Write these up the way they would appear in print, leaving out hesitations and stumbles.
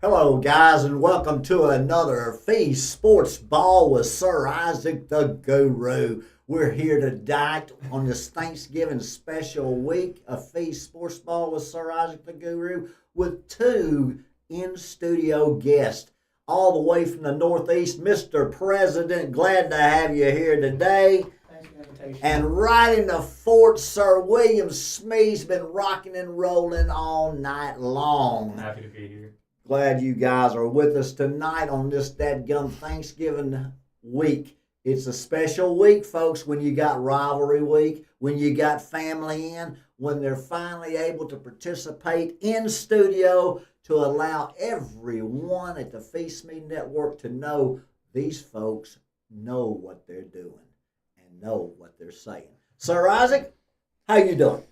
Hello, guys, and welcome to another Phee Sports Ball with Sir Isaac the Guru. We're here tonight on this Thanksgiving special week of Phee Sports Ball with Sir Isaac the Guru with two in-studio guests all the way from the Northeast. Mr. President, glad to have you here today. Thanks for the invitation. And right in the fort, Sir William Smee's been rocking and rolling all night long. Happy to be here. Glad you guys are with us tonight on this dadgum Thanksgiving week. It's a special week, folks, when you got rivalry week, when you got family in, when they're finally able to participate in studio to allow everyone at the Feast Me Network to know these folks know what they're doing and know what they're saying. Sir Isaac, how you doing?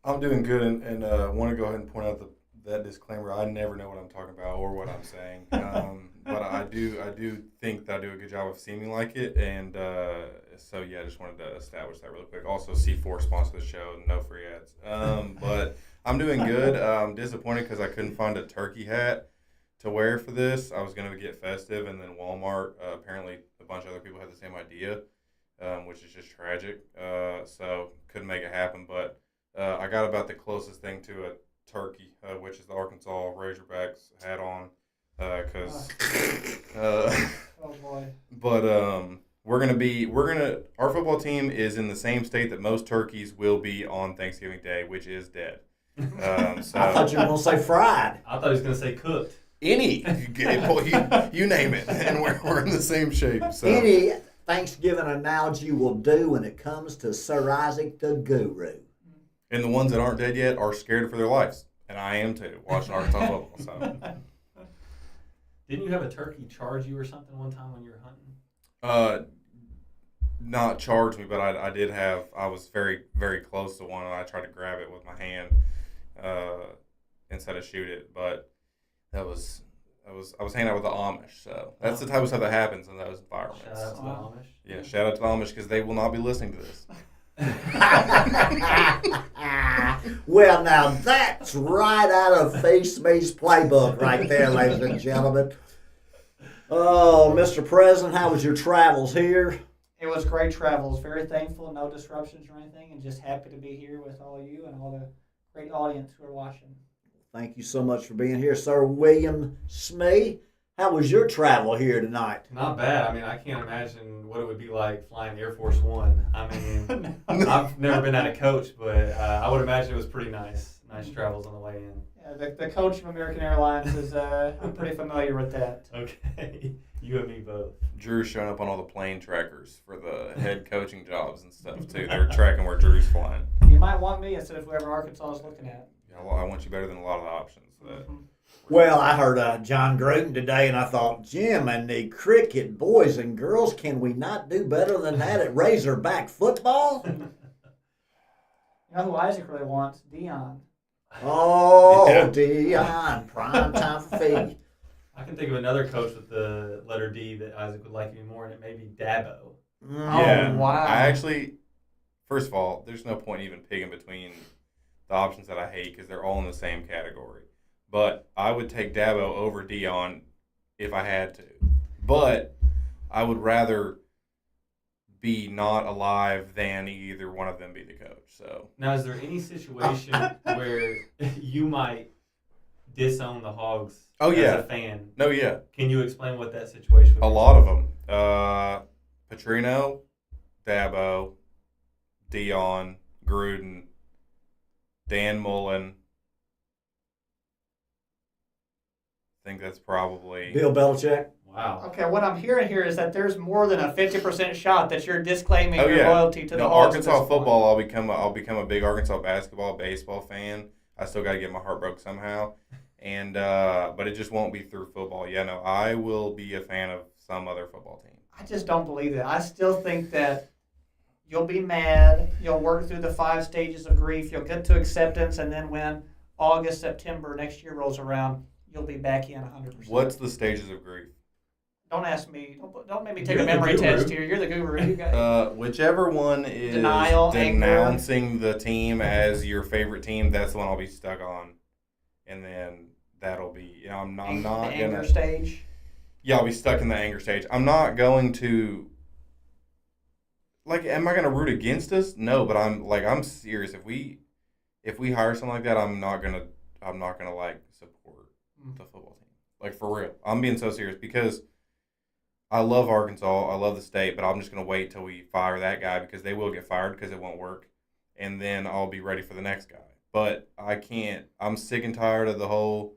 I'm doing good, and want to go ahead and point out that disclaimer. I never know what I'm talking about or what I'm saying, but I do think that I do a good job of seeming like it, and so yeah, I just wanted to establish that really quick. Also, C4 sponsored the show, no free ads. But I'm doing good. I'm disappointed because I couldn't find a turkey hat to wear for this. I was going to get festive, and then Walmart, apparently a bunch of other people had the same idea, which is just tragic. So couldn't make it happen, but I got about the closest thing to a turkey, which is the Arkansas Razorbacks hat on, Oh boy. but our football team is in the same state that most turkeys will be on Thanksgiving Day, which is dead. So I thought you were going to say fried. I thought he was going to say cooked. you name it, and we're in the same shape. So Any Thanksgiving analogy will do when it comes to Sir Isaac the Guru. and the ones that aren't dead yet are scared for their lives, and I am too, watching Arkansas football. So. Didn't you have a turkey charge you or something one time when you were hunting? Not charged me, but I was very, very close to one, and I tried to grab it with my hand instead of shoot it. But I was hanging out with the Amish, so that's the type of stuff that happens in those environments. Shout out to the Amish. Yeah, shout out to the Amish because they will not be listening to this. Well, now that's right out of Face Me's playbook right there, ladies and gentlemen. Oh, Mr. President, how was your travels here? It was great travels. Very thankful, no disruptions or anything, and just happy to be here with all of you and all the great audience who are watching. Thank you so much for being here, Sir William Smee. How was your travel here tonight? Not bad. I mean, I can't imagine what it would be like flying Air Force One. I mean, I've never been at a coach, but I would imagine it was pretty nice. Nice travels on the way in. Yeah, the coach of American Airlines is, I'm pretty familiar with that. Okay. You and me both. Drew's showing up on all the plane trackers for the head coaching jobs and stuff too. They're tracking where Drew's flying. You might want me instead of whoever Arkansas is looking at. Yeah, well, I want you better than a lot of the options. Well, I heard John Gruden today, and I thought, Jim and the cricket boys and girls, can we not do better than that at Razorback football? You know who Isaac really wants? Dion. Oh, Yeah. Dion, prime time for Phee. I can think of another coach with the letter D that Isaac would like even more, and it may be Dabo. Yeah, wow. I actually, first of all, there's no point even picking between the options that I hate because they're all in the same category. But I would take Dabo over Dion if I had to. But I would rather be not alive than either one of them be the coach. So Now, is there any situation where you might disown the Hogs Oh, as yeah. a fan? no, yeah, Can you explain what that situation would be? a lot of them. Petrino, Dabo, Dion, Gruden, Dan Mullen. I think that's probably Bill Belichick. Wow. Okay, what I'm hearing here is that there's more than a 50% shot that you're disclaiming your yeah. loyalty to the No, Hogs. at Arkansas this point. football. I'll become a big Arkansas basketball, baseball fan. I still got to get my heart broke somehow, and but it just won't be through football. Yeah, no, I will be a fan of some other football team. I just don't believe that. I still think that you'll be mad. You'll work through the 5 stages of grief. You'll get to acceptance, and then when August, September next year rolls around, you'll be back in 100%. What's the stages of grief? Don't ask me. Don't make me take You're a the memory guru. test here. You're the guru. You got Whichever one is Denial, anger. denouncing the team as your favorite team, that's the one I'll be stuck on. And then that'll be. I'm The not anger gonna. stage. Yeah, I'll be stuck in the anger stage. I'm not going to. Like, am I going to root against us? No, but I'm serious. If we hire something like that, I'm not gonna like support the football team. Like, for real, I'm being so serious because I love Arkansas, I love the state, but I'm just gonna wait till we fire that guy because they will get fired because it won't work, and then I'll be ready for the next guy. But I can't. I'm sick and tired of the whole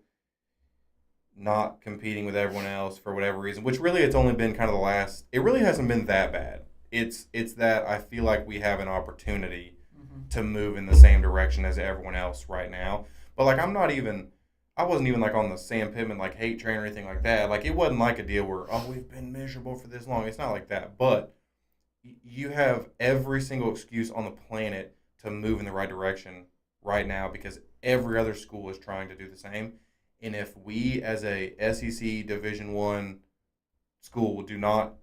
not competing with everyone else for whatever reason, which really it's only been kind of the last. It really hasn't been that bad. It's that I feel like we have an opportunity to move in the same direction as everyone else right now. But like I wasn't even like on the Sam Pittman like hate train or anything like that. Like it wasn't like a deal where we've been miserable for this long. It's not like that. But you have every single excuse on the planet to move in the right direction right now because every other school is trying to do the same. And if we as a SEC Division I school do not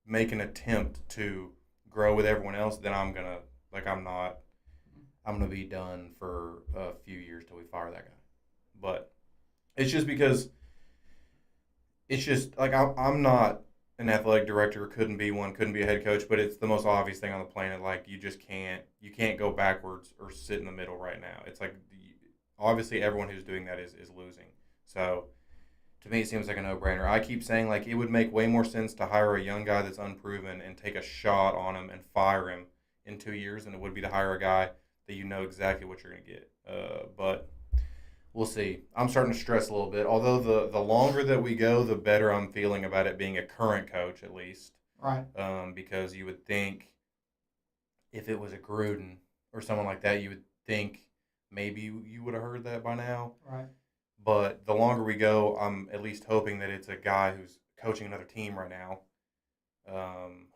make an attempt to grow with everyone else, then I'm gonna be done for a few years till we fire that guy. But it's just because it's just like I'm not an athletic director, couldn't be one, couldn't be a head coach, but it's the most obvious thing on the planet. Like you can't go backwards or sit in the middle right now. It's like obviously everyone who's doing that is losing. So to me, it seems like a no-brainer. I keep saying like it would make way more sense to hire a young guy that's unproven and take a shot on him and fire him in 2 years than it would be to hire a guy that you know exactly what you're going to get. But we'll see. I'm starting to stress a little bit. Although the longer that we go, the better I'm feeling about it being a current coach at least. Right. Because you would think if it was a Gruden or someone like that, you would think maybe you would have heard that by now. Right. But the longer we go, I'm at least hoping that it's a guy who's coaching another team right now.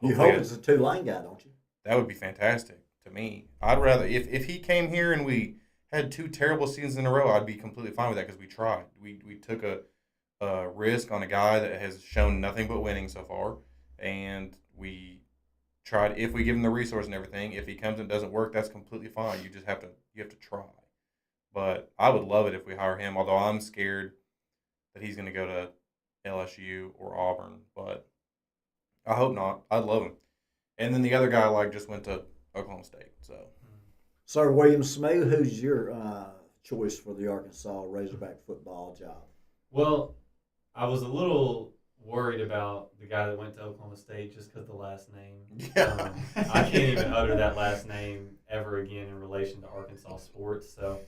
You hope it's a Tulane guy, don't you? That would be fantastic to me. I'd rather if he came here and we had 2 terrible seasons in a row, I'd be completely fine with that because we tried. We took a risk on a guy that has shown nothing but winning so far, and we tried. If we give him the resource and everything, if he comes and doesn't work, that's completely fine. You have to try. But I would love it if we hire him, although I'm scared that he's going to go to LSU or Auburn. But I hope not. I'd love him. And then the other guy just went to Oklahoma State. So, Sir William Smoot, who's your choice for the Arkansas Razorback football job? Well, I was a little worried about the guy that went to Oklahoma State just because the last name. Yeah. I can't even utter that last name ever again in relation to Arkansas sports. So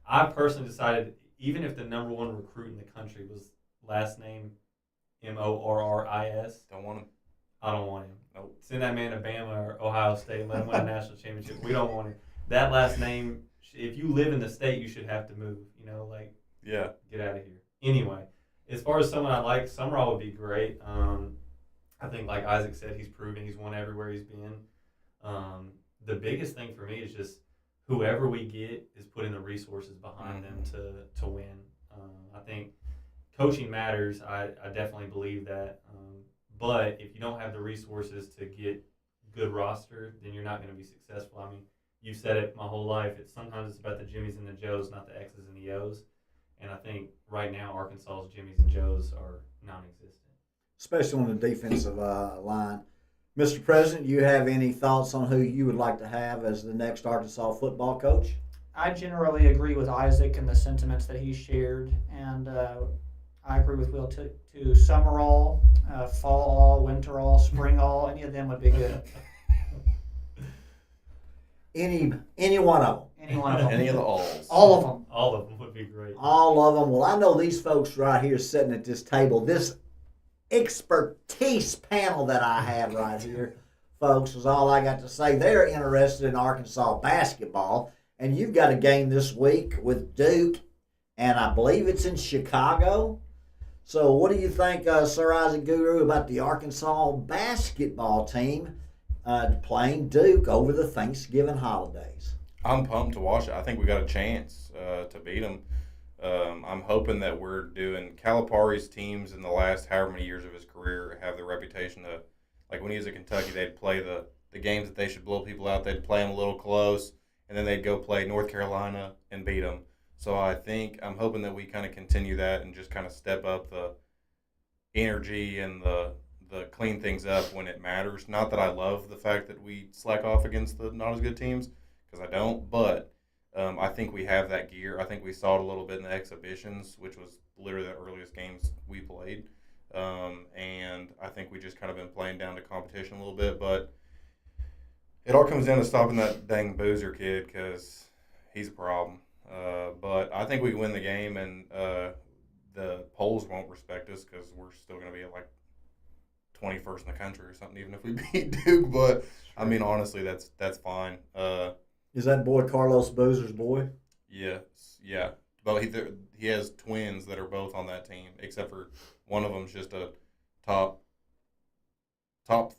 I personally decided, even if the number 1 recruit in the country was last name Morris, don't want him. I don't want him. Nope. Send that man to Bama or Ohio State, let him win a national championship. We don't want him. That last name, if you live in the state, you should have to move. Yeah. Get out of here. Anyway, as far as someone I like, Summerall would be great. I think, like Isaac said, he's proven he's won everywhere he's been. The biggest thing for me is just whoever we get is putting the resources behind them to win. I think coaching matters. I definitely believe that. But if you don't have the resources to get good roster, then you're not going to be successful. I mean, you've said it my whole life. Sometimes it's about the Jimmies and the Joes, not the X's and the O's. And I think right now Arkansas's Jimmies and Joes are non-existent. Especially on the defensive line. Mr. President, you have any thoughts on who you would like to have as the next Arkansas football coach? I generally agree with Isaac and the sentiments that he shared, and I agree with Will to Summerall, fall-all, winter-all, spring-all. Any of them would be good. Any one of them. Any one of them. Any of the alls. All of them. All of them would be great. All of them. Well, I know these folks right here sitting at this table, this expertise panel that I have right here, folks, is all I got to say. They're interested in Arkansas basketball, and you've got a game this week with Duke, and I believe it's in Chicago. So what do you think, Sir Isaac Guru, about the Arkansas basketball team playing Duke over the Thanksgiving holidays? I'm pumped to watch it. I think we got a chance to beat them. I'm hoping that we're doing Calipari's teams in the last however many years of his career have the reputation to, like when he was at Kentucky, they'd play the games that they should blow people out. They'd play them a little close, and then they'd go play North Carolina and beat them. So I'm hoping that we kind of continue that and just kind of step up the energy and the clean things up when it matters. Not that I love the fact that we slack off against the not as good teams, because I don't, but I think we have that gear. I think we saw it a little bit in the exhibitions, which was literally the earliest games we played. And I think we just kind of been playing down to competition a little bit, but it all comes down to stopping that dang Boozer kid because he's a problem. But I think we can win the game, and the polls won't respect us because we're still going to be at like 21st in the country or something, even if we beat Duke. But I mean, honestly, that's fine. Is that boy Carlos Boozer's boy? Yeah. But he has twins that are both on that team, except for one of them's just a top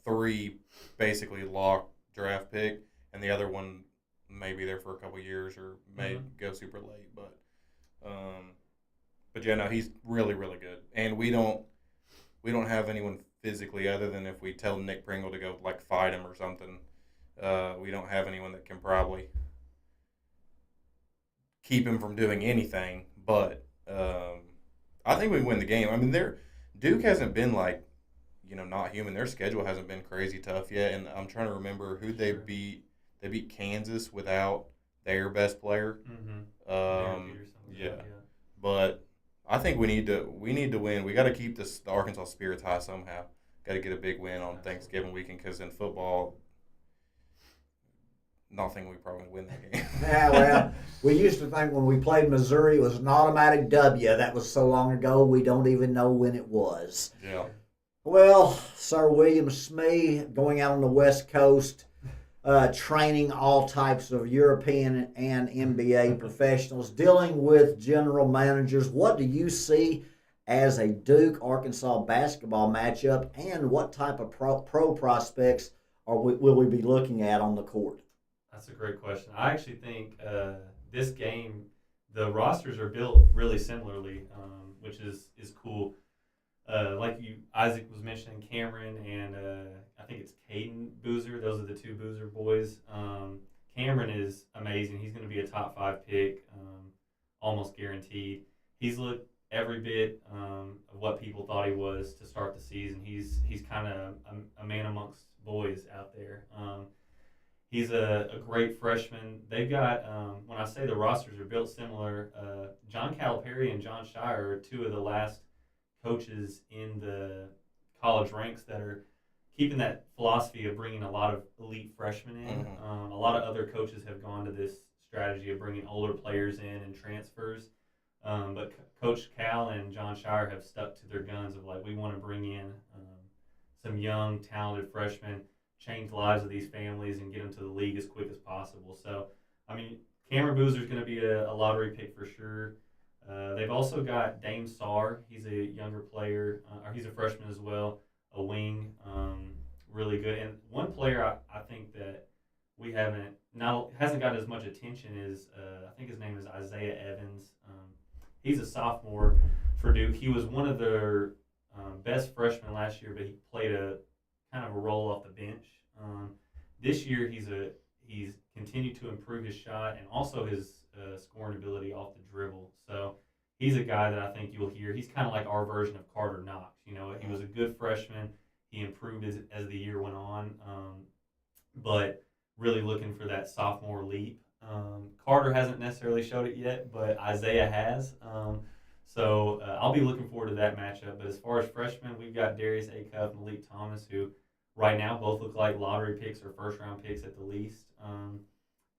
3 basically lock draft pick, and the other one may be there for a couple years or may go super late. But yeah, no, he's really, really good, and we don't have anyone physically other than if we tell Nick Pringle to go like fight him or something. We don't have anyone that can probably keep him from doing anything. But I think we win the game. I mean, Duke hasn't been like, not human. Their schedule hasn't been crazy tough yet, and I'm trying to remember who they beat. They beat Kansas without their best player. Yeah, but I think we need to win. We got to keep the Arkansas spirits high somehow. Got to get a big win on Thanksgiving weekend because in football, nothing we probably win that game. Yeah, well, we used to think when we played Missouri it was an automatic W. That was so long ago we don't even know when it was. Yeah. Well, Sir William Smee going out on the West Coast, training all types of European and NBA professionals, dealing with general managers. What do you see as a Duke-Arkansas basketball matchup, and what type of pro prospects will we be looking at on the court? That's a great question. I actually think this game, the rosters are built really similarly, which is cool. Like Isaac was mentioning, Cameron and I think it's Caden Boozer. Those are the two Boozer boys. Cameron is amazing. He's going to be a top 5 pick, almost guaranteed. He's looked every bit of what people thought he was to start the season. He's kind of a man amongst boys out there. He's a great freshman. They've got, when I say the rosters are built similar, John Calipari and John Shire are two of the last coaches in the college ranks that are keeping that philosophy of bringing a lot of elite freshmen in. A lot of other coaches have gone to this strategy of bringing older players in and transfers. But Coach Cal and John Shire have stuck to their guns of like, we want to bring in some young, talented freshmen, change the lives of these families, and get them to the league as quick as possible. So, I mean, Cameron Boozer is going to be a lottery pick for sure. They've also got Dame Sarr. He's a younger player, or he's a freshman as well, a wing, really good. And one player I think that we hasn't got as much attention is I think his name is Isaiah Evans. He's a sophomore for Duke. He was one of their best freshmen last year, but he played a kind of a role off the bench. This year he's continued to improve his shot and also his scoring ability off the dribble. So he's a guy that I think you'll hear. He's kind of like our version of Carter Knox. He was a good freshman. He improved as the year went on, but really looking for that sophomore leap. Carter hasn't necessarily showed it yet, but Isaiah has. So I'll be looking forward to that matchup. But as far as freshmen, we've got Darius Acuff, Malik Thomas, who right now both look like lottery picks or first-round picks at the least.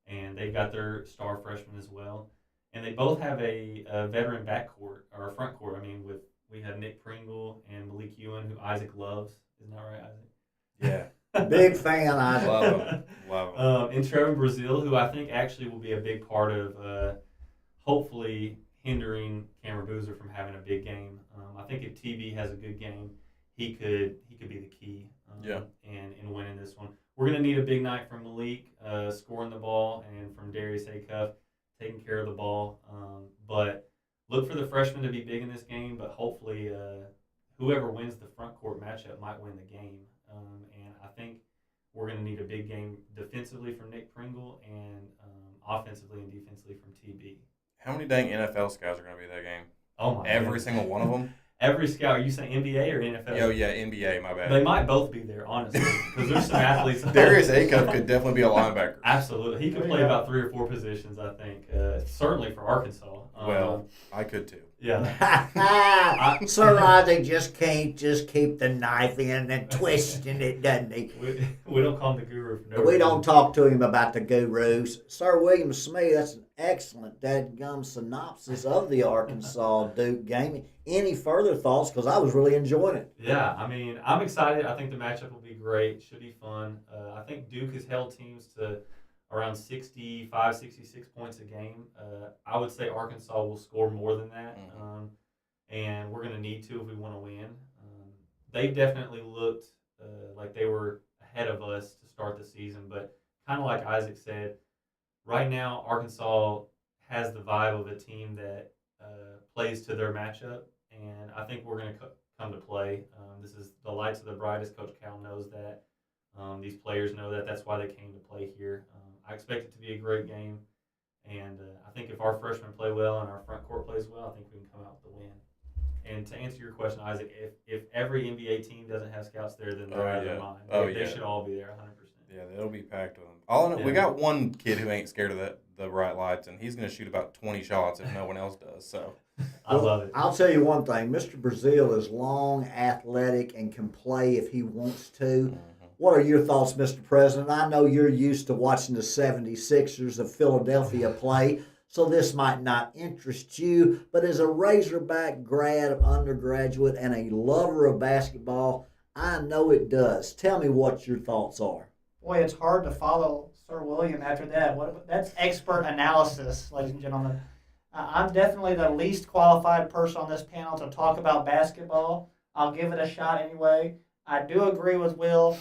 And they've got their star freshmen as well. And they both have a veteran backcourt, or a front court. I mean, we have Nick Pringle and Malik Ewan, who Isaac loves. Isn't that right, Isaac? Yeah. Big fan, Isaac. Love him. And Trevor Brazil, who I think actually will be a big part of hopefully hindering Cameron Boozer from having a big game. I think if TB has a good game, he could be the key in winning this one. We're going to need a big night from Malik, scoring the ball, and from Darius Acuff, taking care of the ball. But look for the freshmen to be big in this game, but hopefully whoever wins the front court matchup might win the game. And I think we're going to need a big game defensively from Nick Pringle and offensively and defensively from TB. How many dang NFL scouts are going to be at that game? Oh my! Every goodness. single one of them. Every scout. Are you saying NBA or NFL? Oh yeah, NBA. My bad. They might both be there, honestly, because there's some athletes. Darius Acuff could definitely be a linebacker. Absolutely, he could play about 3 or 4 positions. I think, certainly for Arkansas. Well, I could too. Yeah. Sir Isaac just can't just keep the knife in and twisting it, doesn't he? We don't call him the guru for no We reason. don't talk to him about the gurus. Sir William Smith, that's an excellent dadgum synopsis of the Arkansas Duke game. Any further thoughts? Because I was really enjoying it. Yeah, I mean, I'm excited. I think the matchup will be great. Should be fun. I think Duke has held teams to around 65, 66 points a game. I would say Arkansas will score more than that, and we're going to need to if we want to win. They've definitely looked like they were ahead of us to start the season, but kind of like Isaac said, right now Arkansas has the vibe of a team that plays to their matchup, and I think we're going to come to play. This is the lights of the brightest. Coach Cal knows that. These players know that. That's why they came to play here. I expect it to be a great game, and I think if our freshmen play well and our front court plays well, I think we can come out with the win. And to answer your question, Isaac, if every NBA team doesn't have scouts there, then they're out of their mind. They should all be there 100%. Yeah, they'll be packed with them. All in, we got one kid who ain't scared of the bright lights, and he's going to shoot about 20 shots if no one else does. So I love it. I'll tell you one thing. Mr. Brazil is long, athletic, and can play if he wants to. What are your thoughts, Mr. President? I know you're used to watching the 76ers of Philadelphia play, so this might not interest you, but as a Razorback grad of undergraduate and a lover of basketball, I know it does. Tell me what your thoughts are. Boy, it's hard to follow Sir William after that. That's expert analysis, ladies and gentlemen. I'm definitely the least qualified person on this panel to talk about basketball. I'll give it a shot anyway. I do agree with Will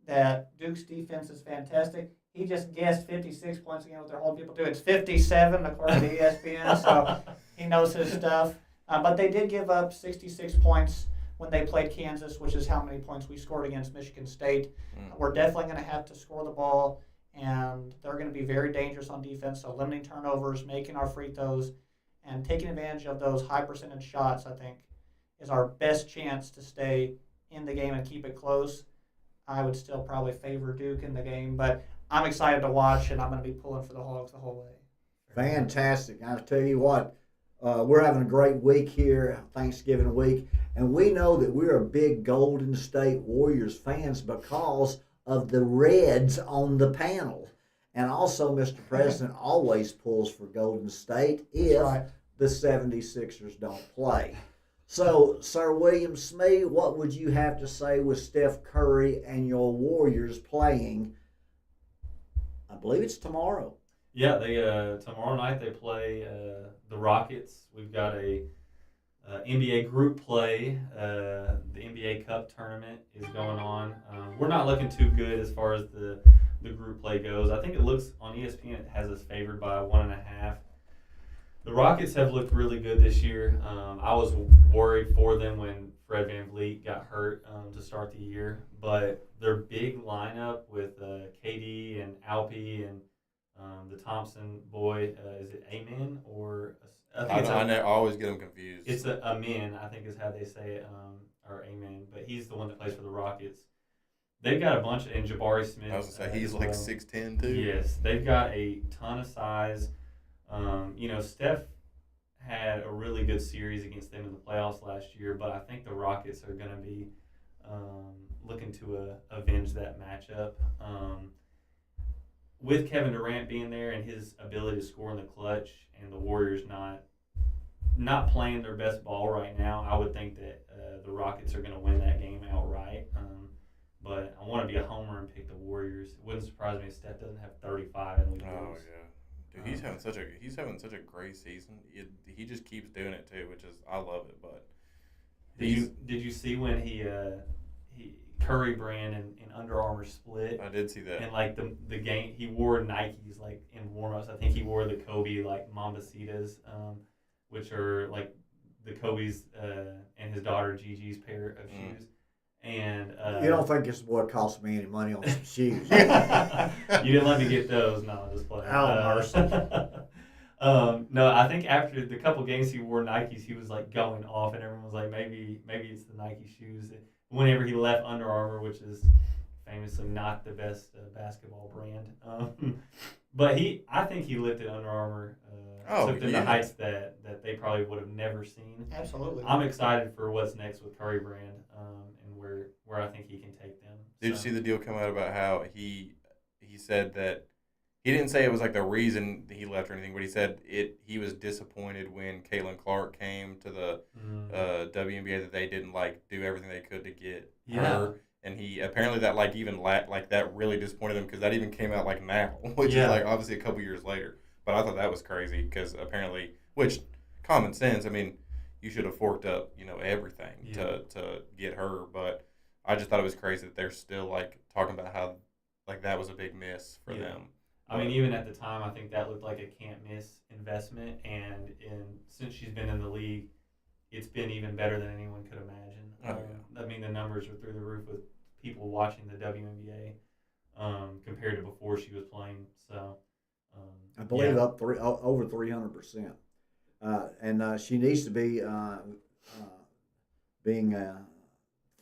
that Duke's defense is fantastic. He just guessed 56 points again with their whole people do. It's 57 according to ESPN, so he knows his stuff. But they did give up 66 points when they played Kansas, which is how many points we scored against Michigan State. We're definitely going to have to score the ball, and they're going to be very dangerous on defense. So limiting turnovers, making our free throws, and taking advantage of those high percentage shots, I think, is our best chance to stay in the game and keep it close. I would still probably favor Duke in the game, but I'm excited to watch, and I'm going to be pulling for the Hogs the whole way. Fantastic. I'll tell you what, we're having a great week here, Thanksgiving week, and we know that we're a big Golden State Warriors fans because of the Reds on the panel. And also, Mr. President always pulls for Golden State if the 76ers don't play. So, Sir William Smee, what would you have to say with Steph Curry and your Warriors playing? I believe it's tomorrow. Yeah, they tomorrow night they play the Rockets. We've got a NBA group play. The NBA Cup tournament is going on. We're not looking too good as far as the group play goes. I think it looks on ESPN it has us favored by 1.5. The Rockets have looked really good this year. I was worried for them when Fred VanVleet got hurt to start the year, but their big lineup with KD and Alpi and the Thompson boy, is it Amen or I think I always get them confused. It's Amen, I think is how they say it, or Amen, but he's the one that plays for the Rockets. They've got a bunch, and Jabari Smith. I was going to say, he's like 6'10", too. Yes, they've got a ton of size. Steph had a really good series against them in the playoffs last year, but I think the Rockets are going to be looking to avenge that matchup. With Kevin Durant being there and his ability to score in the clutch, and the Warriors not playing their best ball right now, I would think that the Rockets are going to win that game outright. But I want to be a homer and pick the Warriors. It wouldn't surprise me if Steph doesn't have 35 and we lose. Oh yeah, dude, he's having such a great season. He just keeps doing it too, which is I love it. But did you see when he Curry brand and Under Armour split? I did see that. And like the game, he wore Nikes like in warm-ups. I think he wore the Kobe like Mambacitas, which are like the Kobe's and his daughter Gigi's pair of shoes. And you don't think this boy cost me any money on some shoes? You didn't let me get those. No, just playing. Oh, mercy. No, I think after the couple games he wore Nikes, he was like going off, and everyone was like, maybe it's the Nike shoes. Whenever he left Under Armour, which is famously not the best basketball brand, but I think he lifted Under Armour, took them to heights that they probably would have never seen. Absolutely. I'm excited for what's next with Curry Brand, and where I think he can take them. Did you see the deal come out about how he said that he didn't say it was like the reason that he left or anything, but he said he was disappointed when Caitlin Clark came to the WNBA that they didn't like do everything they could to get her. And he apparently that like even like that really disappointed him because that even came out like now, which is like obviously a couple years later. But I thought that was crazy because apparently, which common sense. I mean, you should have forked up everything to get her. But I just thought it was crazy that they're still like talking about how like that was a big miss for them. I mean, even at the time, I think that looked like a can't-miss investment, and since she's been in the league, it's been even better than anyone could imagine. I mean, the numbers are through the roof with people watching the WNBA compared to before she was playing. So, I believe over 300%, and she needs to be being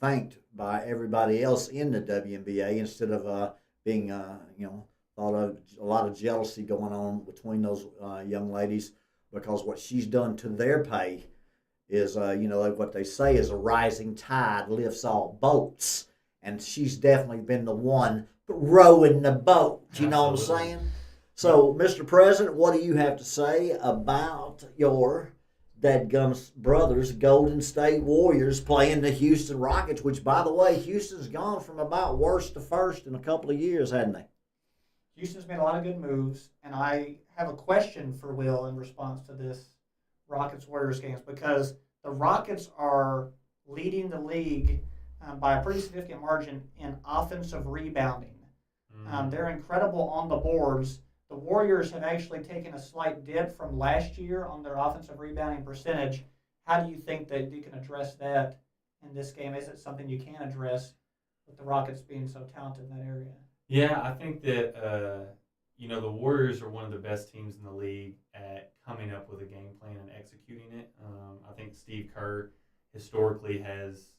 thanked by everybody else in the WNBA instead of being thought of a lot of jealousy going on between those young ladies because what she's done to their pay is, like what they say is a rising tide lifts all boats. And she's definitely been the one rowing the boat. You know what I'm saying? So, Mr. President, what do you have to say about your dadgum brothers, Golden State Warriors, playing the Houston Rockets, which, by the way, Houston's gone from about worst to first in a couple of years, hadn't they? Houston's made a lot of good moves, and I have a question for Will in response to this Rockets-Warriors games because the Rockets are leading the league by a pretty significant margin in offensive rebounding. They're incredible on the boards. The Warriors have actually taken a slight dip from last year on their offensive rebounding percentage. How do you think that you can address that in this game? Is it something you can address with the Rockets being so talented in that area? Yeah, I think that, the Warriors are one of the best teams in the league at coming up with a game plan and executing it. I think Steve Kerr historically has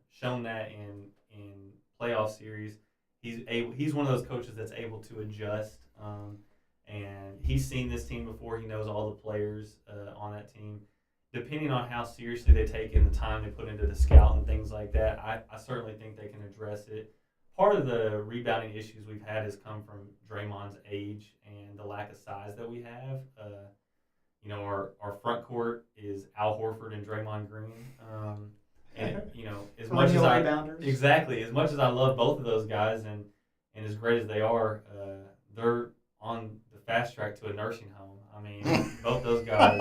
shown that in playoff series. He's one of those coaches that's able to adjust, and he's seen this team before. He knows all the players on that team. Depending on how seriously they take and the time they put into the scout and things like that, I certainly think they can address it. Part of the rebounding issues we've had has come from Draymond's age and the lack of size that we have. Our front court is Al Horford and Draymond Green. And as much as as much as I love both of those guys and as great as they are, they're on the fast track to a nursing home. I mean, both those guys.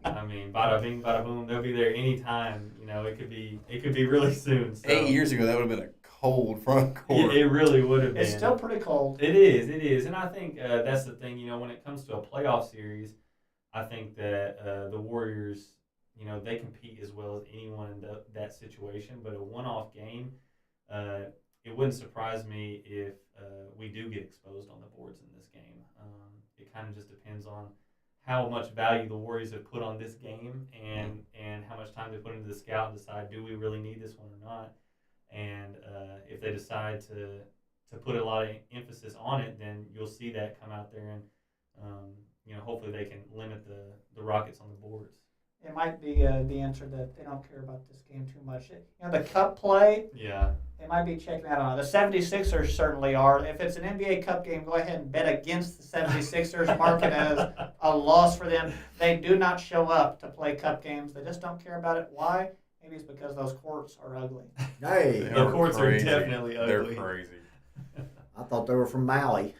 I mean, bada bing, bada boom. They'll be there anytime. It could be really soon. So. 8 years ago, that would have been a cold front court. It really would have been. It's still pretty cold. It is, and I think that's the thing. When it comes to a playoff series, I think that the Warriors, they compete as well as anyone in that situation. But a one-off game, it wouldn't surprise me if we do get exposed on the boards in this game. It kind of just depends on how much value the Warriors have put on this game and how much time they put into the scout and decide, do we really need this one or not? And if they decide to put a lot of emphasis on it, then you'll see that come out there, and hopefully they can limit the Rockets on the boards. It might be the answer that they don't care about this game too much. The cup play, they might be checking that out. The 76ers certainly are. If it's an NBA Cup game, go ahead and bet against the 76ers, mark it as a loss for them. They do not show up to play Cup games. They just don't care about it. Why? Maybe it's because those courts are ugly. Hey, the courts are definitely ugly. They're crazy. I thought they were from Maui.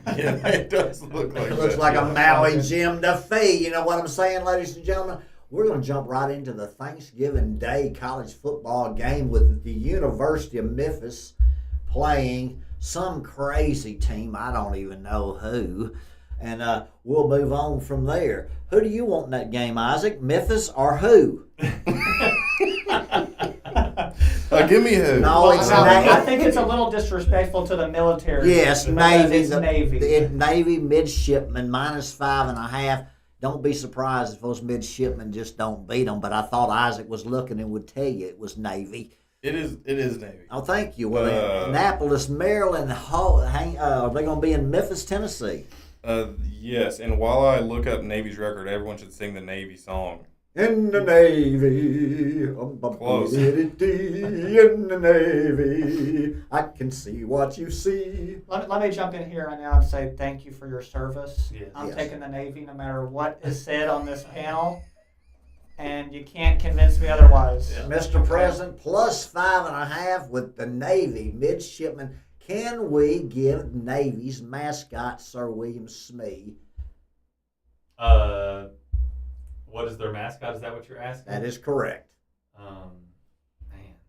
Yeah, it does look like It looks like a Maui Jim DeFee. You know what I'm saying, ladies and gentlemen? We're going to jump right into the Thanksgiving Day college football game with the University of Memphis playing some crazy team. I don't even know who. And we'll move on from there. Who do you want in that game, Isaac? Memphis or who? Give me who? No, Well, it's no, Navy. I think it's a little disrespectful to the military. Yes, because Navy. It's Navy. Navy midshipman -5.5. Don't be surprised if those midshipmen just don't beat them. But I thought Isaac was looking and would tell you it was Navy. It is Navy. Oh, thank you. Well, Annapolis, Maryland. Are they going to be in Memphis, Tennessee? Yes, and while I look up Navy's record, everyone should sing the Navy song. In the Navy, Close. in the Navy, I can see what you see. Let me jump in here right now and say thank you for your service. Yes. I'm Yes. taking the Navy no matter what is said on this panel, and you can't convince me otherwise. Yeah. Mr. President, +5.5 with the Navy midshipman. Can we give Navy's mascot, Sir William Smee? What is their mascot? Is that what you're asking? That is correct. Man,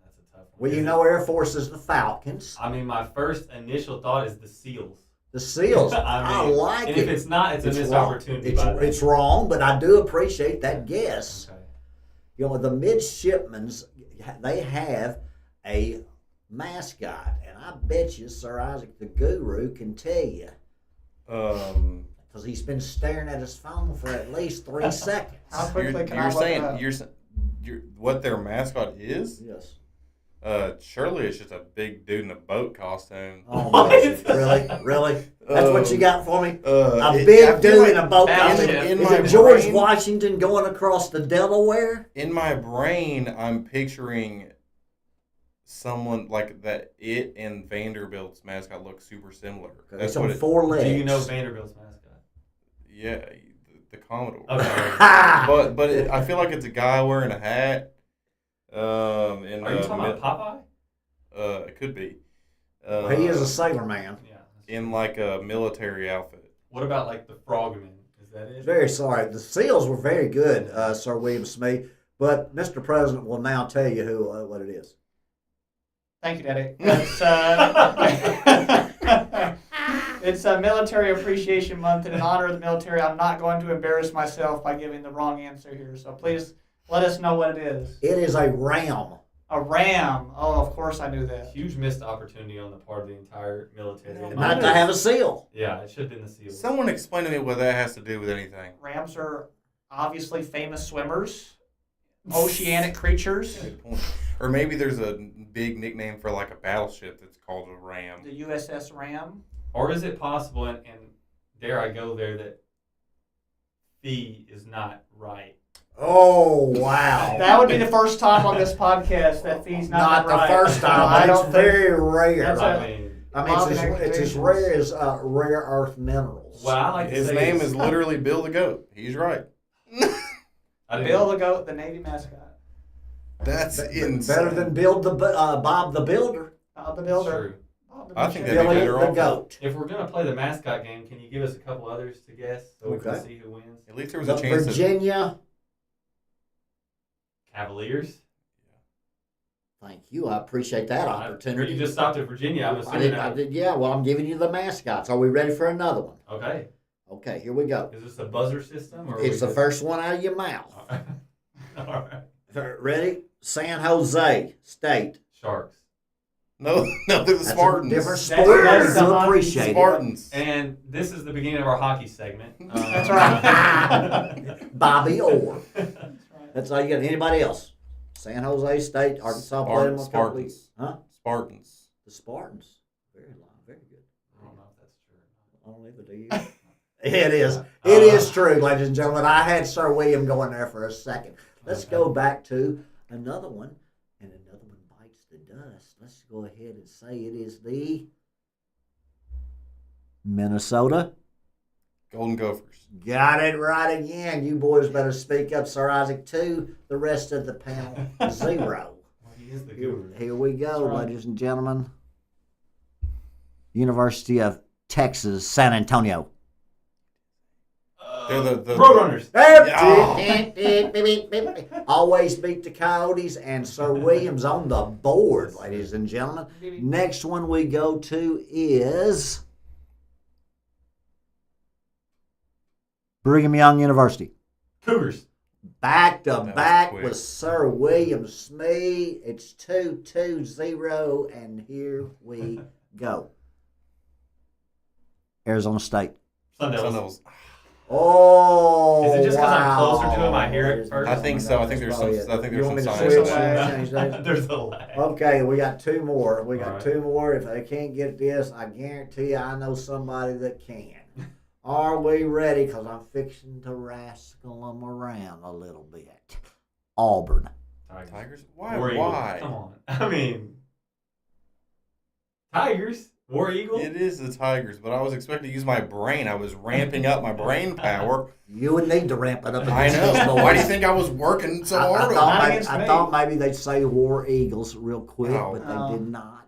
that's a tough one. Well, you Is know Air Force is the Falcons. I mean, my first initial thought is the SEALs. The SEALs. I I mean, like and it. if it's not, it's a missed wrong. opportunity. It's, by them. it's wrong, but I do appreciate that guess. Okay. You know, the midshipmen's, they have a mascot, and I bet you Sir Isaac the Guru can tell you, because he's been staring at his phone for at least 3 seconds. How quickly can I You're look saying up? you're what their mascot is? Yes. Surely it's just a big dude in a boat costume. Oh, my, really? That's what you got for me? A I big feel dude like in a boat Battleship. costume. in Is my it George brain- Washington going across the Delaware? In my brain, I'm picturing someone like that. It and Vanderbilt's mascot look super similar. That's It's what on it. 4 legs. Do you know Vanderbilt's mascot? Yeah, the Commodore. Okay. But I feel like it's a guy wearing a hat. In Are you talking about Popeye? It could be. He is a sailor man. Yeah. In like a military outfit. What about like the Frogman? Is that it? Very sorry. The SEALs were very good, Sir William Smee, but Mr. President will now tell you what it is. Thank you, Daddy. It's Military Appreciation Month, and in honor of the military, I'm not going to embarrass myself by giving the wrong answer here. So please let us know what it is. It is a ram. A ram. Oh, of course I knew that. Huge missed opportunity on the part of the entire military. Not to have a seal. Yeah, it should have been the SEALs. Someone explain to me what that has to do with anything. Rams are obviously famous swimmers, oceanic creatures. Good point. Or maybe there's a big nickname for like a battleship that's called a ram. The USS Ram. Or is it possible, and dare I go there, that Phee is not right? Oh, wow. That would be the first time on this podcast that Fee's not the right. first time, I but don't it's think- very rare. That's I mean, It's as rare as rare earth minerals. well, I like to His say name it's- is literally Bill the Goat. He's right. I didn't- Bill the Goat, the Navy mascot. That's insane. Better than Bob the Builder. Bob the Builder. True. Bob the I think Builder. that'd be Billy better the off. Goat. If we're gonna play the mascot game, can you give us a couple others to guess so we Okay. can see who wins? At least there was The a chance that Virginia. Cavaliers. Thank you. I appreciate that opportunity. You just stopped at Virginia. I'm I assuming. did, now- I did. Yeah. Well, I'm giving you the mascots. Are we ready for another one? Okay. Okay. Here we go. Is this a buzzer system? Or are It's we the just- first one out of your mouth. All right. Ready? San Jose State. Sharks. no, they're the That's Spartans. a different That's- sport. that's the I hockey appreciate it. Spartans. And this is the beginning of our hockey segment. That's right. Bobby Orr. That's right. That's all you got. Anybody else? San Jose State, Arkansas played them a couple Spartans. weeks. Huh? Spartans. The Spartans. Very long, very good. I don't know if that's true. I don't either, do you? It is. It is true, ladies and gentlemen. I had Sir William going there for a second. Let's go back to another one, and another one bites the dust. Let's go ahead and say it is the Minnesota. Golden Gophers. Got it right again. You boys better speak up, Sir Isaac. 2. The rest of the panel 0. Well, he is the guru. Here we go, That's right. ladies and gentlemen. University of Texas, San Antonio. They're the Roadrunners. Always beat the Coyotes, and Sir Williams on the board, ladies and gentlemen. Next one we go to is Brigham Young University. Cougars. Back to was back quick. with Sir William Smee. It's 2-2-0, and here we go. Arizona State. Sun Sun Devils. Devils. Oh, Is it just 'cause I'm wow. closer to him, I hear it first? I think so. I think there's some. I think You there's want me some to science switch to that? that. Change that? There's a lag. Okay, we got two more. We got All right. two more. If they can't get this, I guarantee you I know somebody that can. Are we ready? Because I'm fixing to rascal them around a little bit. Auburn. Tigers? Why? War Eagle. Why? Come on. I mean, Tigers. War Eagle. It is the Tigers, but I was expecting to use my brain. I was ramping up my brain power. You would need to ramp it up. I against these know. boys. Why do you think I was working so hard? Not I against me. thought maybe they'd say War Eagles real quick, No. but they No. did not.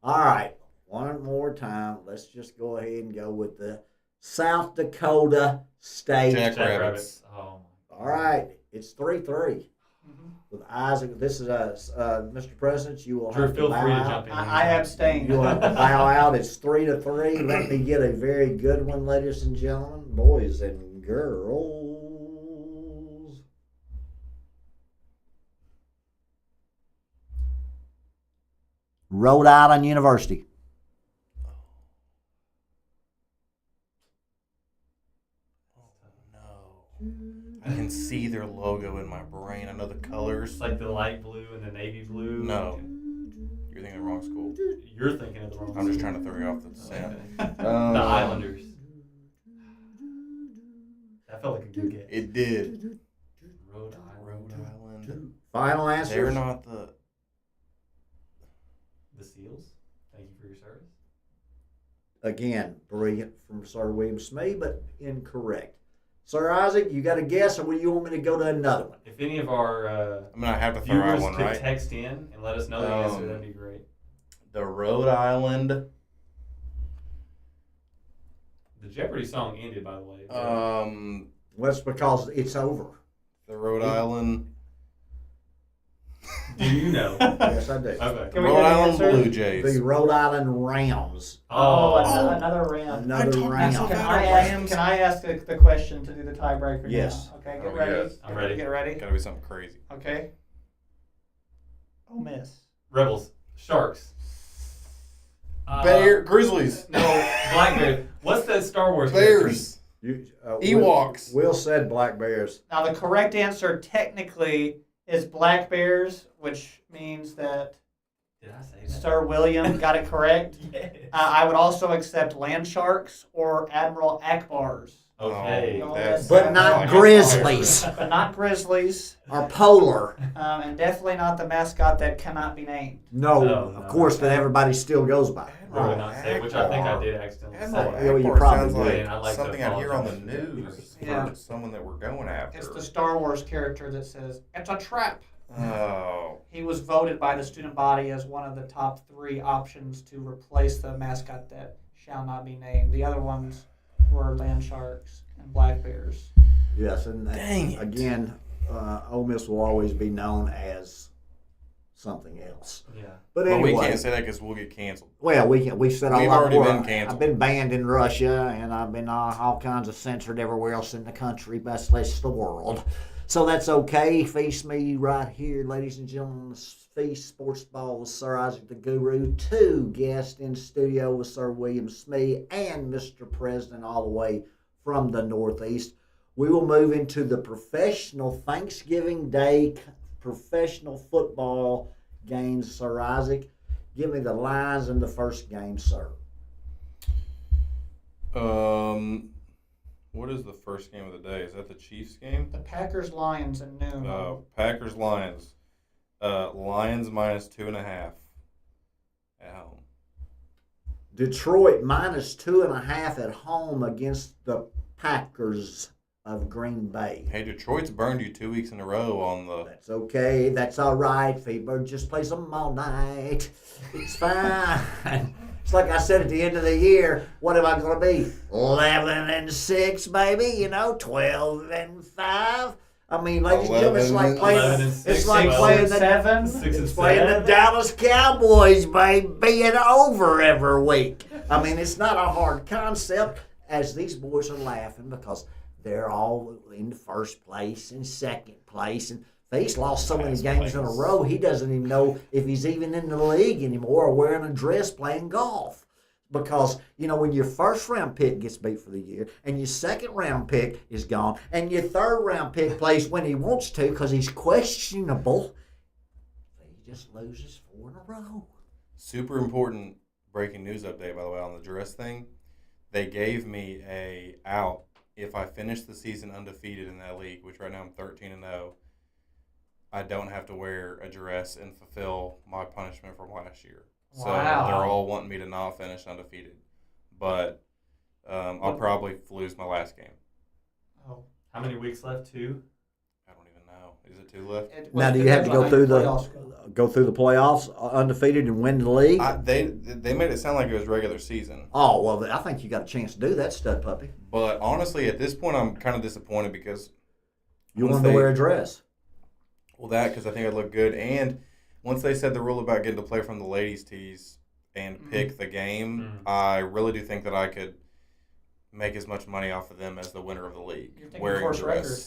All right, one more time. Let's just go ahead and go with the South Dakota State. Jackrabbits. Oh. All right, it's 3-3 Mhm. with Isaac. This is Mr. President. You will Drew, have to feel bow free to out. jump in. I abstain. You will have to bow out. It's 3-3. Let me get a very good one, ladies and gentlemen, boys and girls. Rhode Island University. No. I can see their logo in my brain. I know the colors. It's like the light blue and the navy blue. No. You're thinking of the wrong school. You're thinking of the wrong. I'm just school. trying to throw you off the scent. The Islanders. That felt like a good guess. It did. Rhode Island. Rhode Island. Final answer. They're not the. The Seals. Thank you for your service. Again, brilliant from Sir William Smee, but incorrect. Sir Isaac, you got a guess, or will you want me to go to another one? If any of our I'm gonna have to throw out viewers one, could right? text in and let us know the answer, that'd be great. The Rhode Island. The Jeopardy song ended, by the way. Well, That's because it's over. the Rhode Island. Do you know? Yes, I do. Okay. Can we Rhode get an Island answer? Blue The Jays. Rhode Island Rams. Oh, Oh. another round. Another told Ram. myself Can that. I Rams. ask the question to do the tiebreaker? Yes. Now? Okay, Oh, get ready. yes. I'm ready. Get ready. Gotta be something crazy. Okay. Oh, miss. Rebels. Sharks. Grizzlies. No, Black Bears. What's the Star Wars? Bears. Will, Ewoks. Will said Black Bears. Now, the correct answer technically is Black Bears, which means that Did I say that? Sir William got it correct. Yes. I would also accept Land Sharks or Admiral Akbar's, Okay. Oh, that's- But not that's Grizzlies but not Grizzlies, or Polar. and definitely not the mascot that cannot be named. No, No, of no. course that everybody still goes by. I would not say, which I think I did accidentally Admiral say. Yeah, well, you Akbar probably sounds did. like And I like to something I hear on the apologize for that. news Yeah. for someone that we're going after. It's the Star Wars character that says, "It's a trap." Oh. He was voted by the student body as one of the top 3 options to replace the mascot that shall not be named. The other ones were Land Sharks and Black Bears. Yes, and Dang it. again, Ole Miss will always be known as something else. Yeah. But But anyway, we can't say that because we'll get canceled. well, we said a We've lot already more. been canceled. I've been banned in Russia, and I've been all kinds of censored everywhere else in the country, but slash the world. So that's okay. Feast me right here, ladies and gentlemen. Feast Sports Ball with Sir Isaac the Guru. 2 guests in studio with Sir William Smee and Mr. President all the way from the Northeast. We will move into the professional Thanksgiving Day professional football games. Sir Isaac, give me the lines in the first game, sir. What is the first game of the day? Is that the Chiefs game? The Packers Lions at noon. Packers Lions. Lions minus 2.5 at home. Detroit minus 2.5 at home against the Packers of Green Bay. Hey, Detroit's burned you 2 weeks in a row on the. That's okay. That's all right. Feebird just plays them all night. It's fine. It's like I said at the end of the year, what am I going to be? 11-6, baby. 12-5. I mean, ladies and gentlemen, it's like 11 playing. and It's 6, like 6 playing and the 7. 6 and It's playing the 7. Dallas Cowboys, baby, being over every week. I mean, it's not a hard concept, as these boys are laughing because they're all in first place and second place. And Fee's lost so many Last games in a place. row, he doesn't even know if he's even in the league anymore or wearing a dress playing golf. Because, when your first round pick gets beat for the year and your second round pick is gone and your third round pick plays when he wants to because he's questionable, he just loses 4 in a row. Super important breaking news update, by the way, on the dress thing. They gave me a out if I finish the season undefeated in that league, which right now I'm 13-0. I don't have to wear a dress and fulfill my punishment from last year. So Wow. they're all wanting me to not finish undefeated. But I'll probably lose my last game. Oh. How many weeks left? 2? I don't even know. Is it 2 left? Now, do you have to go through Go. the playoffs undefeated and win the league? They made it sound like it was regular season. Oh, well, I think you got a chance to do that, stud puppy. But honestly, at this point, I'm kind of disappointed because You once wanted to wear a dress. Well, because I think I'd look good. And once they said the rule about getting to play from the ladies' tees and pick the game, I really do think that I could make as much money off of them as the winner of the league. You're thinking wearing course dress. record.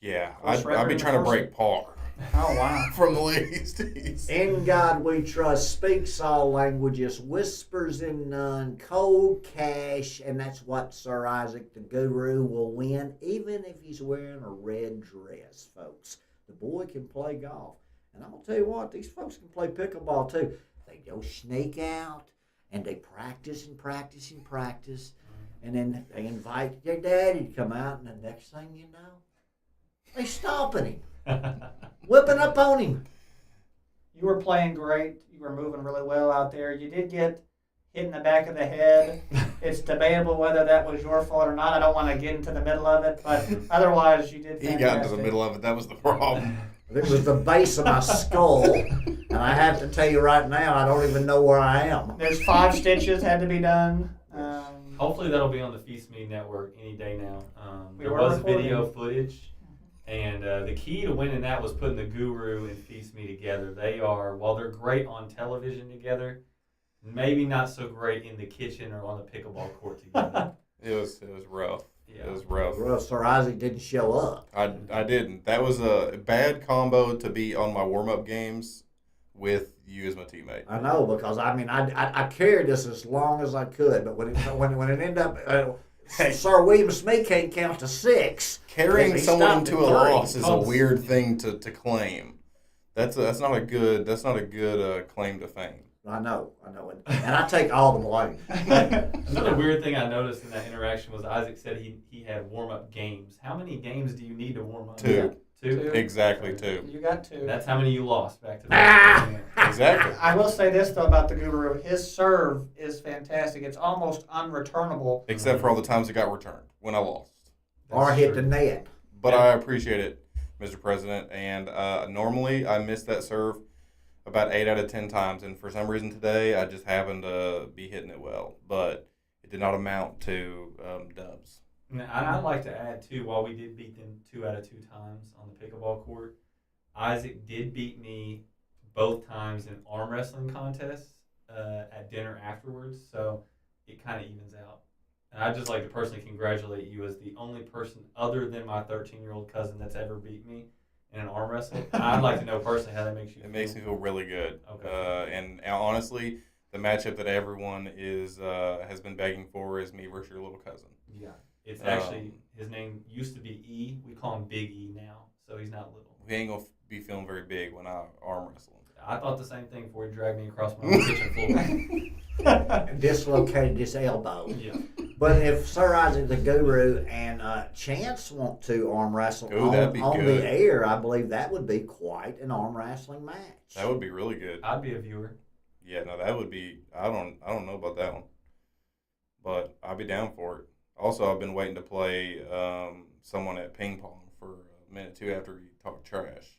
Yeah, Course I'd record be in trying to the break par Oh, wow. from the ladies' tees. In God we trust, speaks all languages, whispers in none, cold cash, and that's what Sir Isaac the Guru will win, even if he's wearing a red dress, folks. The boy can play golf. And I'm going to tell you what, these folks can play pickleball too. They go sneak out, and they practice and practice and practice, and then they invite their daddy to come out, and the next thing you know, they stomping him, whipping up on him. You were playing great. You were moving really well out there. You did get hit in the back of the head. It's debatable whether that was your fault or not. I don't want to get into the middle of it, but otherwise you did He fantastic. got into the middle of it. That was the problem. It was the base of my skull, and I have to tell you right now, I don't even know where I am. There's 5 stitches had to be done. Hopefully that'll be on the Feast Me Network any day now. We There were was recording. video footage, and the key to winning that was putting the Guru and Feast Me together. They are, while they're great on television together, maybe not so great in the kitchen or on the pickleball court together. It was rough. Yeah. It was rough. Well, Sir Isaac didn't show up. I didn't. That was a bad combo to be on my warm-up games with you as my teammate. I know, because I carried this as long as I could, but when it ended up, Sir William Smith can't count to 6. Carrying He someone stopped into at a 3. loss is a weird thing to claim. That's not a good claim to fame. I know, and I take all the blame. Another weird thing I noticed in that interaction was Isaac said he had warm-up games. How many games do you need to warm up? 2. 2? Exactly 2. You got 2. That's how many you lost back to back. Exactly. I will say this, though, about the Guru. His serve is fantastic. It's almost unreturnable. Except for all the times it got returned when I lost. Or hit the net. But I appreciate it, Mr. President. And normally I miss that serve about 8 out of 10 times. And for some reason today, I just happened to be hitting it well. But it did not amount to dubs. And I'd like to add, too, while we did beat them 2 out of 2 times on the pickleball court, Isaac did beat me both times in arm wrestling contests at dinner afterwards. So it kind of evens out. And I'd just like to personally congratulate you as the only person other than my 13-year-old cousin that's ever beat me in an arm wrestle. I'd like to know personally how that makes you feel. It makes me feel really good. Okay. And honestly, the matchup that everyone has been begging for is me versus your little cousin. Yeah. It's actually, his name used to be E. We call him Big E now, so he's not little. We ain't going to be feeling very big when I arm wrestle him. I thought the same thing before he dragged me across my own kitchen floor. And dislocated his elbow. Yeah. But if Sir Isaac the Guru and Chance want to arm wrestle Ooh, that'd be on good. the air, I believe that would be quite an arm wrestling match. That would be really good. I'd be a viewer. Yeah, no, that would be. I don't know about that one, but I'd be down for it. Also, I've been waiting to play someone at ping pong for a minute too after he talked trash.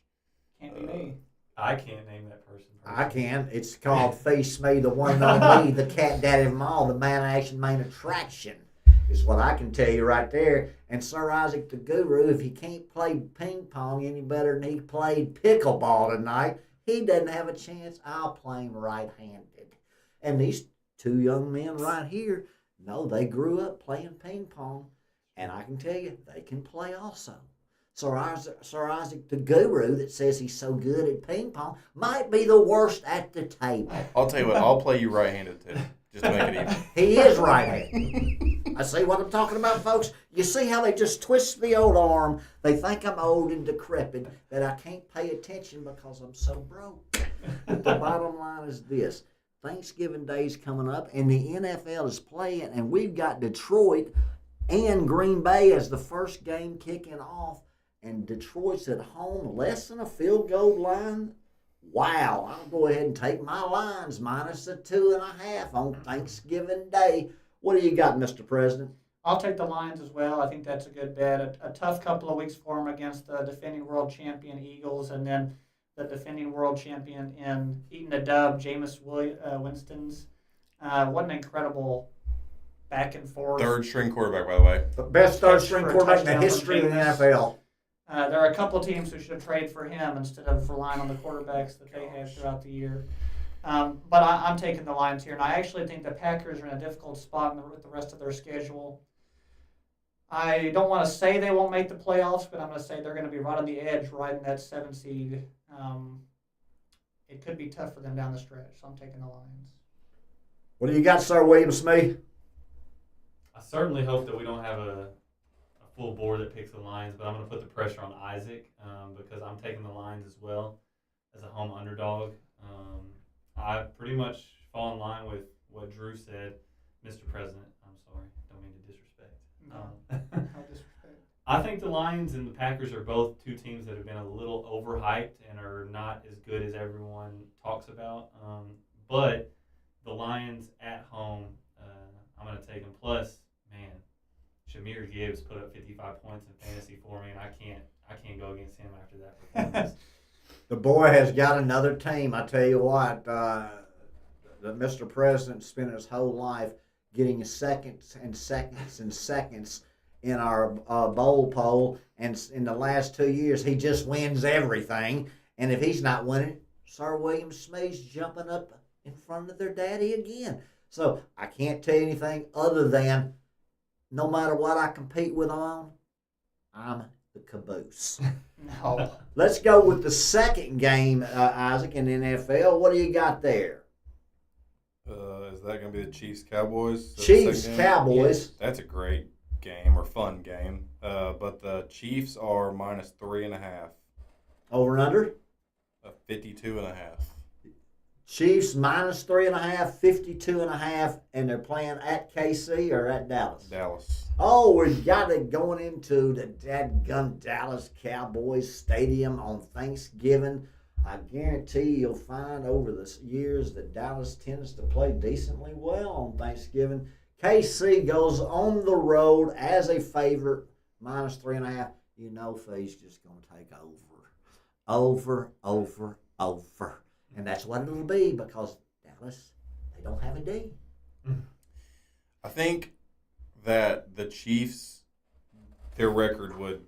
Can't be me. I can't name that person. I can. It's called Face Me, the one and only, the cat daddy of them all, the man action, main attraction, is what I can tell you right there. And Sir Isaac the Guru, if he can't play ping pong any better than he played pickleball tonight, he doesn't have a chance. I'll play him right-handed. And these 2 young men right here, No, they grew up playing ping pong, and I can tell you, they can play also. Sir Isaac the Guru that says he's so good at ping pong might be the worst at the table. I'll tell you what, I'll play you right-handed too, just to make it even. He is right-handed. I see what I'm talking about, folks. You see how they just twist the old arm? They think I'm old and decrepit, that I can't pay attention because I'm so broke. But the bottom line is this. Thanksgiving Day's coming up, and the NFL is playing, and we've got Detroit and Green Bay as the first game kicking off, and Detroit's at home, less than a field goal line. Wow, I'll go ahead and take my lines minus the 2.5 on Thanksgiving Day. What do you got, Mr. President? I'll take the Lions as well. I think that's a good bet. A tough couple of weeks for them against the defending world champion Eagles, and then the defending world champion in eating the dub, Jameis Winston's. What an incredible back and forth. Third string quarterback, by the way. The best third string For a quarterback in the touchdown history of from the Jameis. NFL. There are a couple of teams who should have traded for him instead of relying on the quarterbacks that they had throughout the year. But I'm taking the Lions here, and I actually think the Packers are in a difficult spot with the rest of their schedule. I don't want to say they won't make the playoffs, but I'm going to say they're going to be right on the edge, right in that 7 seed. It could be tough for them down the stretch, so I'm taking the Lions. What do you got, Sir William Smith? I certainly hope that we don't have a full board that picks the Lions, but I'm going to put the pressure on Isaac because I'm taking the Lions as well as a home underdog. I pretty much fall in line with what Drew said. Mr. President, I'm sorry, don't mean to disrespect. No disrespect. I think the Lions and the Packers are both two teams that have been a little overhyped and are not as good as everyone talks about. But the Lions at home, I'm going to take them. Plus, man, Shamir Gibbs put up 55 points in fantasy for me, and I can't go against him after that performance. The boy has got another team. I tell you what, the Mr. President spent his whole life getting seconds and seconds and seconds in our bowl poll, and in the last 2 years, he just wins everything. And if he's not winning, Sir William Smith's jumping up in front of their daddy again. So I can't tell you anything other than no matter what I compete with on, I'm the caboose. No. Let's go with the second game, Isaac, in the NFL. What do you got there? Is that going to be the Chiefs-Cowboys? Chiefs-Cowboys. That's a great game or fun game. But the Chiefs are minus 3.5. Over and under? 52.5. Chiefs minus 3.5, 52.5, and they're playing at KC or at Dallas? Dallas. Oh, we've got it going into the dadgum Dallas Cowboys Stadium on Thanksgiving. I guarantee you'll find over the years that Dallas tends to play decently well on Thanksgiving. KC goes on the road as a favorite, minus 3.5. You know Fee's just going to take over. Over. And that's what it'll be because Dallas, they don't have a D. I think that the Chiefs, their record would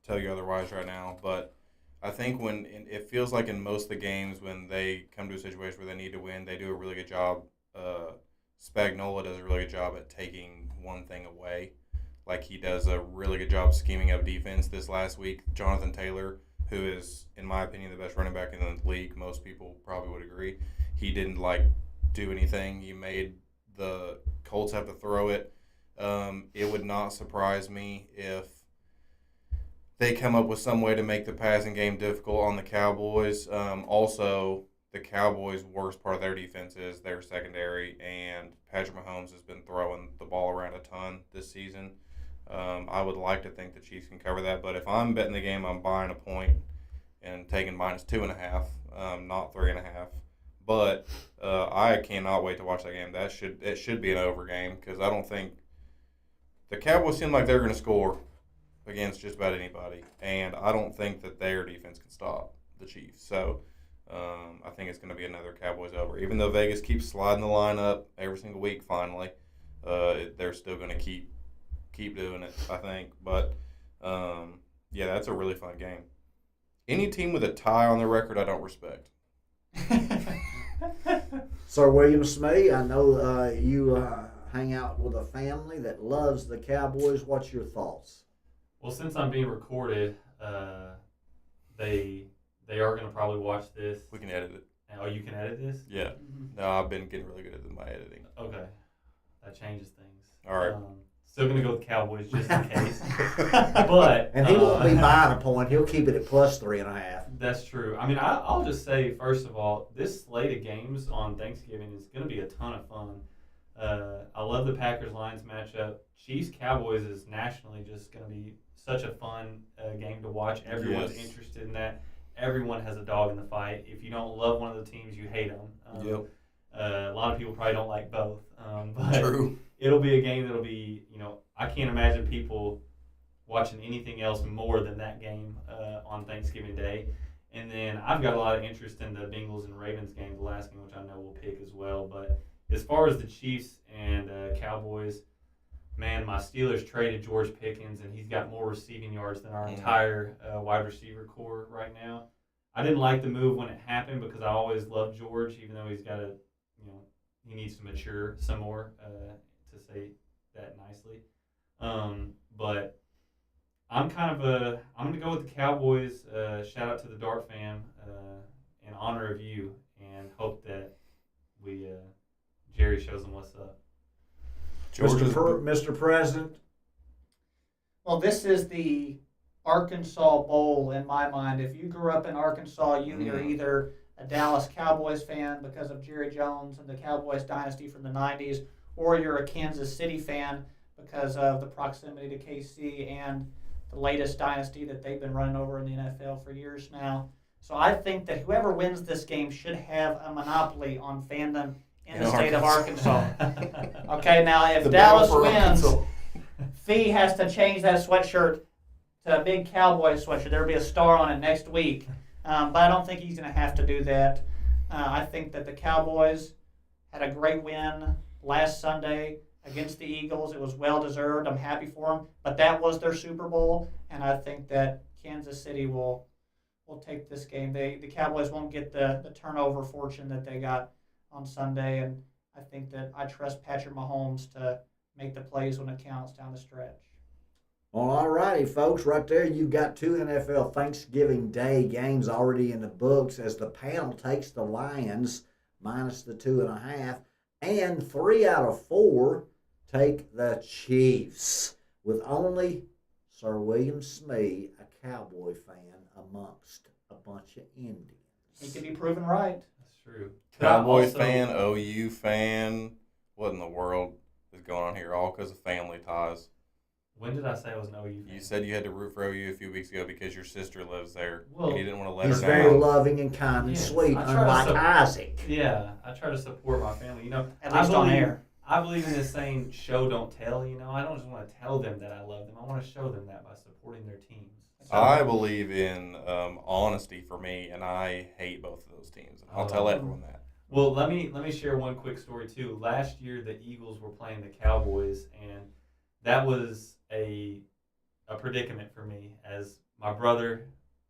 tell you otherwise right now, but I think when it feels like in most of the games when they come to a situation where they need to win, they do a really good job. Spagnuolo does a really good job at taking one thing away. Like he does a really good job scheming up defense this last week. Jonathan Taylor, who is, in my opinion, the best running back in the league, most people probably would agree, he didn't do anything. He made the Colts have to throw it. It would not surprise me if they come up with some way to make the passing game difficult on the Cowboys. Also, the Cowboys' worst part of their defense is their secondary, and Patrick Mahomes has been throwing the ball around a ton this season. I would like to think the Chiefs can cover that, but if I'm betting the game, I'm buying a point and taking minus 2.5, not 3.5. But I cannot wait to watch that game. It should be an over game because I don't think the Cowboys seem like they're going to score against just about anybody, and I don't think that their defense can stop the Chiefs. So I think it's going to be another Cowboys over. Even though Vegas keeps sliding the line up every single week, finally, they're still going to keep doing it, I think. But, yeah, that's a really fun game. Any team with a tie on their record, I don't respect. Sir William Smee, I know you hang out with a family that loves the Cowboys. What's your thoughts? Well, since I'm being recorded, they are going to probably watch this. We can edit it. Oh, you can edit this? Yeah. Mhm. No, I've been getting really good at my editing. Okay. That changes things. All right. Still going to go with Cowboys just in case. But And he won't be buying a point. He'll keep it at plus 3.5. That's true. I mean, I'll just say, first of all, this slate of games on Thanksgiving is going to be a ton of fun. I love the Packers-Lions matchup. Chiefs-Cowboys is nationally just going to be such a fun game to watch. Everyone's interested in that. Everyone has a dog in the fight. If you don't love one of the teams, you hate them. Yep. A lot of people probably don't like both. But True. It'll be a game that'll be, I can't imagine people watching anything else more than that game on Thanksgiving Day. And then I've got a lot of interest in the Bengals and Ravens game, the last game, which I know we'll pick as well. But as far as the Chiefs and Cowboys, man, my Steelers traded George Pickens, and he's got more receiving yards than our entire wide receiver core right now. I didn't like the move when it happened because I always loved George, even though he's got to, he needs to mature some more, to say that nicely. But I'm going to go with the Cowboys. Shout out to the Dart fam in honor of you, and hope that Jerry shows them what's up. Mr. President. Well, this is the Arkansas Bowl in my mind. If you grew up in Arkansas, you're either a Dallas Cowboys fan because of Jerry Jones and the Cowboys dynasty from the 90s, or you're a Kansas City fan because of the proximity to KC and the latest dynasty that they've been running over in the NFL for years now. So I think that whoever wins this game should have a monopoly on fandom in the state of Arkansas. Okay, now if Dallas wins, Phee has to change that sweatshirt to a big Cowboy sweatshirt. There'll be a star on it next week. But I don't think he's going to have to do that. I think that the Cowboys had a great win last Sunday against the Eagles. It was well-deserved. I'm happy for them. But that was their Super Bowl, and I think that Kansas City will take this game. The Cowboys won't get the turnover fortune that they got on Sunday, and I think that I trust Patrick Mahomes to make the plays when it counts down the stretch. Well, all righty, folks. Right there, you've got 2 NFL Thanksgiving Day games already in the books as the panel takes the Lions minus the 2.5, and 3 out of 4 take the Chiefs, with only Sir William Smee, a Cowboy fan, amongst a bunch of Indians. He could be proven right. That's true. Cowboy fan, OU fan. What in the world is going on here? All because of family ties. When did I say I was an OU fan? You said you had to root for OU a few weeks ago because your sister lives there. Well, and you didn't want to let He's her very down. loving and kind and sweet, I try to unlike Isaac. Yeah, I try to support my family. At least on air. I believe in this saying, show, don't tell. I don't just want to tell them that I love them. I want to show them that by supporting their teams. So, I believe in honesty for me, and I hate both of those teams. I'll tell everyone that. Well, let me share one quick story, too. Last year, the Eagles were playing the Cowboys, and that was a predicament for me, as my brother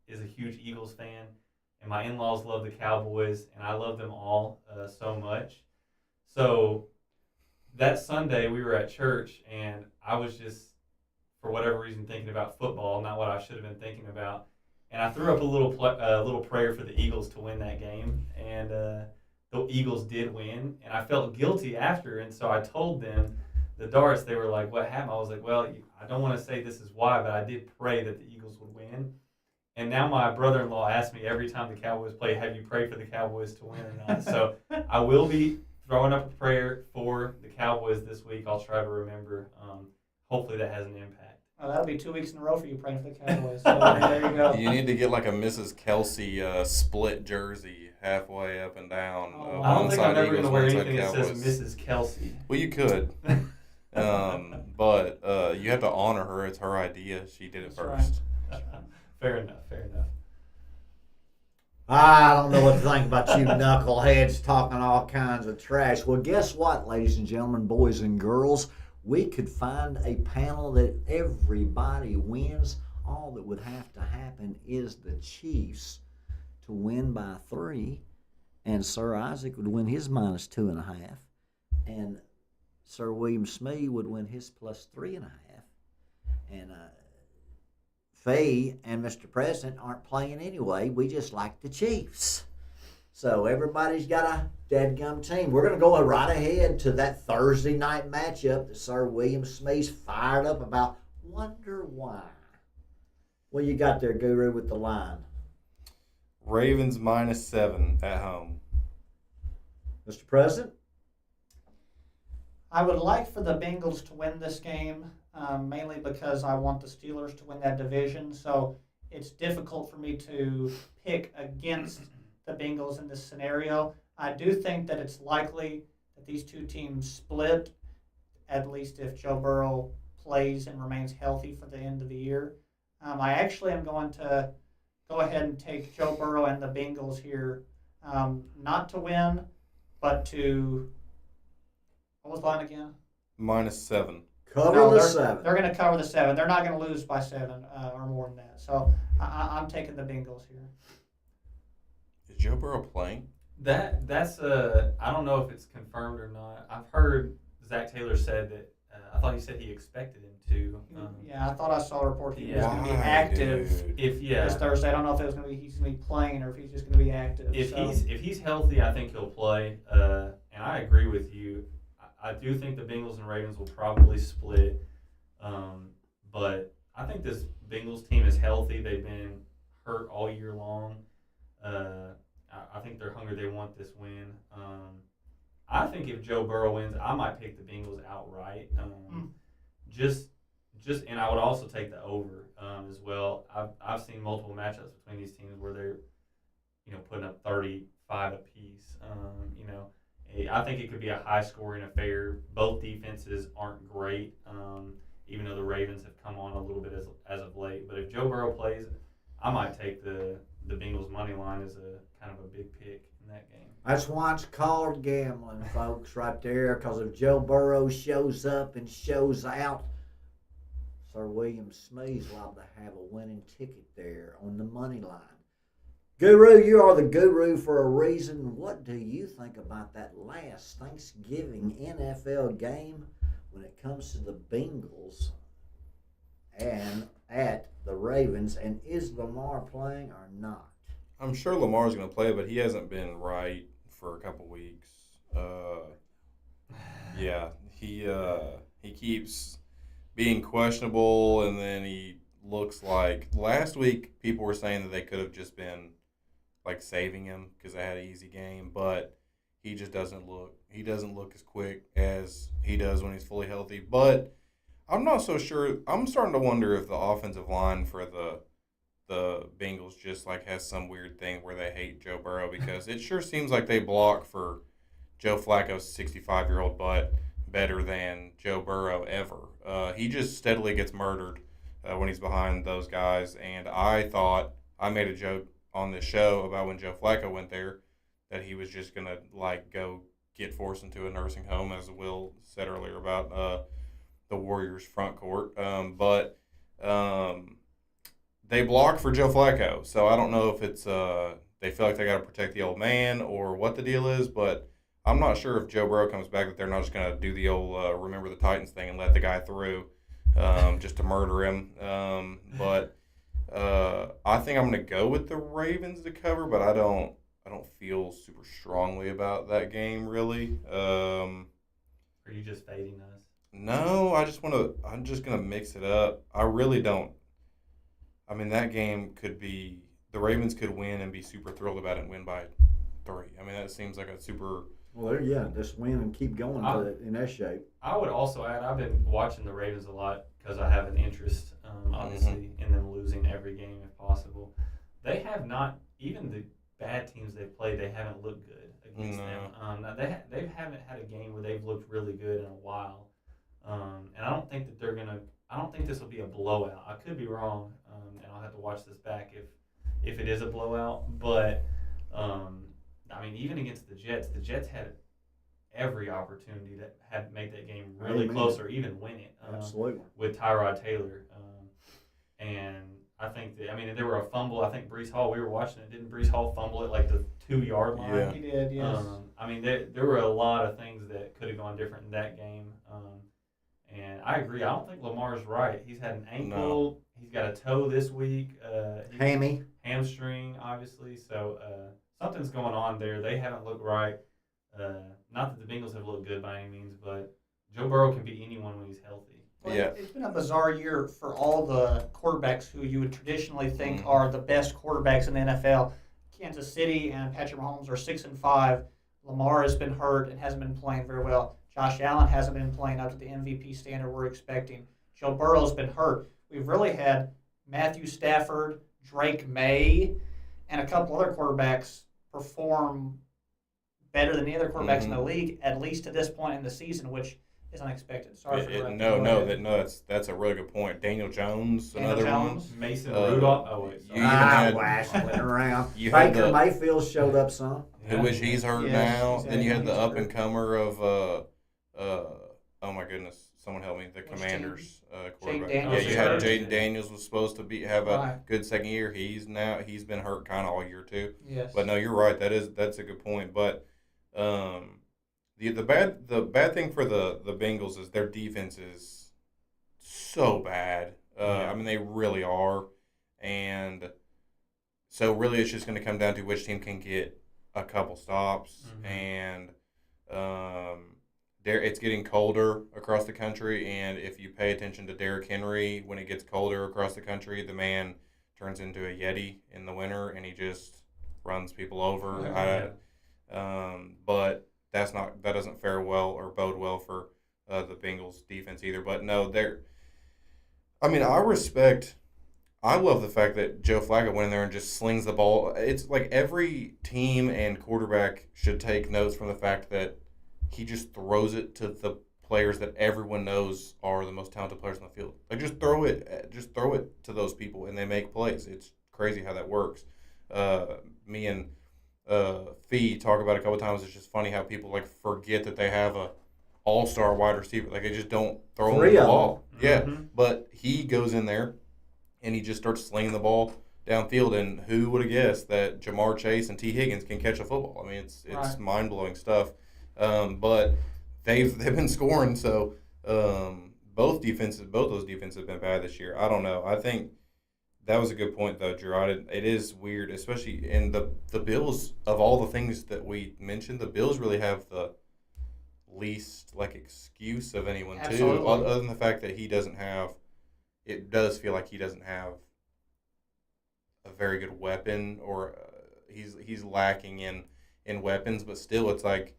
is a huge Eagles fan, and my in-laws love the Cowboys, and I love them all so much. So that Sunday, we were at church, and I was just, for whatever reason, thinking about football, not what I should have been thinking about. And I threw up a little prayer for the Eagles to win that game, and the Eagles did win, and I felt guilty after, and so I told them, the Darts, they were like, what happened? I was like, well, I don't want to say this is why, but I did pray that the Eagles would win. And now my brother-in-law asks me every time the Cowboys play, have you prayed for the Cowboys to win or not? So I will be throwing up a prayer for the Cowboys this week. I'll try to remember. Hopefully that has an impact. Oh, that'll be 2 weeks in a row for you praying for the Cowboys. So there you go. You need to get like a Mrs. Kelsey split jersey halfway up and down. I don't one think side I'm ever Eagles, going to wear one side anything that Cowboys. says Mrs. Kelsey. Well, you could. But you have to honor her. It's her idea. She did it first. Right. Fair enough. I don't know what to think about you knuckleheads talking all kinds of trash. Well, guess what, ladies and gentlemen, boys and girls? We could find a panel that everybody wins. All that would have to happen is the Chiefs to win by 3, and Sir Isaac would win his minus 2.5, and Sir William Smee would win his plus 3.5. And Phee and Mr. President aren't playing anyway. We just like the Chiefs. So everybody's got a dadgum team. We're going to go right ahead to that Thursday night matchup that Sir William Smee's fired up about. Wonder why. What you got there, Guru, with the line? Ravens -7 at home. Mr. President? I would like for the Bengals to win this game, mainly because I want the Steelers to win that division. So it's difficult for me to pick against the Bengals in this scenario. I do think that it's likely that these two teams split, at least if Joe Burrow plays and remains healthy for the end of the year. I actually am going to go ahead and take Joe Burrow and the Bengals here, not to win, but to, what was the line again? -7. Cover the 7. They're going to cover the 7. They're not going to lose by 7 or more than that. So I'm taking the Bengals here. Is Joe Burrow playing? That's I don't know if it's confirmed or not. I've heard Zach Taylor said that. I thought he said he expected him to. Yeah, I thought I saw a report he was Yeah. going to be active this Thursday. I don't know if he's going to be playing or if he's just going to be active. If he's healthy, I think he'll play. And I agree with you. I do think the Bengals and Ravens will probably split. But I think this Bengals team is healthy. They've been hurt all year long. I think they're hungry. They want this win. I think if Joe Burrow wins, I might pick the Bengals outright. And I would also take the over as well. I've seen multiple matchups between these teams where they're, putting up 35 apiece. I think it could be a high-scoring affair. Both defenses aren't great, even though the Ravens have come on a little bit as of late. But if Joe Burrow plays, I might take the Bengals money line as a kind of a big pick in that game. That's why it's called gambling, folks, right there. Because if Joe Burrow shows up and shows out, Sir William Smee's liable to have a winning ticket there on the money line. Guru, you are the guru for a reason. What do you think about that last Thanksgiving NFL game when it comes to the Bengals and at the Ravens? And is Lamar playing or not? I'm sure Lamar's going to play, but he hasn't been right for a couple weeks. He keeps being questionable, and then he looks like last week people were saying that they could have just been like saving him because they had an easy game, but he just doesn't look as quick as he does when he's fully healthy. But I'm not so sure. I'm starting to wonder if the offensive line for the Bengals just like has some weird thing where they hate Joe Burrow, because it sure seems like they block for Joe Flacco's 65-year-old butt better than Joe Burrow ever. He just steadily gets murdered when he's behind those guys. And I thought, I made a joke on this show about when Joe Flacco went there that he was just going to like go get forced into a nursing home, as Will said earlier about the Warriors front court. But they block for Joe Flacco. So I don't know if it's they feel like they got to protect the old man or what the deal is, but I'm not sure if Joe Burrow comes back that they're not just going to do the old remember the Titans thing and let the guy through just to murder him. But I think I'm going to go with the Ravens to cover, but I don't feel super strongly about that game really. Are you just fading us? No, I'm just going to mix it up. I really don't. I mean, that game could be, the Ravens could win and be super thrilled about it and win by 3. I mean, that seems like a super. Well, just win and keep going in that shape. I would also add, I've been watching the Ravens a lot because I have an interest, obviously, in them losing every game if possible. They have not, even the bad teams they've played, they haven't looked good against them. They haven't had a game where they've looked really good in a while. And I don't think that I don't think this will be a blowout. I could be wrong, and I'll have to watch this back if it is a blowout. But, I mean, even against the Jets had every opportunity to make that game really close or even win it. Absolutely. With Tyrod Taylor. And I think there were a fumble. I think Brees Hall. We were watching it. Didn't Brees Hall fumble at like the 2-yard line? Yeah. He did, yes. There were a lot of things that could have gone different in that game. And I agree. I don't think Lamar's right. He's had an ankle. No. He's got a toe this week. Hamstring, obviously. So something's going on there. They haven't looked right. Not that the Bengals have looked good by any means, but Joe Burrow can beat anyone when he's healthy. Well, Yeah. It's been a bizarre year for all the quarterbacks who you would traditionally think are the best quarterbacks in the NFL. Kansas City and Patrick Mahomes are 6-5. Lamar has been hurt and hasn't been playing very well. Josh Allen hasn't been playing up to the MVP standard we're expecting. Joe Burrow's been hurt. We've really had Matthew Stafford, Drake May, and a couple other quarterbacks perform better than the other quarterbacks in the league, at least to this point in the season, which is unexpected. Sorry for interrupting. That's a really good point. Daniel Jones, Daniel another Jones. one. Mason Rudolph. Oh wait, sorry. You even had- Washington around. You had Baker the- Mayfield showed up some. He's hurt Yes, now. he's Then you had the he's up hurt. and comer of oh my goodness, someone help me. The Which Commanders Jaden quarterback. Daniels is you had hurt. Jaden Daniels was supposed to have a Right. good second year. He's been hurt kind of all year too. Yes. But no, you're right. That's a good point. But the bad thing for the Bengals is their defense is so bad. Yeah. I mean, they really are, and so really it's just going to come down to which team can get a couple stops, and it's getting colder across the country, and if you pay attention to Derrick Henry, when it gets colder across the country, the man turns into a Yeti in the winter, and he just runs people over. But that doesn't fare well or bode well for the Bengals defense either. But no, I love the fact that Joe Flacco went in there and just slings the ball. It's like every team and quarterback should take notes from the fact that he just throws it to the players that everyone knows are the most talented players on the field. Like just throw it to those people and they make plays. It's crazy how that works. Me and Phee talk about it a couple times. It's just funny how people like forget that they have a all-star wide receiver. Like they just don't throw him the ball. Yeah, but he goes in there and he just starts slinging the ball downfield. And who would have guessed that Jamar Chase and T. Higgins can catch a football? I mean, it's Right. mind-blowing stuff. But they've been scoring. So both those defenses have been bad this year. I don't know. I think that was a good point, though, Drew. It is weird, especially in the Bills. Of all the things that we mentioned, the Bills really have the least excuse of anyone Absolutely. too. Other than the fact that he doesn't have, it does feel like he doesn't have a very good weapon, or he's lacking in weapons. But still, it's like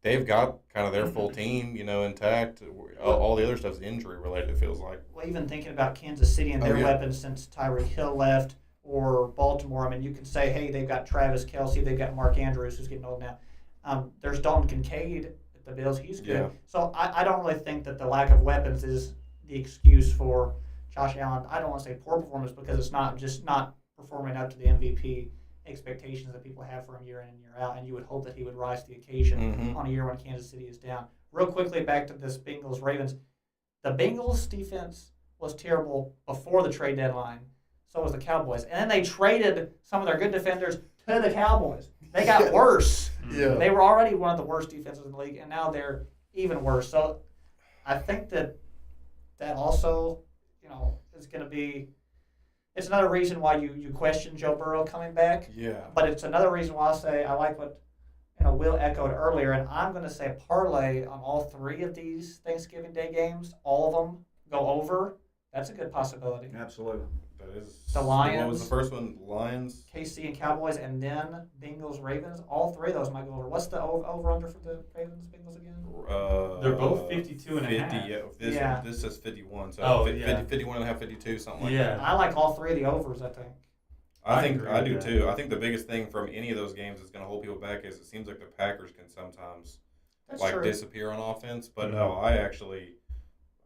they've got kind of their full team, intact. All the other stuff's injury related. It feels like. Well, even thinking about Kansas City and their yeah. weapons since Tyreek Hill left, or Baltimore, I mean, you can say, hey, they've got Travis Kelce, they've got Mark Andrews, who's getting old now. There's Dalton Kincaid at the Bills. He's good. Yeah. So I don't really think that the lack of weapons is the excuse for Josh Allen. I don't want to say poor performance because it's just not performing up to the MVP expectations that people have for him year in and year out, and you would hope that he would rise to the occasion on a year when Kansas City is down. Real quickly, back to this Bengals-Ravens. The Bengals' defense was terrible before the trade deadline. So was the Cowboys. And then they traded some of their good defenders to the Cowboys. They got worse. Yeah. They were already one of the worst defenses in the league, and now they're even worse. So I think that also, is going to be – it's another reason why you question Joe Burrow coming back. Yeah. But it's another reason why I say I like what Will echoed earlier, and I'm going to say parlay on all three of these Thanksgiving Day games, all of them go over. That's a good possibility. Absolutely. That is The Lions. What was the first one? Lions. KC and Cowboys, and then Bengals, Ravens. All three of those might go over. What's the over-under for the Ravens, Bengals again? They're both 52 and a 50, half. yeah. This says 51. So Oh, 50, yeah. 51 and a half, 52, something like Yeah. that. I like all three of the overs, I think. I think agree I with do that. too. I think the biggest thing from any of those games that's going to hold people back is it seems like the Packers can sometimes That's like true. disappear on offense. But Mhm. no,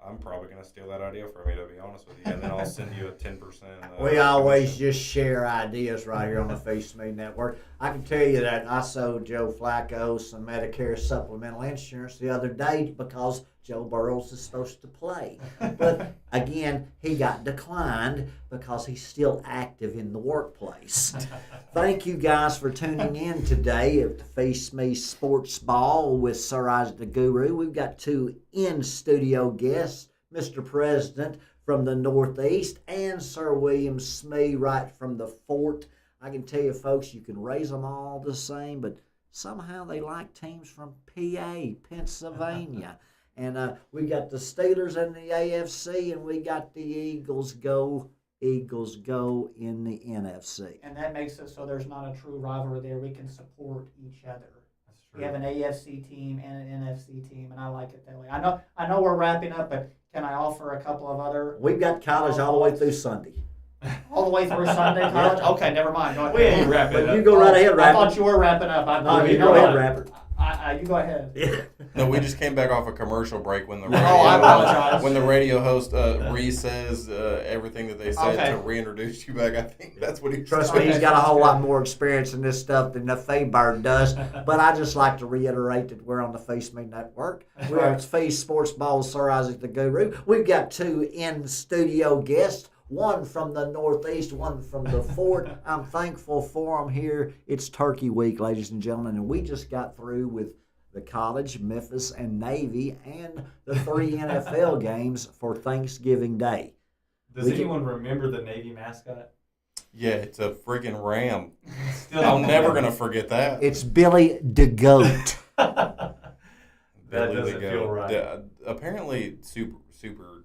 I'm probably going to steal that idea from you, to be honest with you, and then I'll send you a 10%. We always commission. just share ideas right here on the Feast Me Network. I can tell you that I sold Joe Flacco some Medicare supplemental insurance the other day because Joe Burrows is supposed to play. But again, he got declined because he's still active in the workplace. Thank you guys for tuning in today at the Feast Me Sports Ball with Sir Isaac the Guru. We've got two in-studio guests, Mr. President from the Northeast and Sir William Smee right from the Fort. I can tell you, folks, you can raise them all the same, but somehow they like teams from PA, Pennsylvania. And we got the Steelers in the AFC, and we got the Eagles go in the NFC. And that makes it so there's not a true rivalry there. We can support each other. That's true. We have an AFC team and an NFC team, and I like it that way. I know we're wrapping up, but can I offer a couple of other? We've got college all the way through Sunday. All the way through Sunday college? Okay, never mind. Go ahead. We ain't wrapping But up. you go right ahead, I Rapper. thought you were wrapping up. No, you go ahead, Rapper. You go ahead. No, we just came back off a commercial break when the Oh, radio, I apologize. when the radio host re-says everything that they said Okay. to reintroduce you back. I think that's what he Trust me, he's got a whole lot more experience in this stuff than the Faybird does. But I just like to reiterate that we're on the Feast Me Network. We're at Feast Sports Ball with Sir Isaac the Guru. We've got two in-studio guests, one from the Northeast, one from the Fort. I'm thankful for them here. It's Turkey Week, ladies and gentlemen, and we just got through with the college, Memphis, and Navy, and the 3 NFL games for Thanksgiving Day. Does anyone remember the Navy mascot? Yeah, it's a friggin' ram. Still I'm don't never know. gonna forget that. It's Billy the Goat. That Billy doesn't the feel Goat. right. Apparently, super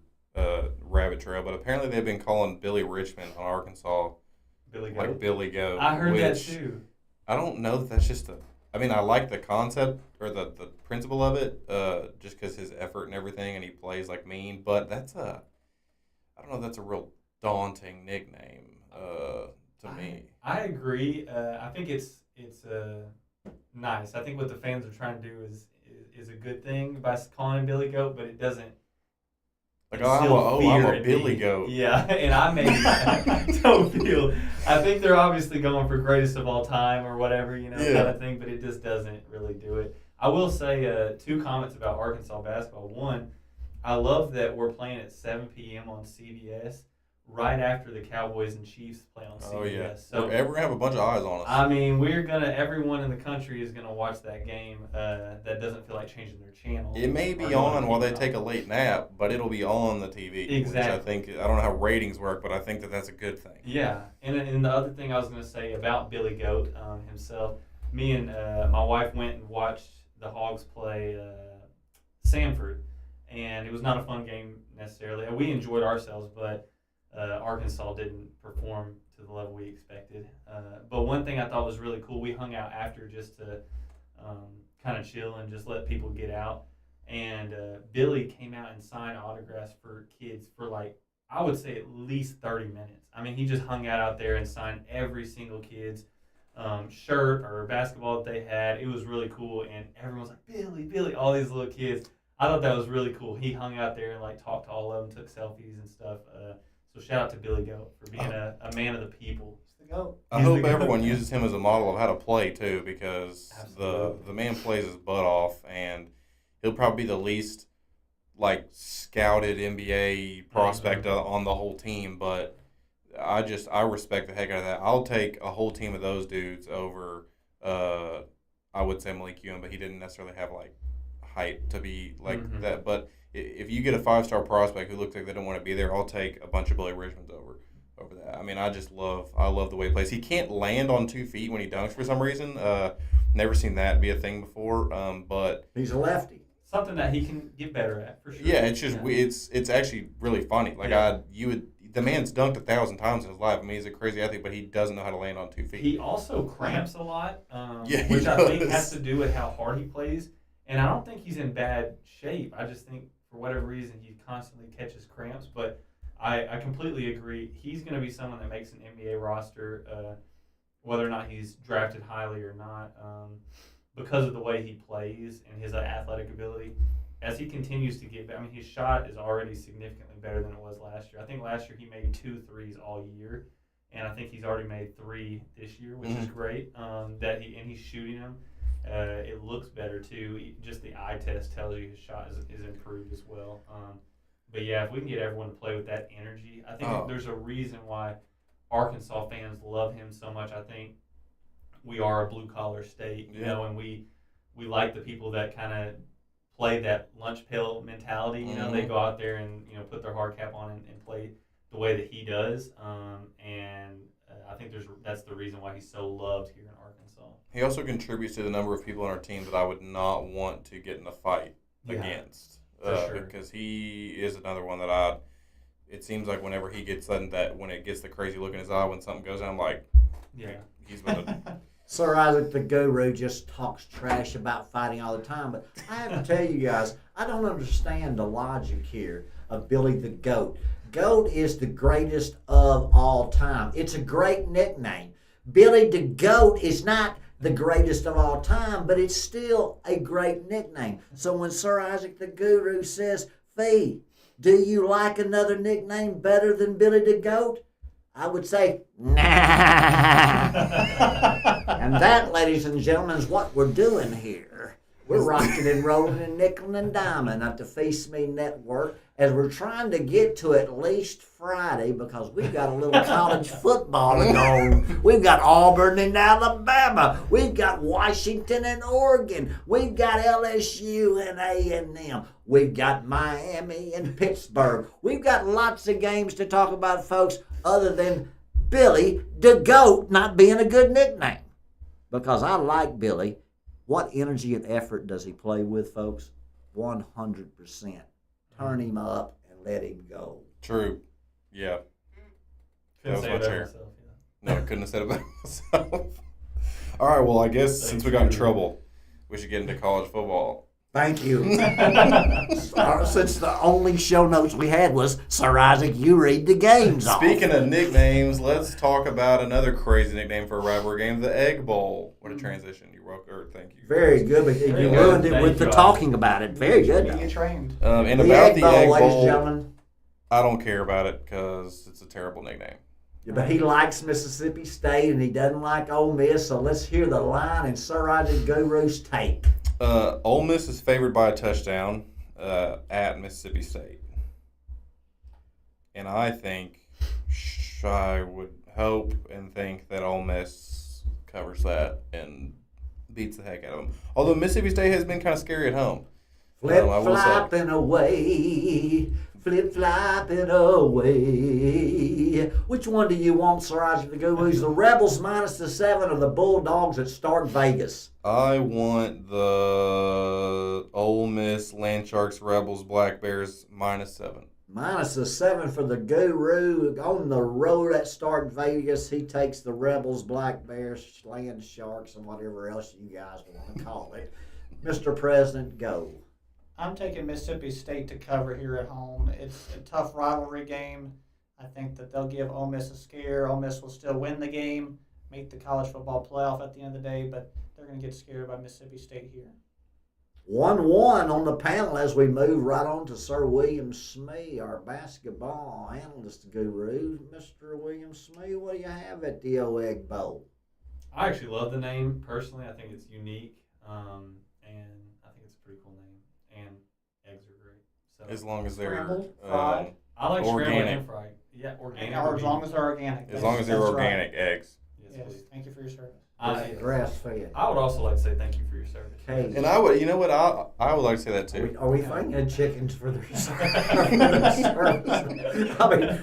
rabbit trail, but apparently they've been calling Billy Richmond on Arkansas Billy like Goat. Billy Goat. I heard that which too. I don't know that that's just a. I mean, I like the concept or the principle of it, just because his effort and everything, and he plays like mean. But that's a, I don't know, that's a real daunting nickname to me. I agree. I think it's nice. I think what the fans are trying to do is a good thing by calling him Billy Goat, but it doesn't. Like, instill I'm fear a in Billy me. Goat. Yeah, and I don't feel. I think they're obviously going for greatest of all time or whatever, Yeah. kind of thing, but it just doesn't really do it. I will say two comments about Arkansas basketball. One, I love that we're playing at 7 p.m. on CBS right after the Cowboys and Chiefs play on CBS. Oh yeah. So We're gonna have a bunch of eyes on us. I mean, everyone in the country is gonna watch that game. That doesn't feel like changing their channel. It may be Or going on to while they keep it take a late nap, but it'll be on the TV. Exactly. Which I think, I don't know how ratings work, but I think that that's a good thing. Yeah, and the other thing I was going to say about Billy Goat himself, me and my wife went and watched the Hogs play Samford, and it was not a fun game necessarily. We enjoyed ourselves, but Arkansas didn't perform to the level we expected. But one thing I thought was really cool, we hung out after just to kind of chill and just let people get out. And Billy came out and signed autographs for kids for I would say at least 30 minutes. I mean, he just hung out there and signed every single kid's shirt or basketball that they had. It was really cool, and everyone was like, Billy, Billy, all these little kids. I thought that was really cool. He hung out there and talked to all of them, took selfies and stuff. So shout out to Billy Goat for being a man of the people. He's the GOAT. I He's hope the goat. everyone uses him as a model of how to play too, because Absolutely. the man plays his butt off, and he'll probably be the least scouted NBA prospect on the whole team. But I respect the heck out of that. I'll take a whole team of those dudes over. I would say Malik Ewing, but he didn't necessarily have height to be that. But if you get a 5-star prospect who looks like they don't want to be there, I'll take a bunch of Billy Richmonds over that. I mean, I love the way he plays. He can't land on 2 feet when he dunks for some reason. Never seen that be a thing before. But He's a lefty. Something that he can get better at, for sure. yeah, it's just it's actually really funny. The man's dunked 1,000 times in his life. I mean, he's a crazy athlete, but he doesn't know how to land on 2 feet. He also cramps a lot, Yeah, he which I think does. has to do with how hard he plays. And I don't think he's in bad shape. I just think for whatever reason he constantly catches cramps. But I completely agree. He's going to be someone that makes an NBA roster, whether or not he's drafted highly or not, because of the way he plays and his athletic ability. As he continues to get better, I mean, his shot is already significantly better than it was last year. I think last year he made 2 threes all year, and I think he's already made 3 this year, which is great. He's shooting them, It looks better too. Just the eye test tells you his shot is improved as well. But yeah, if we can get everyone to play with that energy, I think there's a reason why Arkansas fans love him so much. I think we are a blue collar state, you know, and we like the people that kind of play that lunch pail mentality. You know, they go out there and put their hard cap on and play the way that he does. I think that's the reason why he's so loved here in Arkansas. He also contributes to the number of people on our team that I would not want to get in a fight against. Sure. Because he is another one that it seems like whenever he gets that when it gets the crazy look in his eye when something goes down, I'm like, yeah, he's gonna. Sir Isaac the Guru just talks trash about fighting all the time, but I have to tell you guys, I don't understand the logic here of Billy the Goat. Goat is the greatest of all time. It's a great nickname. Billy the Goat is not the greatest of all time, but it's still a great nickname. So when Sir Isaac the Guru says, Phee, do you like another nickname better than Billy the Goat? I would say, nah. And that, ladies and gentlemen, is what we're doing here. We're rocking and rolling and nickel and diming at the Feast Me Network as we're trying to get to at least Friday because we've got a little college football to go. We've got Auburn and Alabama. We've got Washington and Oregon. We've got LSU and A&M. We've got Miami and Pittsburgh. We've got lots of games to talk about, folks, other than Billy the Goat not being a good nickname. Because I like Billy. What energy and effort does he play with, folks? 100%. Turn him up and let him go. True. Yeah. Couldn't That was say my it better chair. myself, No, I couldn't have said it better myself. All right, well, I guess since we got in trouble, we should get into college football. Thank you. Since the only show notes we had was, Sir Isaac, you read the games off. Speaking of nicknames, let's talk about another crazy nickname for a rivalry game, the Egg Bowl. What a transition. You're welcome. Thank you. Very good, but you ruined it with the talking about it. Very good. You trained. And The about Egg the Bowl, Egg ladies and Bowl, gentlemen. I don't care about it because it's a terrible nickname. Yeah, but he likes Mississippi State and he doesn't like Ole Miss, so let's hear the line and Sir Isaac Guru's take. Ole Miss is favored by a touchdown at Mississippi State. And I think, I would hope and think that Ole Miss covers that and beats the heck out of them. Although Mississippi State has been kind of scary at home. Flip-flopping away, flip-flopping away. Which one do you want, Sir Isaac the Guru's? The Rebels minus the 7 or the Bulldogs that start Vegas? I want the Ole Miss, Land Sharks, Rebels, Black Bears minus 7. Minus the 7 for the Guru. On the road at start Vegas, he takes the Rebels, Black Bears, Land Sharks, and whatever else you guys want to call it. Mr. President, go. I'm taking Mississippi State to cover here at home. It's a tough rivalry game. I think that they'll give Ole Miss a scare. Ole Miss will still win the game, make the college football playoff at the end of the day, but they're going to get scared by Mississippi State here. 1-1 on the panel as we move right on to Sir William Smee, our basketball analyst guru. Mr. William Smee, what do you have at the Egg Bowl? I actually love the name personally. I think it's unique, and I think it's a pretty cool name. And eggs are great. So As long as they're Scrambled, fried. I like scrambled organic. and fried. Yeah, organic. Or as long as they're organic. As long as they're That's organic eggs. Yes, Right. Yes, please. thank you for your service. Grass fed. I would also like to say thank you for your service. Cajun. And I would, you know what, I would like to say that too. Are we thinking of chickens for their service? I mean,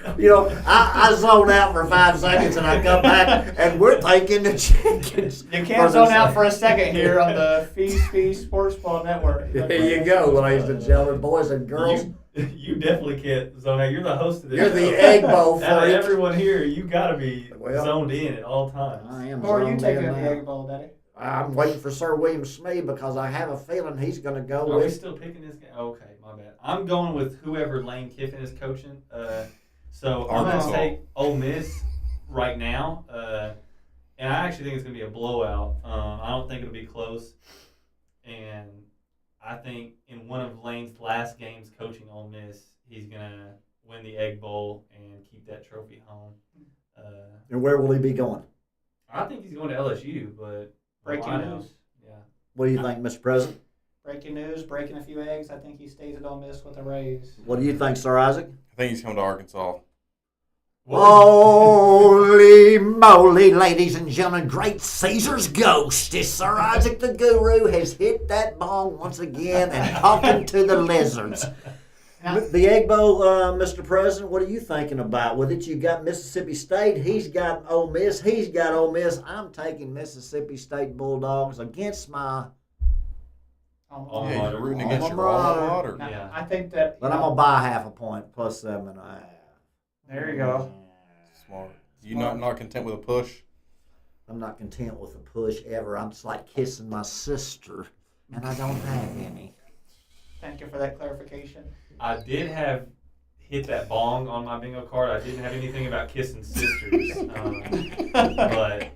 I zone out for 5 seconds and I come back and we're thinking the chickens. You can't zone out for a second here on the Fee Sports Ball Network. There you go, ladies and gentlemen, boys and girls. You definitely can't zone out. You're the host of this. You're the show. Egg Bowl Out of freak. everyone here, you got to be Well, zoned in at all times. I am Or are you zoned taking in the now. Egg Bowl, Daddy? I'm waiting for Sir William Smee because I have a feeling he's going to go Are we with. still picking this guy? Okay, my bad. I'm going with whoever Lane Kiffin is coaching. So I'm going Arkansas. to take Ole Miss right now. And I actually think it's going to be a blowout. I don't think it'll be close. And I think in one of Lane's last games coaching Ole Miss, he's going to win the Egg Bowl and keep that trophy home. And where will he be going? I think he's going to LSU, but Breaking I know. news. Yeah. What do you think, Mr. President? Breaking news, breaking a few eggs. I think he stays at Ole Miss with a raise. What do you think, Sir Isaac? I think he's coming to Arkansas. Holy moly, ladies and gentlemen, great Caesar's ghost is Sir Isaac the Guru has hit that bong once again and talking to the lizards. The Egg Bowl, Mr. President, what are you thinking about with it? You got Mississippi State, he's got Ole Miss, he's got Ole Miss. I'm taking Mississippi State Bulldogs against my... You're rooting against your alma mater. Yeah. I think that... But I'm going to buy half a point, plus 7.5. There you go. Smart. You not content with a push? I'm not content with a push ever. I'm just like kissing my sister, and I don't have any. Thank you for that clarification. I did have hit that bong on my bingo card. I didn't have anything about kissing sisters. But, you know. But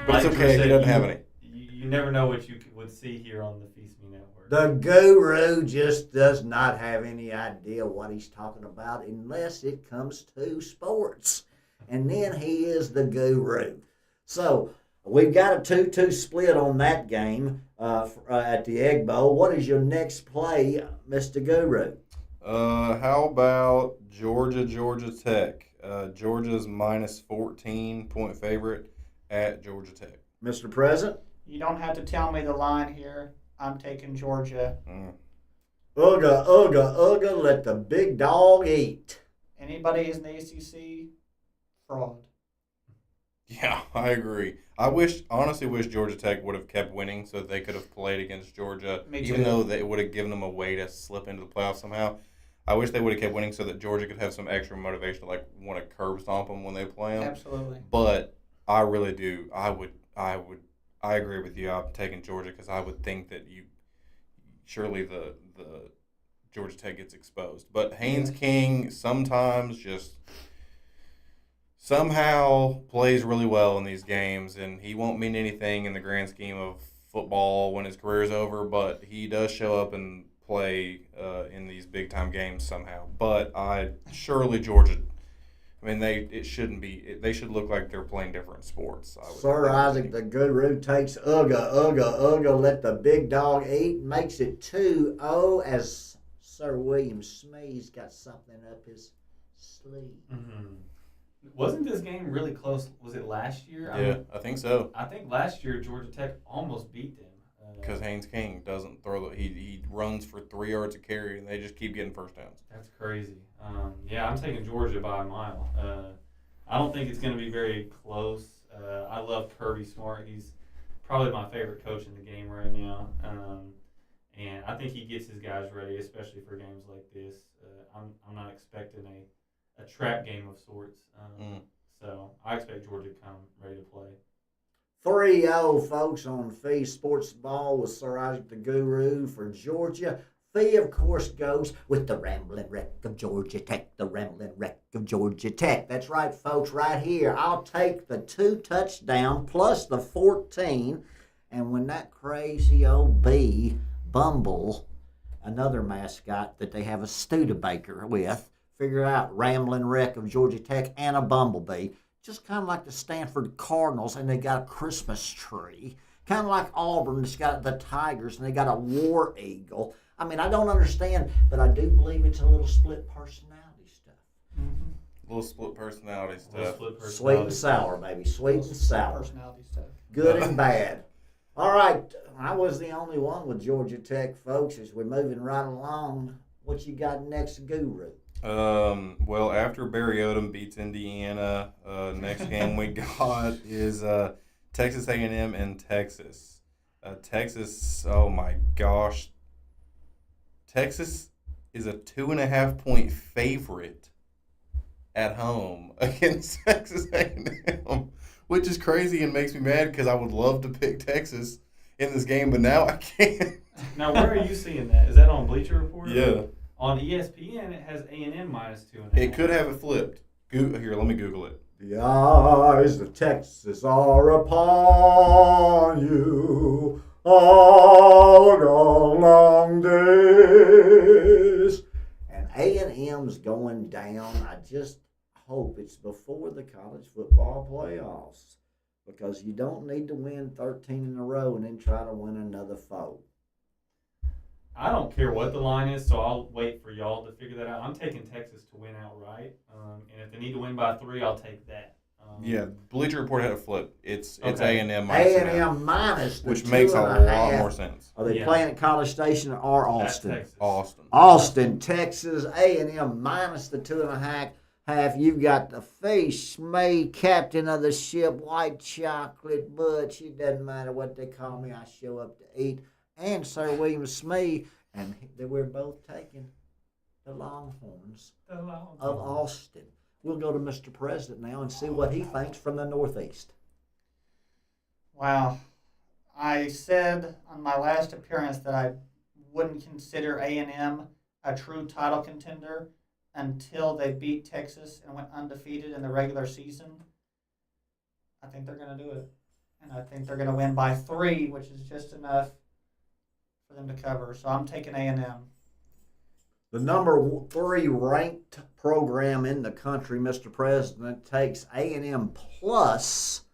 it's okay. He doesn't have any. You never know what you would see here on the Feast Me Network. The Guru just does not have any idea what he's talking about unless it comes to sports. And then he is the Guru. So we've got a 2-2 split on that game at the Egg Bowl. What is your next play, Mr. Guru? How about Georgia Tech? Georgia's minus 14-point favorite at Georgia Tech. Mr. President? You don't have to tell me the line here. I'm taking Georgia. Ugga, let the big dog eat. Anybody in the ACC, fraud. Yeah, I agree. I honestly wish Georgia Tech would have kept winning so that they could have played against Georgia, even though they would have given them a way to slip into the playoffs somehow. I wish they would have kept winning so that Georgia could have some extra motivation to want to curb stomp them when they play them. Absolutely. But I really do. I agree with you. I'm taking Georgia because I would think that surely the Georgia Tech gets exposed. But Haynes King sometimes just somehow plays really well in these games, and he won't mean anything in the grand scheme of football when his career is over, but he does show up and play in these big-time games somehow. But surely Georgia... I mean, they should look like they're playing different sports. Sir Isaac the Guru takes Ugga, let the big dog eat, makes it 2-0 as Sir William Smee's got something up his sleeve. Mm-hmm. Wasn't this game really close? Was it last year? Yeah, I think so. I think last year Georgia Tech almost beat them. Because Haynes King doesn't throw he runs for 3 yards a carry, and they just keep getting first downs. That's crazy. Yeah, I'm taking Georgia by a mile. I don't think it's going to be very close. I love Kirby Smart. He's probably my favorite coach in the game right now. And I think he gets his guys ready, especially for games like this. I'm not expecting a trap game of sorts. So I expect Georgia to come ready to play. 3-0, folks, on Phee Sports Ball with Sir Isaac the Guru for Georgia. Phee, of course, goes with the Rambling Wreck of Georgia Tech, the Rambling Wreck of Georgia Tech. That's right, folks, right here. I'll take the 2 touchdown plus the 14. And when that crazy old bee, Bumble, another mascot that they have a Studebaker with, figure out Rambling Wreck of Georgia Tech and a bumblebee. Just kind of like the Stanford Cardinals, and they got a Christmas tree. Kind of like Auburn, that's got the Tigers, and they got a War Eagle. I mean, I don't understand, but I do believe it's a little split personality stuff. Mm-hmm. A little split personality stuff. Sweet and sour, baby. Sweet and sour. Personality stuff. Good and bad. All right, I was the only one with Georgia Tech, folks. As we're moving right along, what you got next, Guru? Well, after Barry Odom beats Indiana, next game we got is Texas A&M and Texas. Texas, oh my gosh. Texas is a 2.5-point favorite at home against Texas A&M, which is crazy and makes me mad because I would love to pick Texas in this game, but now I can't. Now, where are you seeing that? Is that on Bleacher Report? Yeah. On ESPN, it has A&M minus 2.5. It could have it flipped. Here, let me Google it. The eyes of Texas are upon you all the long days. And A&M's going down. I just hope it's before the college football playoffs. because you don't need to win 13 in a row and then try to win another 4. I don't care what the line is, so I'll wait for y'all to figure that out. I'm taking Texas to win outright, and if they need to win by 3, I'll take that. Yeah, Bleacher Report had a flip. It's Okay. A&M A&M minus the which makes a 2.5. lot more sense. Are they Yeah. playing at College Station or That's Austin? Texas. Austin, Texas. A&M minus the 2.5. You've got the Fish, May, captain of the ship, white chocolate butch. It doesn't matter what they call me. I show up to eat. And Sir William Smee, and we're both taking the Longhorns of Austin. We'll go to Mr. President now and see what he thinks from the Northeast. Wow. I said on my last appearance that I wouldn't consider A&M a true title contender until they beat Texas and went undefeated in the regular season. I think they're going to do it. And I think they're going to win by 3, which is just enough for them to cover. So I'm taking A&M. The number 3 ranked program in the country, Mr. President, takes A&M minus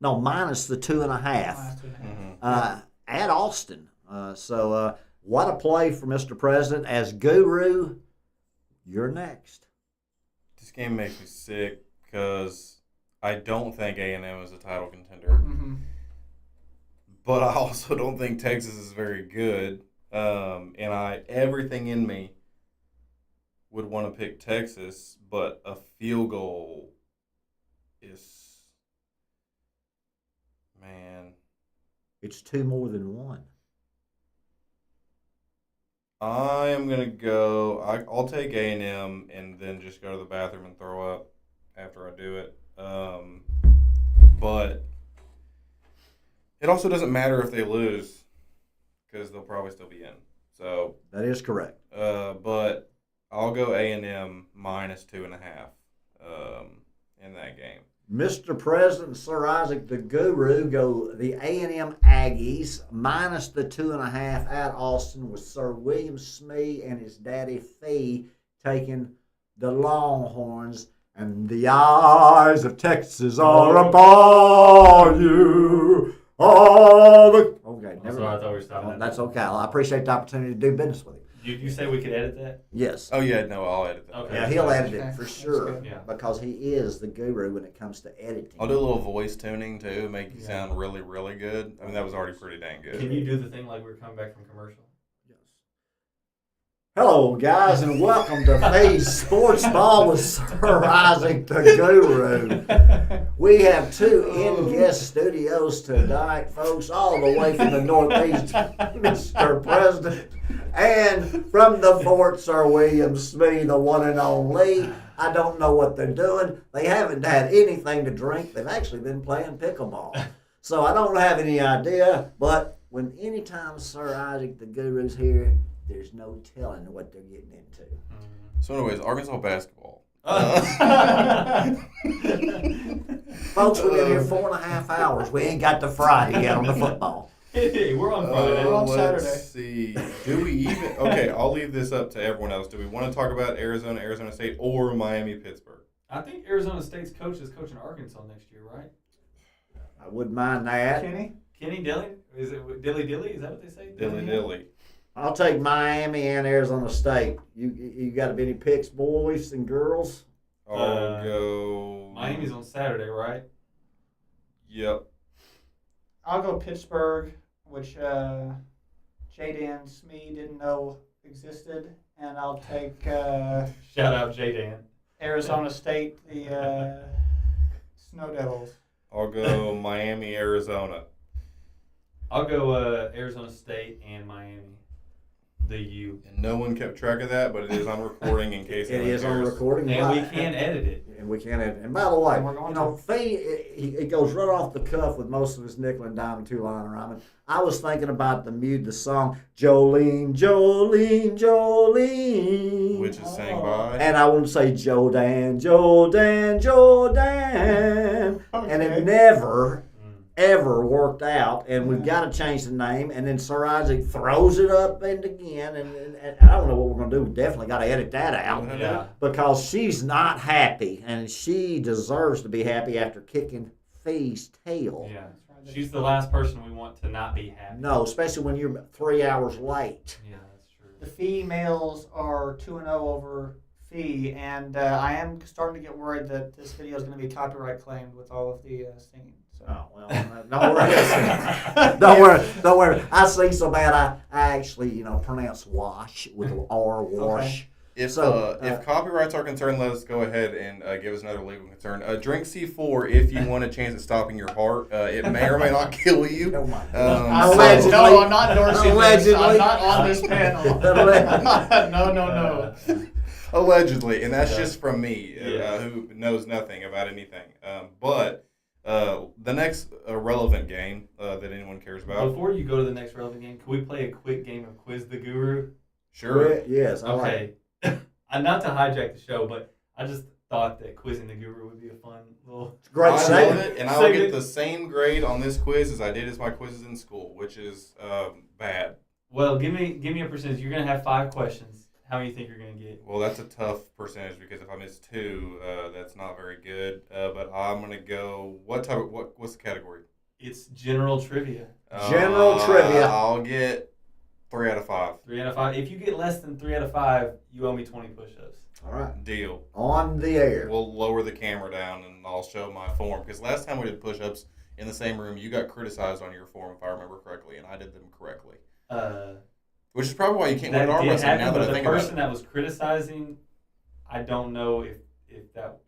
the 2.5 at Austin. So what a play for Mr. President. As Guru, you're next. This game makes me sick because I don't think A&M is a title contender. Mm-hmm. But I also don't think Texas is very good. And everything in me would want to pick Texas, but a field goal is, man. It's 2 more than 1. I am going to go, I'll take A&M and then just go to the bathroom and throw up after I do it. But it also doesn't matter if they lose because they'll probably still be in. So That is correct. but I'll go A&M minus 2.5 in that game. Mr. President, Sir Isaac the Guru go the A&M Aggies minus the 2.5 at Austin with Sir William Smee and his daddy Phee taking the Longhorns. And the eyes of Texas are upon you. Okay, never Sorry, I mind. thought we were stopping that. That's okay. I appreciate the opportunity to do business with him. You say we could edit that? Yes. Oh, yeah, no, I'll edit that. Okay. Yeah, he'll edit Okay, it for that's sure good. Yeah. because he is the guru when it comes to editing. I'll do a little voice tuning, too, make you sound really, really good. I mean, that was already pretty dang Can good. you do the thing like we're coming back from commercial? Hello, guys, and welcome to Fee's Sports Ball with Sir Isaac the Guru. We have 2 in-guest studios tonight, folks, all the way from the Northeast, Mr. President, and from the Fort Sir William Smee, the one and only. I don't know what they're doing. They haven't had anything to drink. They've actually been playing pickleball. So I don't have any idea, but anytime Sir Isaac the Guru's here, there's no telling what they're getting into. So, anyways, Arkansas basketball. Folks, we've been here 4.5 hours. We ain't got to Friday yet on the football. Hey, we're on Friday. We're on Let's Saturday. see. Do we even... Okay, I'll leave this up to everyone else. Do we want to talk about Arizona, Arizona State, or Miami, Pittsburgh? I think Arizona State's coach is coaching Arkansas next year, right? I wouldn't mind that. Kenny Dilly? Is it Dilly? Is that what they say? Dilly. I'll take Miami and Arizona State. You got any picks, boys and girls? I'll go... Miami's on Saturday, right? Yep. I'll go Pittsburgh, which Jaden Smee didn't know existed. And I'll take Shout out J-Dan. Arizona State, the Snow Devils. I'll go Miami, Arizona. I'll go Arizona State and Miami. The U. And no one kept track of that, but it is on recording in case It anyone is on cares. recording. And we can edit it. And we can edit. And by the way, And we're going Fee, it goes right off the cuff with most of his nickel and dime and 2-liner rhyming. I was thinking about the song Jolene, Jolene, Jolene. Which is sang by... And I want to say Jodan, Jodan, Jodan. And it never, ever worked out. And we've got to change the name. And then Sir Isaac throws it up and again. And I don't know what we're going to do. We definitely got to edit that out. Yeah. Because she's not happy. And she deserves to be happy after kicking Fee's tail. Yeah. She's the last person we want to not be happy. No, especially when you're 3 hours late. Yeah, that's true. The females are 2-0 over Phee, and I am starting to get worried that this video is going to be copyright claimed with all of the singing. So. Oh, well, don't worry. Don't worry. I see so bad. I actually, pronounce wash with an R, wash. Okay. If copyrights are concerned, let us go ahead and give us another legal concern. Drink C4 if you want a chance at stopping your heart. It may or may not kill you. Oh my Allegedly. No, I'm not endorsing Allegedly. this. I'm not on this panel. No. Allegedly, and that's just from me, who knows nothing about anything. But the next relevant game that anyone cares about. Before you go to the next relevant game, can we play a quick game of Quiz the Guru? Sure. Yes. Okay. Not to hijack the show, but I just thought that quizzing the guru would be a fun little. Great I segment. love it, and I will get the same grade on this quiz as I did as my quizzes in school, which is bad. Well, give me a percentage. You're gonna have 5 questions. How many you think you're gonna get? Well, that's a tough percentage because if I miss 2, that's not very good. But I'm gonna go. What's the category? It's general trivia. General trivia. I'll get 3 out of 5. 3 out of 5. If you get less than 3 out of 5, you owe me 20 push-ups. All right. Deal. On the air. We'll lower the camera down and I'll show my form. Because last time we did push-ups in the same room, you got criticized on your form, if I remember correctly, and I did them correctly. Which is probably why you can't win arm wrestling now that I think about it. The person that was criticizing, I don't know if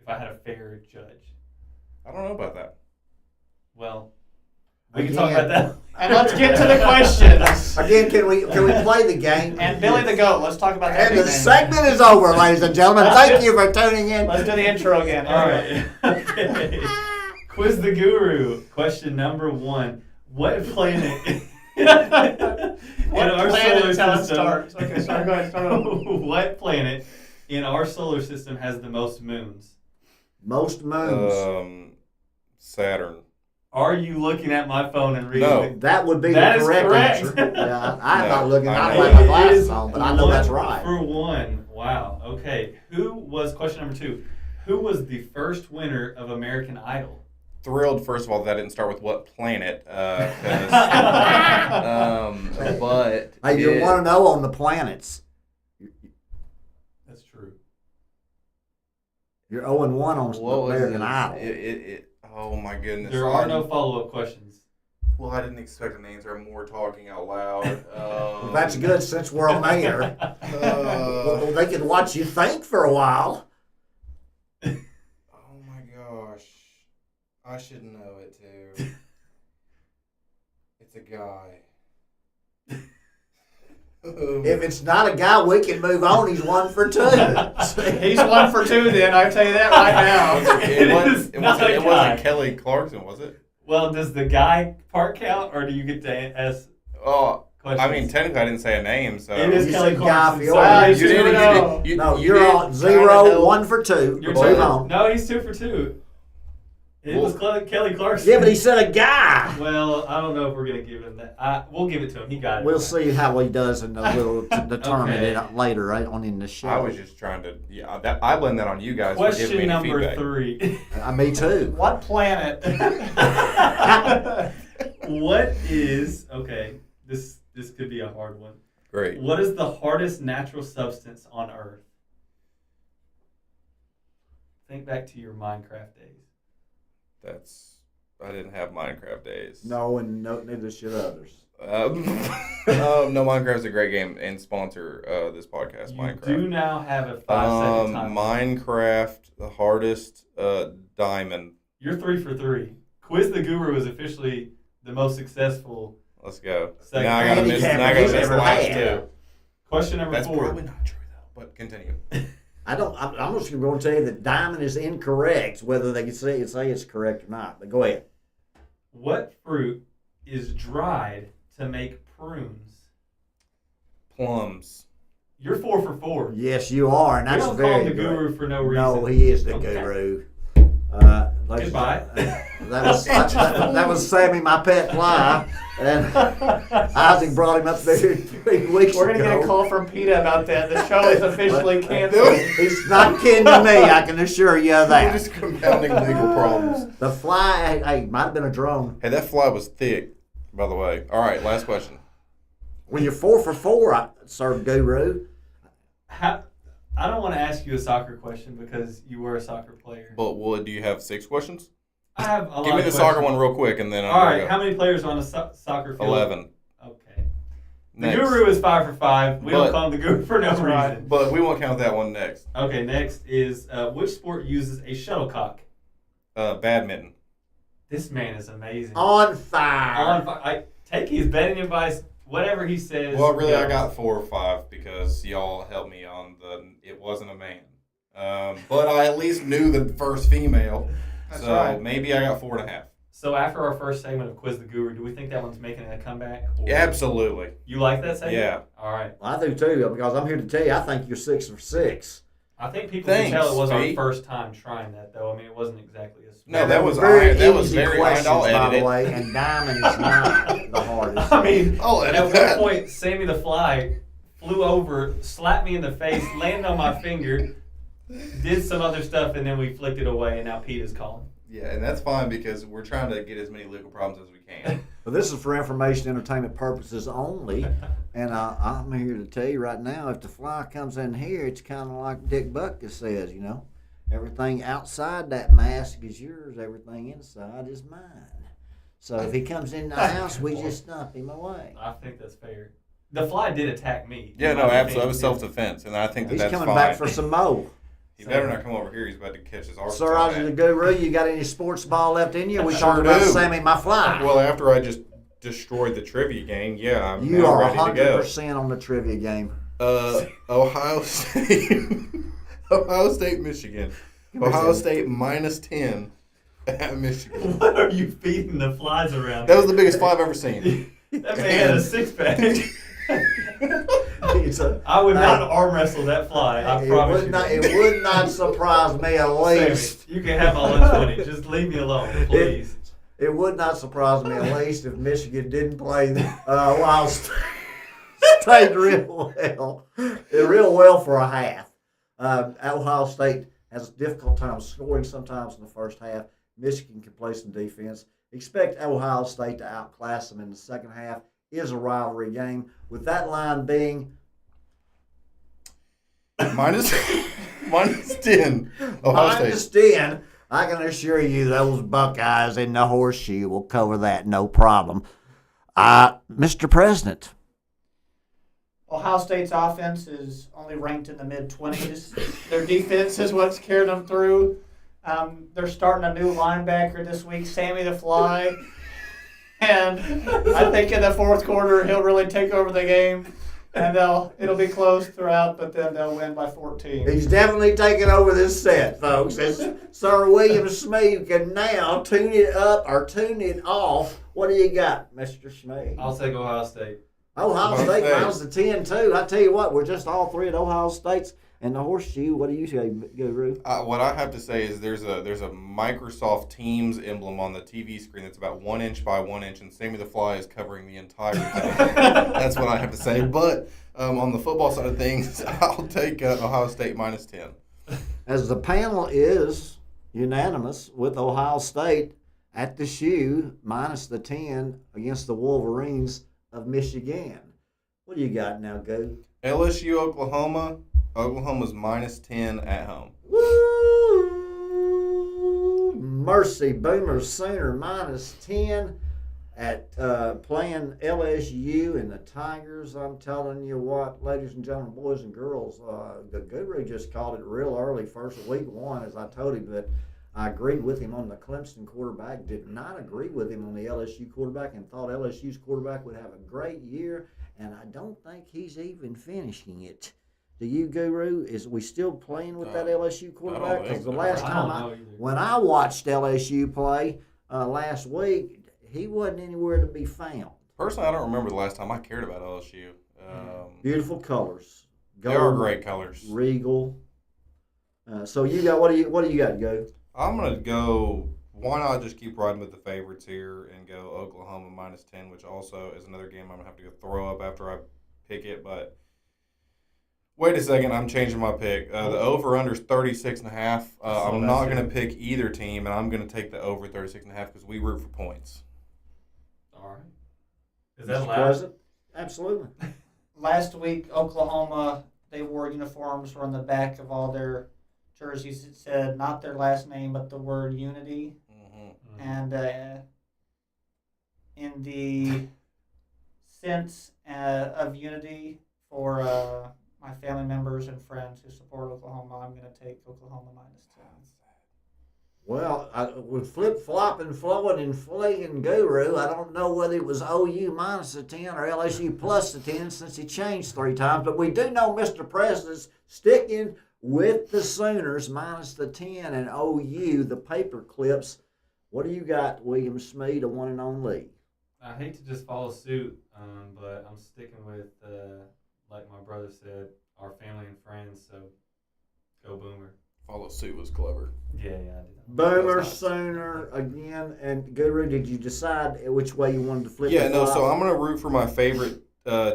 I had a fair judge. I don't know about that. Well, we can talk about that. And let's get to the questions. Again, can we play the game? And Billy the Goat, let's talk about that. And the segment is over, ladies and gentlemen. Thank you for tuning in. Let's do the intro again. All right. Okay. Quiz the Guru. Question number 1. What planet... What planet is how it starts? Okay, sorry, go ahead. Start over. What planet in our solar system has the most moons? Most moons. Saturn. Are you looking at my phone and reading? No. it? That would be That the is correct correct. answer. Yeah, I'm No, not looking. I I know. don't have my glasses It is on, but I know that's right. For 1. Wow. Okay. Question number 2. Who was the first winner of American Idol? Thrilled, first of all, that I didn't start with what planet. But Hey, you're 1-0 on the planets. That's true. You're 0-1 on American Idol. Oh my goodness. There are no follow-up questions. Well, I didn't expect an answer. I'm more talking out loud. Well, that's good since we're on air. Well, they can watch you think for a while. Oh my gosh. I should know it too. It's a guy. If it's not a guy, we can move on. He's 1 for 2. He's 1 for 2 then, I tell you that right now. It wasn't Kelly Clarkson, was it? Well, does the guy part count, or do you get to ask Oh, questions? I mean, technically I didn't say a name, so. It is You Kelly said Clarkson. Guy So Fieri. No, You're on 0, 1 for 2. You're Move 2. on. No, he's 2 for 2. It was Kelly Clarkson. Yeah, but he said a guy. Well, I don't know if we're gonna give him that. We'll give it to him. He got it. We'll see how he does in the little determine it later right on in the show. I was just trying to, I blame that on you guys for giving me Question any number feedback. 3. Me too. What planet? What is This could be a hard one. Great. What is the hardest natural substance on Earth? Think back to your Minecraft days. I didn't have Minecraft days. No, and neither should others. No, Minecraft's a great game and sponsor this podcast, You Minecraft. do now have a 5-second time. Minecraft, the hardest diamond. You're 3 for 3. Quiz the Guru is officially the most successful. Let's go. Second. Now I gotta miss the last had. 2. Question number That's 4. probably not true though, but continue. I'm just going to tell you that diamond is incorrect, whether they can say it's correct or not. But go ahead. What fruit is dried to make prunes? Plums. You're 4 for 4. Yes, you are, and We that's don't call very him the good. Guru for no reason. No, he is the Okay. guru. Goodbye. That was Sammy, my pet fly, and Isaac brought him up there 3 weeks We're ago. gonna get a call from PETA about that. The show is officially canceled. He's not kidding to me, I can assure you of We're that. just compounding legal problems. The fly, hey, might have been a drone. Hey, that fly was thick, by the way. All right, last question. When you're 4 for 4, Sir Guru. I don't want to ask you a soccer question because you were a soccer player. But do you have 6 questions? I have a lot Give me of the questions. soccer one real quick, and then All right, go. how many players are on a soccer field? 11. Okay. The Next. Guru is 5 for 5. We But- don't call him the Guru for no reason. But we won't count that one next. Okay, next is which sport uses a shuttlecock? Badminton. This man is amazing. On fire. Take his betting advice, whatever he says. Well, really, I goes. got 4 or 5 because y'all helped me on it wasn't a man. But I at least knew the first female. That's so right. maybe I got 4.5. So after our first segment of Quiz the Guru, do we think that one's making a comeback? Or- Yeah, absolutely. You like that segment? Yeah. All right. I do too, because I'm here to tell you, I think you're 6 for 6. I think people can tell it was Thanks, our first time trying that, though. I mean, it wasn't exactly a No, that was very very questions, I'll by edit the it. way, and Diamond is not the hardest. I mean, I'll at edit one that. point, Sammy the Fly flew over, slapped me in the face, landed on my finger, did some other stuff, and then we flicked it away, and now Pete is calling. Yeah, and that's fine because we're trying to get as many legal problems as we can. But this is for information, entertainment purposes only. And I'm here to tell you right now, if the fly comes in here, it's kind of like Dick Butkus says, you know. Everything outside that mask is yours. Everything inside is mine. So if he comes in the house, we just stomp him away. I think that's fair. The Fly did attack me. Yeah, In no, my absolutely. That was defense. self-defense, and I think He's that's coming fine. back for some more. He better not come over here. He's about to catch his Arkansas. Sir Ozzy the hat. Guru, you got any sports ball left in you? We Sure talking about do. Sammy my fly. Well, after I just destroyed the trivia game, yeah, I'm You now are ready to go. 100% on the trivia game. Ohio State, Ohio State, Michigan. Ohio State -10 at Michigan. What are you feeding the flies around? That was the biggest fly I've ever seen. That man had a six-pack. It's I would not arm wrestle that fly. I promise you. it would not surprise me at least. Sammy, you can have my lunch money. Just leave me alone, please. It would not surprise me at least if Michigan didn't play Ohio State real well for a half. Ohio State has a difficult time scoring sometimes in the first half. Michigan can play some defense. Expect Ohio State to outclass them in the second half. Is a rivalry game. With that line being minus 10. Ohio State. -10, I can assure you those Buckeyes in the horseshoe will cover that no problem. Mr. President. Ohio State's offense is only ranked in the mid-20s. Their defense is what's carried them through. They're starting a new linebacker this week, Sammy the Fly. And I think in the fourth quarter, he'll really take over the game. And it'll be close throughout, but then they'll win by 14. He's definitely taking over this set, folks. It's Sir William Smee. You can now tune it up or tune it off. What do you got, Mr. Smee? I'll take Ohio State. Ohio Ohio State State. minus the 10 too. I tell you what, we're just all three at Ohio State's and the horseshoe. What do you say, Guru? What I have to say is there's a Microsoft Teams emblem on the TV screen that's about 1 inch by 1 inch, and Sammy the Fly is covering the entire thing. That's what I have to say. But on the football side of things, I'll take Ohio State -10. As the panel is unanimous with Ohio State at the shoe minus the 10 against the Wolverines of Michigan. What do you got now, Go? LSU, Oklahoma. Oklahoma's -10 at home. Woo! Mercy Boomers Sooner -10 at playing LSU and the Tigers. I'm telling you what, ladies and gentlemen, boys and girls, the Guru just called it real early, first of week one, as I told him, but I agreed with him on the Clemson quarterback, did not agree with him on the LSU quarterback, and thought LSU's quarterback would have a great year, and I don't think he's even finishing it. Do you, Guru? Is we still playing with that LSU quarterback? think Because the so. last I time don't know either. when I watched LSU play last week, he wasn't anywhere to be found. Personally, I don't remember the last time I cared about LSU. Beautiful colors. They are great colors. Regal. So you got what do you got, Go? I'm going to go, why not just keep riding with the favorites here and go Oklahoma -10, which also is another game I'm going to have to go throw up after I pick it. But wait a second, I'm changing my pick. The over-under is 36.5. I'm not going to pick either team, and I'm going to take the over 36.5 because we root for points. All right. Is that Mr. loud? President? Absolutely. Last week, Oklahoma, they wore uniforms where on the back of all their jerseys it said not their last name but the word unity. Mm-hmm. And in the sense of unity for my family members and friends who support Oklahoma, I'm going to take Oklahoma -10. Well, with flip-flopping, flowing, and fleeing Guru, I don't know whether it was OU -10 or LSU +10 since he changed 3 times, but we do know Mr. President's sticking with the Sooners -10 and OU, the paper clips. What do you got, William Smee, the one and only? I hate to just follow suit, but I'm sticking with, like my brother said, our family and friends, so go Boomer. Follow suit was clever. Yeah, I did. Boomer, That's nice. Sooner, again, and Guru, did you decide which way you wanted to flip Yeah, the no, flop? so I'm going to root for my favorite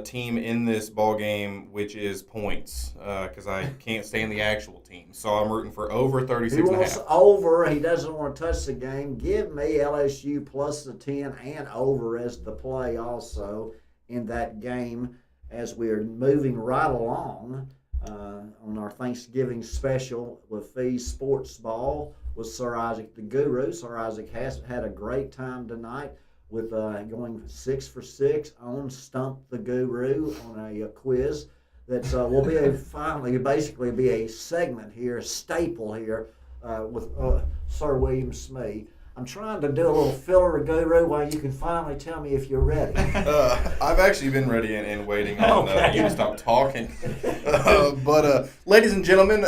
team in this ball game, which is points, because I can't stand the actual team. So I'm rooting for over He 36.5. wants over. He doesn't want to touch the game. Give me LSU +10 and over as the play also in that game as we're moving right along on our Thanksgiving special with Fee's Sports Ball with Sir Isaac the Guru. Sir Isaac has had a great time tonight with going 6 for 6 on Stump the Guru on a quiz that will be basically be a segment here, a staple here with Sir William Smee. I'm trying to do a little filler Guru while you can finally tell me if you're ready. I've actually been ready and waiting on Okay. you to stop talking. But ladies and gentlemen,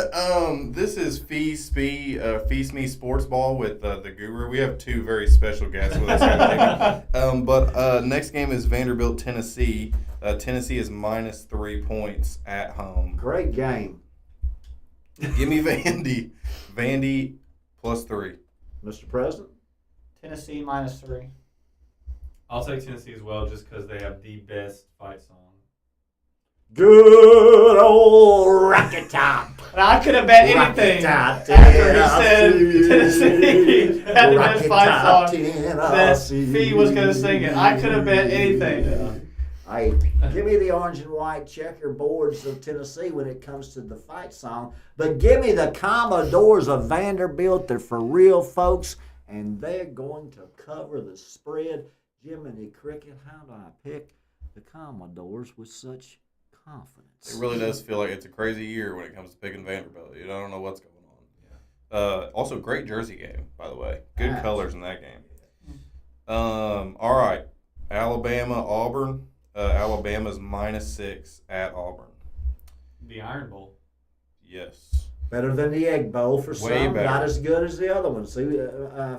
this is Phee Smee Sports Ball with the Guru. We have 2 very special guests with us here. But next game is Vanderbilt, Tennessee. Tennessee is -3 points at home. Great game. Give me Vandy. Vandy +3. Mr. President? Tennessee -3. I'll take Tennessee as well just because they have the best fight song. Good old Rocket Top. And I could have bet anything Rocket after he said Tennessee had the best fight song that Phee was going to sing it. I could have bet anything. Hey, give me the orange and white checkerboards of Tennessee when it comes to the fight song, but give me the Commodores of Vanderbilt. They're for real folks, and they're going to cover the spread. Jiminy Cricket, how do I pick the Commodores with such confidence? It really does feel like it's a crazy year when it comes to picking Vanderbilt. I don't know what's going on. Also, great jersey game, by the way. Good Nice. colors in that game. All right. Alabama, Auburn. Alabama's -6 at Auburn. The Iron Bowl. Yes. Better than the Egg Bowl for Way some, better. not as good as the other one. See,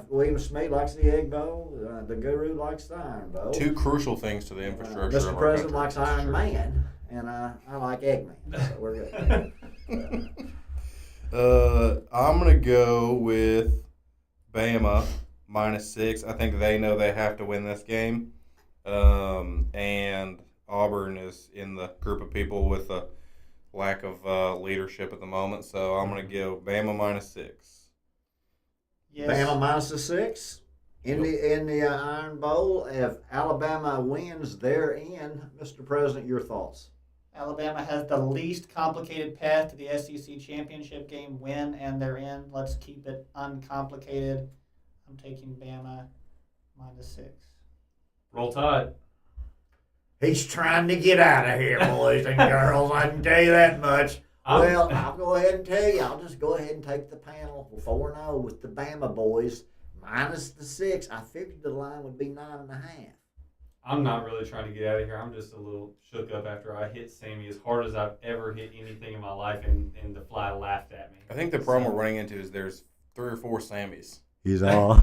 William Smee likes the Egg Bowl, the Guru likes the Iron Bowl. 2 crucial things to the infrastructure of Mr. our President country. likes Iron Man, and I like Eggman, so we're good. I'm going to go with Bama -6. I think they know they have to win this game. And Auburn is in the group of people with a lack of leadership at the moment, so I'm going to go Bama -6. Yes. Bama -6 in the Iron Bowl. If Alabama wins, they're in. Mr. President, your thoughts? Alabama has the least complicated path to the SEC championship game win, and they're in. Let's keep it uncomplicated. I'm taking Bama -6. Roll Tide. He's trying to get out of here, boys and girls. I can tell you that much. Well, I'll go ahead and tell you. I'll just go ahead and take the panel 4-0 with the Bama boys -6. I figured the line would be 9.5. I'm not really trying to get out of here. I'm just a little shook up after I hit Sammy as hard as I've ever hit anything in my life, and the fly laughed at me. I think the problem we're running into is there's 3 or 4 Sammys. He's all.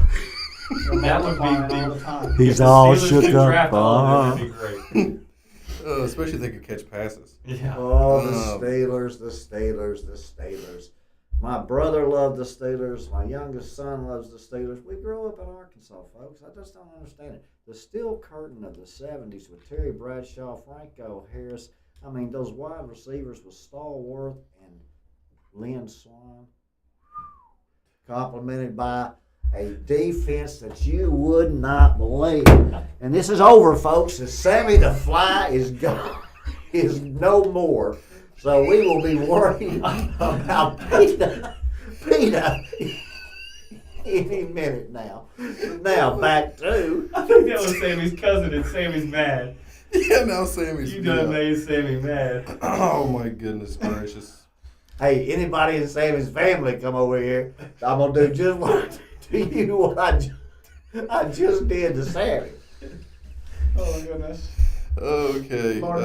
That would be all the time. He's if the all Steelers shook could up. draft all of them, that'd be great. Especially if they could catch passes. Yeah. Oh, the Steelers. My brother loved the Steelers. My youngest son loves the Steelers. We grew up in Arkansas, folks. I just don't understand it. The steel curtain of the 70s with Terry Bradshaw, Franco Harris. I mean, those wide receivers with Stallworth and Lynn Swan, complemented by a defense that you would not believe. And this is over, folks. As Sammy the Fly is gone, is no more. So we will be worried about Peter any minute now. Now back to. I think that was Sammy's cousin, and Sammy's mad. Yeah, now Sammy's. You done made Sammy mad. Oh my goodness gracious. Hey, anybody in Sammy's family come over here, I'm going to do just what to you what I just did to Sammy. Oh goodness. Okay. Lord,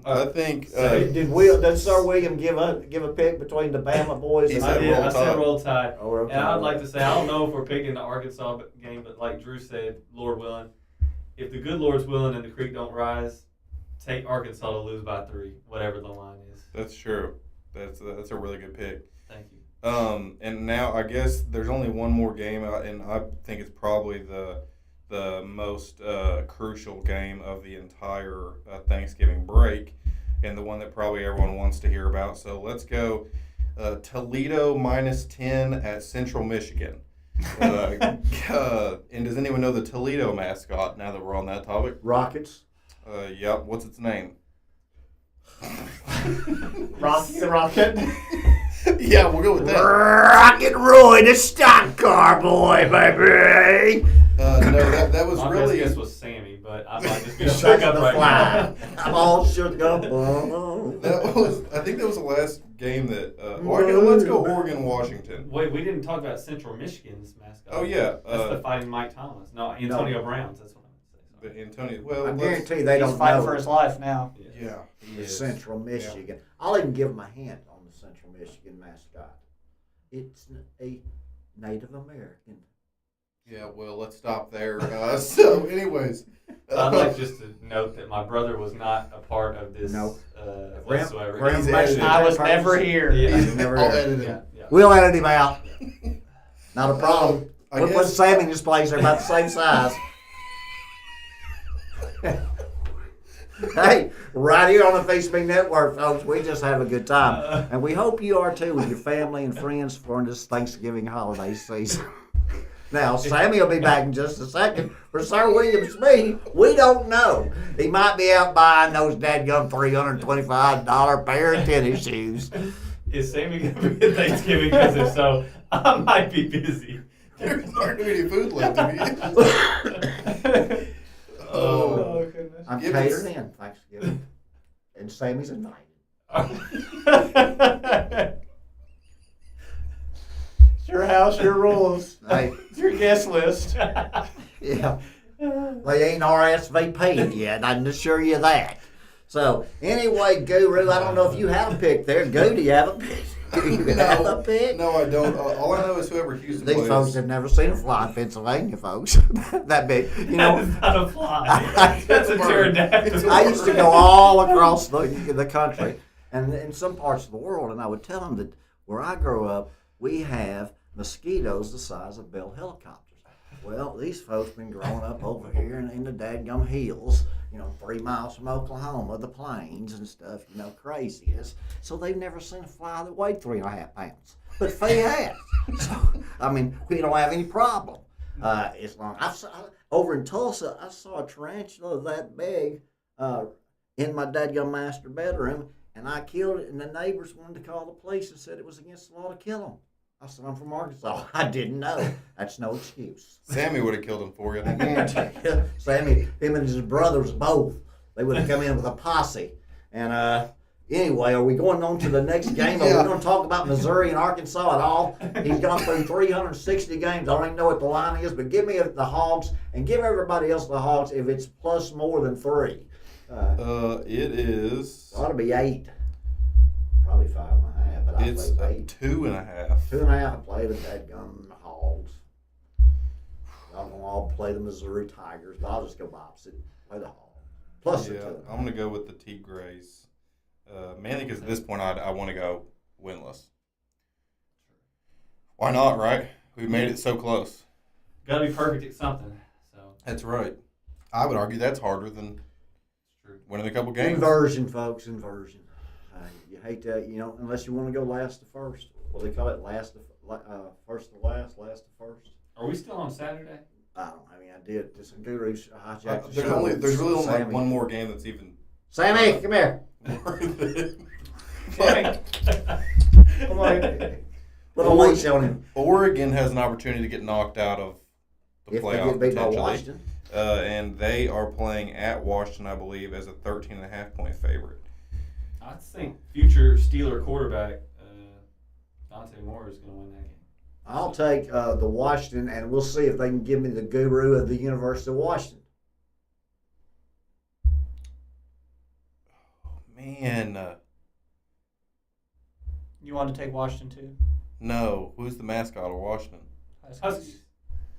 I think. Did Sir William give a pick between the Bama boys? He and said the I said Roll Tide. Oh, Roll And I'd Tide. like to say, I don't know if we're picking the Arkansas game, but like Drew said, Lord willing, if the good Lord's willing and the creek don't rise, take Arkansas to lose by 3, whatever the line is. That's true. That's a really good pick. Thank you. And now I guess there's only one more game, and I think it's probably the most crucial game of the entire Thanksgiving break, and the one that probably everyone wants to hear about. So let's go Toledo -10 at Central Michigan. And does anyone know the Toledo mascot, now that we're on that topic? Rockets. Yep. What's its name? Rocky the Rocket. Yeah, we'll go with that. Rocket Roy, the stock car boy, baby. No, that was My really. best guess was Sammy, but I might just be Such shook up the right fly. now. I'm all shook up. I think that was the last game that. Let's go Oregon, Washington. Wait, we didn't talk about Central Michigan's mascot. Oh yeah, That's the Fighting Mike Thomas. No, Antonio Browns. That's what I'm going to say. Antonio. Well, I guarantee you they He's don't fighting know. for his life now. Yeah, he is. Central Michigan. I'll even give them a hint on the Central Michigan mascot. It's a Native American. Yeah, well, let's stop there. So, anyways. I'd like just to note that my brother was not a part of this No. whatsoever. Graham He's Mason- edited. I was never here. Yeah. He's never I'll here. edit it. Yeah. We'll edit him out. Not a problem. I We'll put guess- Sam in his place. They're about the same size. Hey, right here on the Facebook Network, folks, we just have a good time. And we hope you are too with your family and friends for this Thanksgiving holiday season. Now, Sammy will be back in just a second. For Sir William Smee, we don't know. He might be out buying those dadgum $325 pair of tennis shoes. Is Sammy going to be at Thanksgiving? Because if so, I might be busy. There's not going to be any food left to eat. Oh goodness. I'm Give us- catering in Thanksgiving. And Sammy's invited. It's your house, your rules. Hey, It's your guest list. yeah. They ain't RSVP'd yet, I can assure you that. So, anyway, Guru, I don't know if you have a pick there. Goo, do you have a pick? Do you have a pick? No, I don't. All I know is whoever Houston These plays. folks have never seen a fly in Pennsylvania, folks. That big. You know, That's not a fly. That's a pterodactyl. I used to go all across the country and in some parts of the world, and I would tell them that where I grew up, we have mosquitoes the size of Bell helicopters. Well, these folks been growing up over here in the dadgum hills, 3 miles from Oklahoma, the plains and stuff, craziness. So they've never seen a fly that weighed 3.5 pounds. But Phee has. So, we don't have any problem. As long over in Tulsa, I saw a tarantula that big in my dadgum master bedroom, and I killed it, and the neighbors wanted to call the police and said it was against the law to kill them. I said, I'm from Arkansas. I didn't know. That's no excuse. Sammy would have killed him for you. I guarantee you. Sammy, him and his brothers both, they would have come in with a posse. And anyway, are we going on to the next game? Are we going to talk about Missouri and Arkansas at all? He's gone through 360 games. I don't even know what the line is, but give me the Hogs and give everybody else the Hogs if it's plus more than 3. It is. Ought to be 8. Probably 5.5, but I It's play a 8. 2.5. 2.5. I play the dadgum Hogs. I'm going to all play the Missouri Tigers, but I'll just go opposite. Play the Hogs. Plus the 2. I'm going to go with the Tigres. Mainly because at this point I want to go winless. Why not, right? We made it so close. Got to be perfect at something. So That's right. I would argue that's harder than it's true. winning a couple games. Inversion, folks, inversion. You hate that, unless you want to go last to first. What do they call it? First to last to first. Are we still on Saturday? I did. This Guru's hijacked the There's show. really only like Sammy. one more game that's even. Sammy, come here. Come on. Put a leash on him. Oregon has an opportunity to get knocked out of the If they playoff get beat by potentially. Washington. And they are playing at Washington, I believe, as a 13.5-point favorite. I think future Steeler quarterback Dante Moore is going to win that game. I'll take the Washington, and we'll see if they can give me the Guru of the University of Washington. Man, You want to take Washington too? no. Who's the mascot of Washington? Huskies.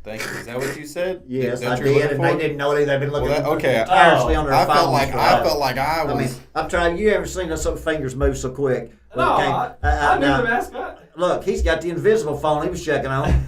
Thank you. Is that what you said? Yes, That I you're did, looking and for? they didn't know it. They've been looking Okay. tirelessly on their I phones. felt like for I that. felt like I was. I'm trying. You ever seen some fingers move so quick? No, I knew now, the mascot. look, he's got the invisible phone. He was checking on.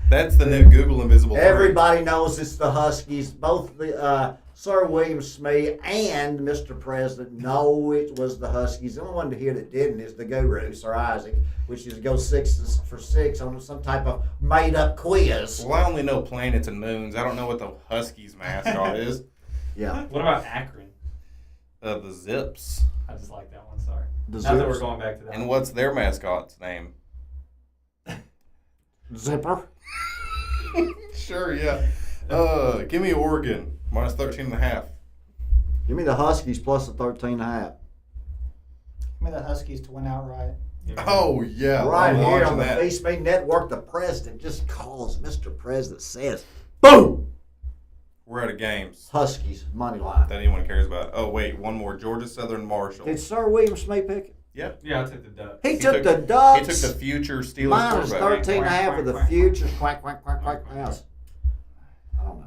That's the new Google Invisible. Everybody knows it's the Huskies. Both the Sir William Smee and Mr. President know it was the Huskies. The only one to hear that didn't is the Guru, Sir Isaac, which is to go 6 for 6 on some type of made-up quiz. Well, I only know planets and moons. I don't know what the Huskies mascot is. Yeah. What about Akron? The Zips. I just like that one. Sorry. The Now that Zips. we're going back to that. And what's their mascot's name? Zipper. Sure, yeah. Give me Oregon minus 13.5. Give me the Huskies plus the 13.5. Give me the Huskies to win outright. Oh yeah, Right I'm here watching on the that. Phee Network, the president just calls. Mr. President says, boom! We're out of games Huskies, money line. that anyone cares about. Oh wait, one more. Georgia Southern Marshall. Did Sir William Smee pick it? Yeah, Yeah, I took the Ducks. He He took took- the Ducks. he took the future Steelers minus quarterback. 13.5 with the Quack, quack, future. Quack, quack, quack, quack. Yes. I don't know.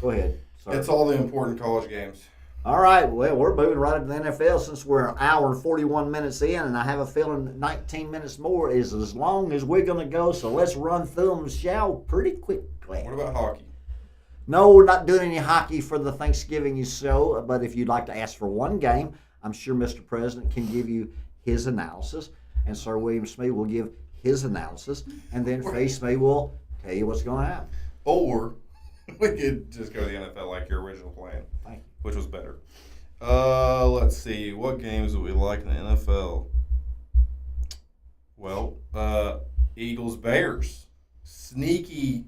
Go ahead. Sir. It's all the important college games. All right. Well, we're moving right into the NFL since we're an hour and 41 minutes in, and I have a feeling 19 minutes more is as long as we're going to go. So let's run through them, shall pretty quickly. What about hockey? No, we're not doing any hockey for the Thanksgiving show, but if you'd like to ask for one game, I'm sure Mr. President can give you his analysis, and Sir William Smee will give his analysis, and then Phee Smee will tell you what's going to happen. Or we could just go to the NFL like your original plan, Thank you. which was better. Let's see. What games do we like in the NFL? Well, Eagles Bears. Sneaky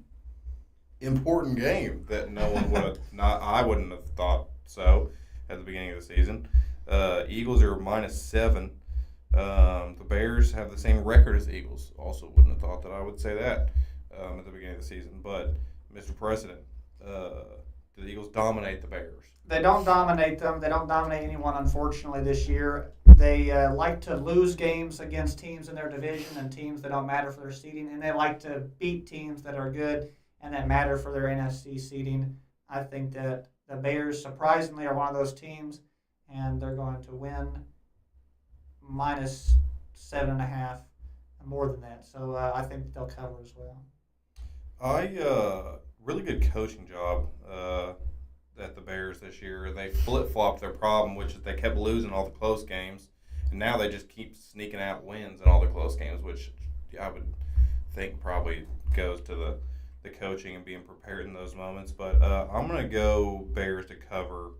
important game that no one would have I wouldn't have thought so at the beginning of the season. Eagles are -7. The Bears have the same record as the Eagles. Also wouldn't have thought that I would say that at the beginning of the season. But Mr. President, do the Eagles dominate the Bears? They don't dominate them. They don't dominate anyone, unfortunately, this year. They like to lose games against teams in their division and teams that don't matter for their seeding, and they like to beat teams that are good and that matter for their NFC seeding. I think that the Bears, surprisingly, are one of those teams, and they're going to win -7.5, more than that. So I think they'll cover as well. Really good coaching job at the Bears this year. They flip-flopped their problem, which is they kept losing all the close games, and now they just keep sneaking out wins in all the close games, which I would think probably goes to the coaching and being prepared in those moments. But I'm going to go Bears to cover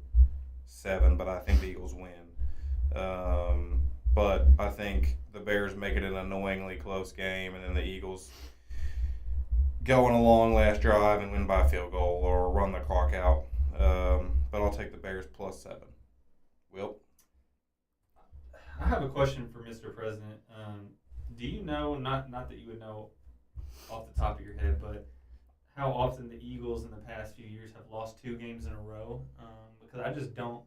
7, but I think the Eagles win. But I think the Bears make it an annoyingly close game, and then the Eagles go on a long last drive and win by a field goal or run the clock out. But I'll take the Bears +7. Will? I have a question for Mr. President. Do you know, not that you would know off the top of your head, but how often the Eagles in the past few years have lost 2 games in a row? Because I just don't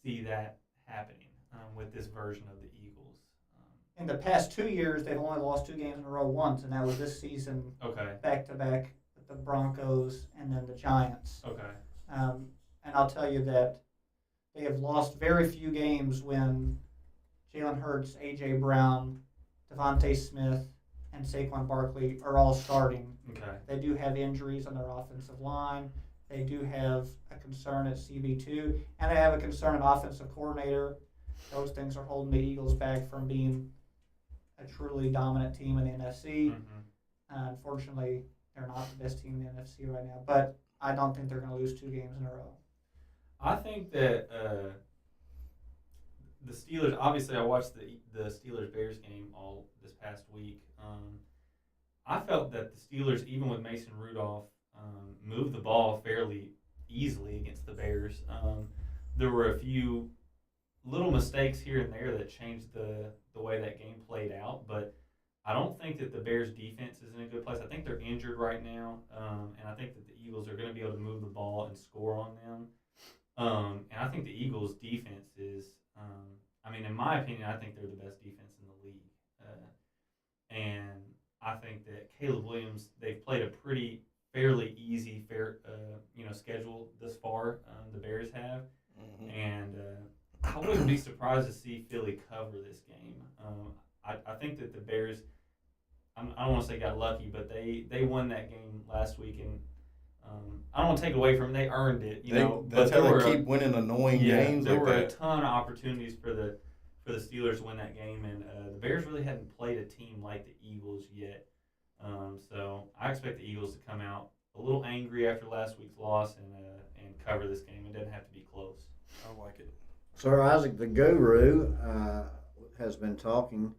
see that happening with this version of the Eagles. In the past 2 years, they've only lost 2 games in a row once, and that was this season, Okay. back-to-back with the Broncos and then the Giants. Okay. And I'll tell you that they have lost very few games when Jalen Hurts, A.J. Brown, Devontae Smith, and Saquon Barkley are all starting. Okay. They do have injuries on their offensive line. They do have a concern at CB2, and they have a concern at offensive coordinator. Those things are holding the Eagles back from being a truly dominant team in the NFC. Mm-hmm. Unfortunately, they're not the best team in the NFC right now, but I don't think they're going to lose 2 games in a row. I think that the Steelers. Obviously, I watched the Steelers Bears game all this past week. I felt that the Steelers, even with Mason Rudolph, moved the ball fairly easily against the Bears. There were a few little mistakes here and there that changed the way that game played out, but I don't think that the Bears' defense is in a good place. I think they're injured right now, and I think that the Eagles are going to be able to move the ball and score on them. And I think the Eagles' defense is, in my opinion, I think they're the best defense in the league. And I think that Caleb Williams, they've played a fairly easy, schedule thus far. The Bears have, and I wouldn't be surprised to see Philly cover this game. I think that the Bears, I don't want to say got lucky, but they won that game last week, and I don't want to take away from them. They earned it, That's but how they keep winning annoying games there like were that. a ton of opportunities for the Steelers to win that game, and the Bears really hadn't played a team like the Eagles yet. So I expect the Eagles to come out a little angry after last week's loss and cover this game. It doesn't have to be close. I like it. Sir Isaac the Guru has been talking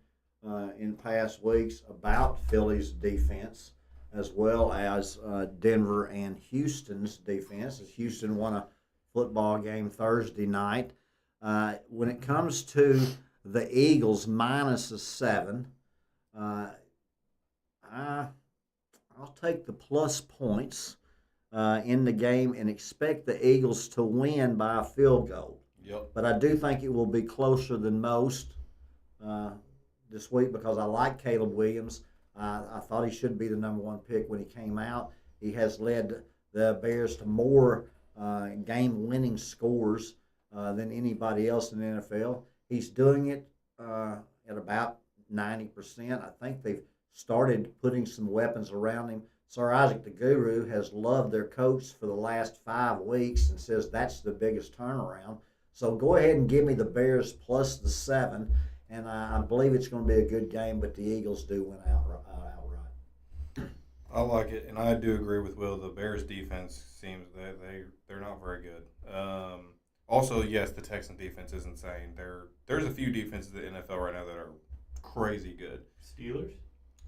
in past weeks about Philly's defense as well as Denver and Houston's defense, as Houston won a football game Thursday night. When it comes to the Eagles minus a 7, I'll take the plus points in the game and expect the Eagles to win by a field goal. Yep. But I do think it will be closer than most this week because I like Caleb Williams. I thought he should be the number 1 pick when he came out. He has led the Bears to more game-winning scores than anybody else in the NFL. He's doing it at about 90%. I think they've started putting some weapons around him. Sir Isaac the Guru has loved their coach for the last 5 weeks and says that's the biggest turnaround. So go ahead and give me the Bears plus the 7, and I believe it's going to be a good game, but the Eagles do win outright. I like it, and I do agree with Will. The Bears' defense seems that they're not very good. Also, yes, the Texans' defense is insane. There's a few defenses in the NFL right now that are crazy good. Steelers?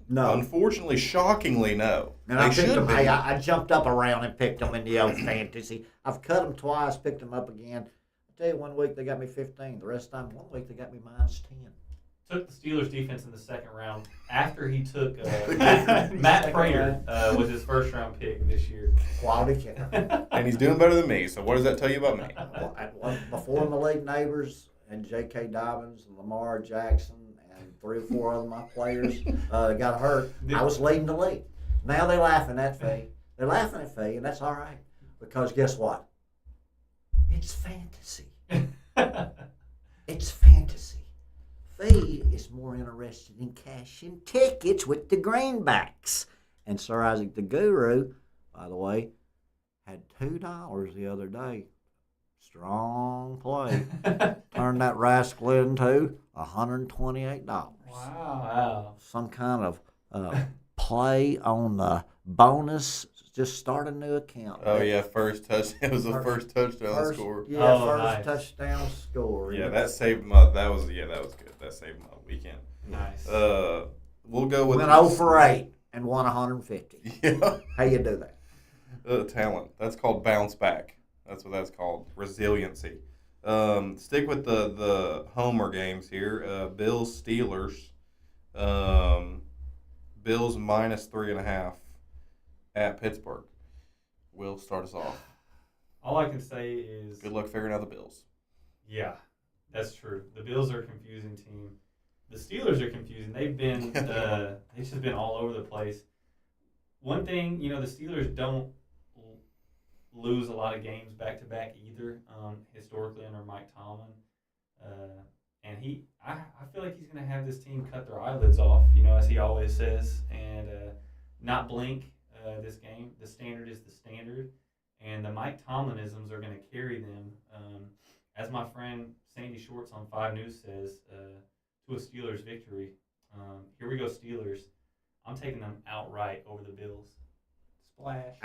No. Unfortunately, shockingly, no. And I picked them. Hey, I jumped up around and picked them in the old fantasy. I've cut them twice, picked them up again. I tell you, one week they got me 15. The rest of the time, one week they got me minus 10. Took the Steelers defense in the second round after he took Matt Prater was his first round pick this year. Quality kicker. And he's doing better than me, so what does that tell you about me? Before Malik Neighbors and J.K. Dobbins and Lamar Jackson and 3 or 4 of my players got hurt, I was leading the league. Now they're laughing at Phee. They're laughing at Phee, and that's all right. Because guess what? It's fantasy. It's fantasy. Phee is more interested in cashing tickets with the greenbacks. And Sir Isaac the Guru, by the way, had $2 the other day. Strong play. Turned that rascal into $128. Wow. Some kind of play on the bonus. Just start a new account. Oh, yeah, first touchdown. It was the first touchdown score. Yeah, Oh, first nice. touchdown score. Yeah, that saved my. That was good. That saved my weekend. Nice. We'll go with. Went 0 for 8 and won 150. Yeah. How you do that? Talent. That's called bounce back. That's what that's called. Resiliency. Stick with the homer games here. Bills Steelers. Bills minus 3.5 at Pittsburgh. Will start us off. All I can say is Good luck figuring out the Bills. Yeah, that's true. The Bills are a confusing team. The Steelers are confusing. They've been they've just been all over the place. One thing, the Steelers don't lose a lot of games back to back either. Historically under Mike Tomlin, and I feel like he's going to have this team cut their eyelids off, as he always says, and not blink this game. The standard is the standard, and the Mike Tomlinisms are going to carry them. As my friend Sandy Shorts on 5 News says, to a Steelers victory. Here we go, Steelers. I'm taking them outright over the Bills. Splash.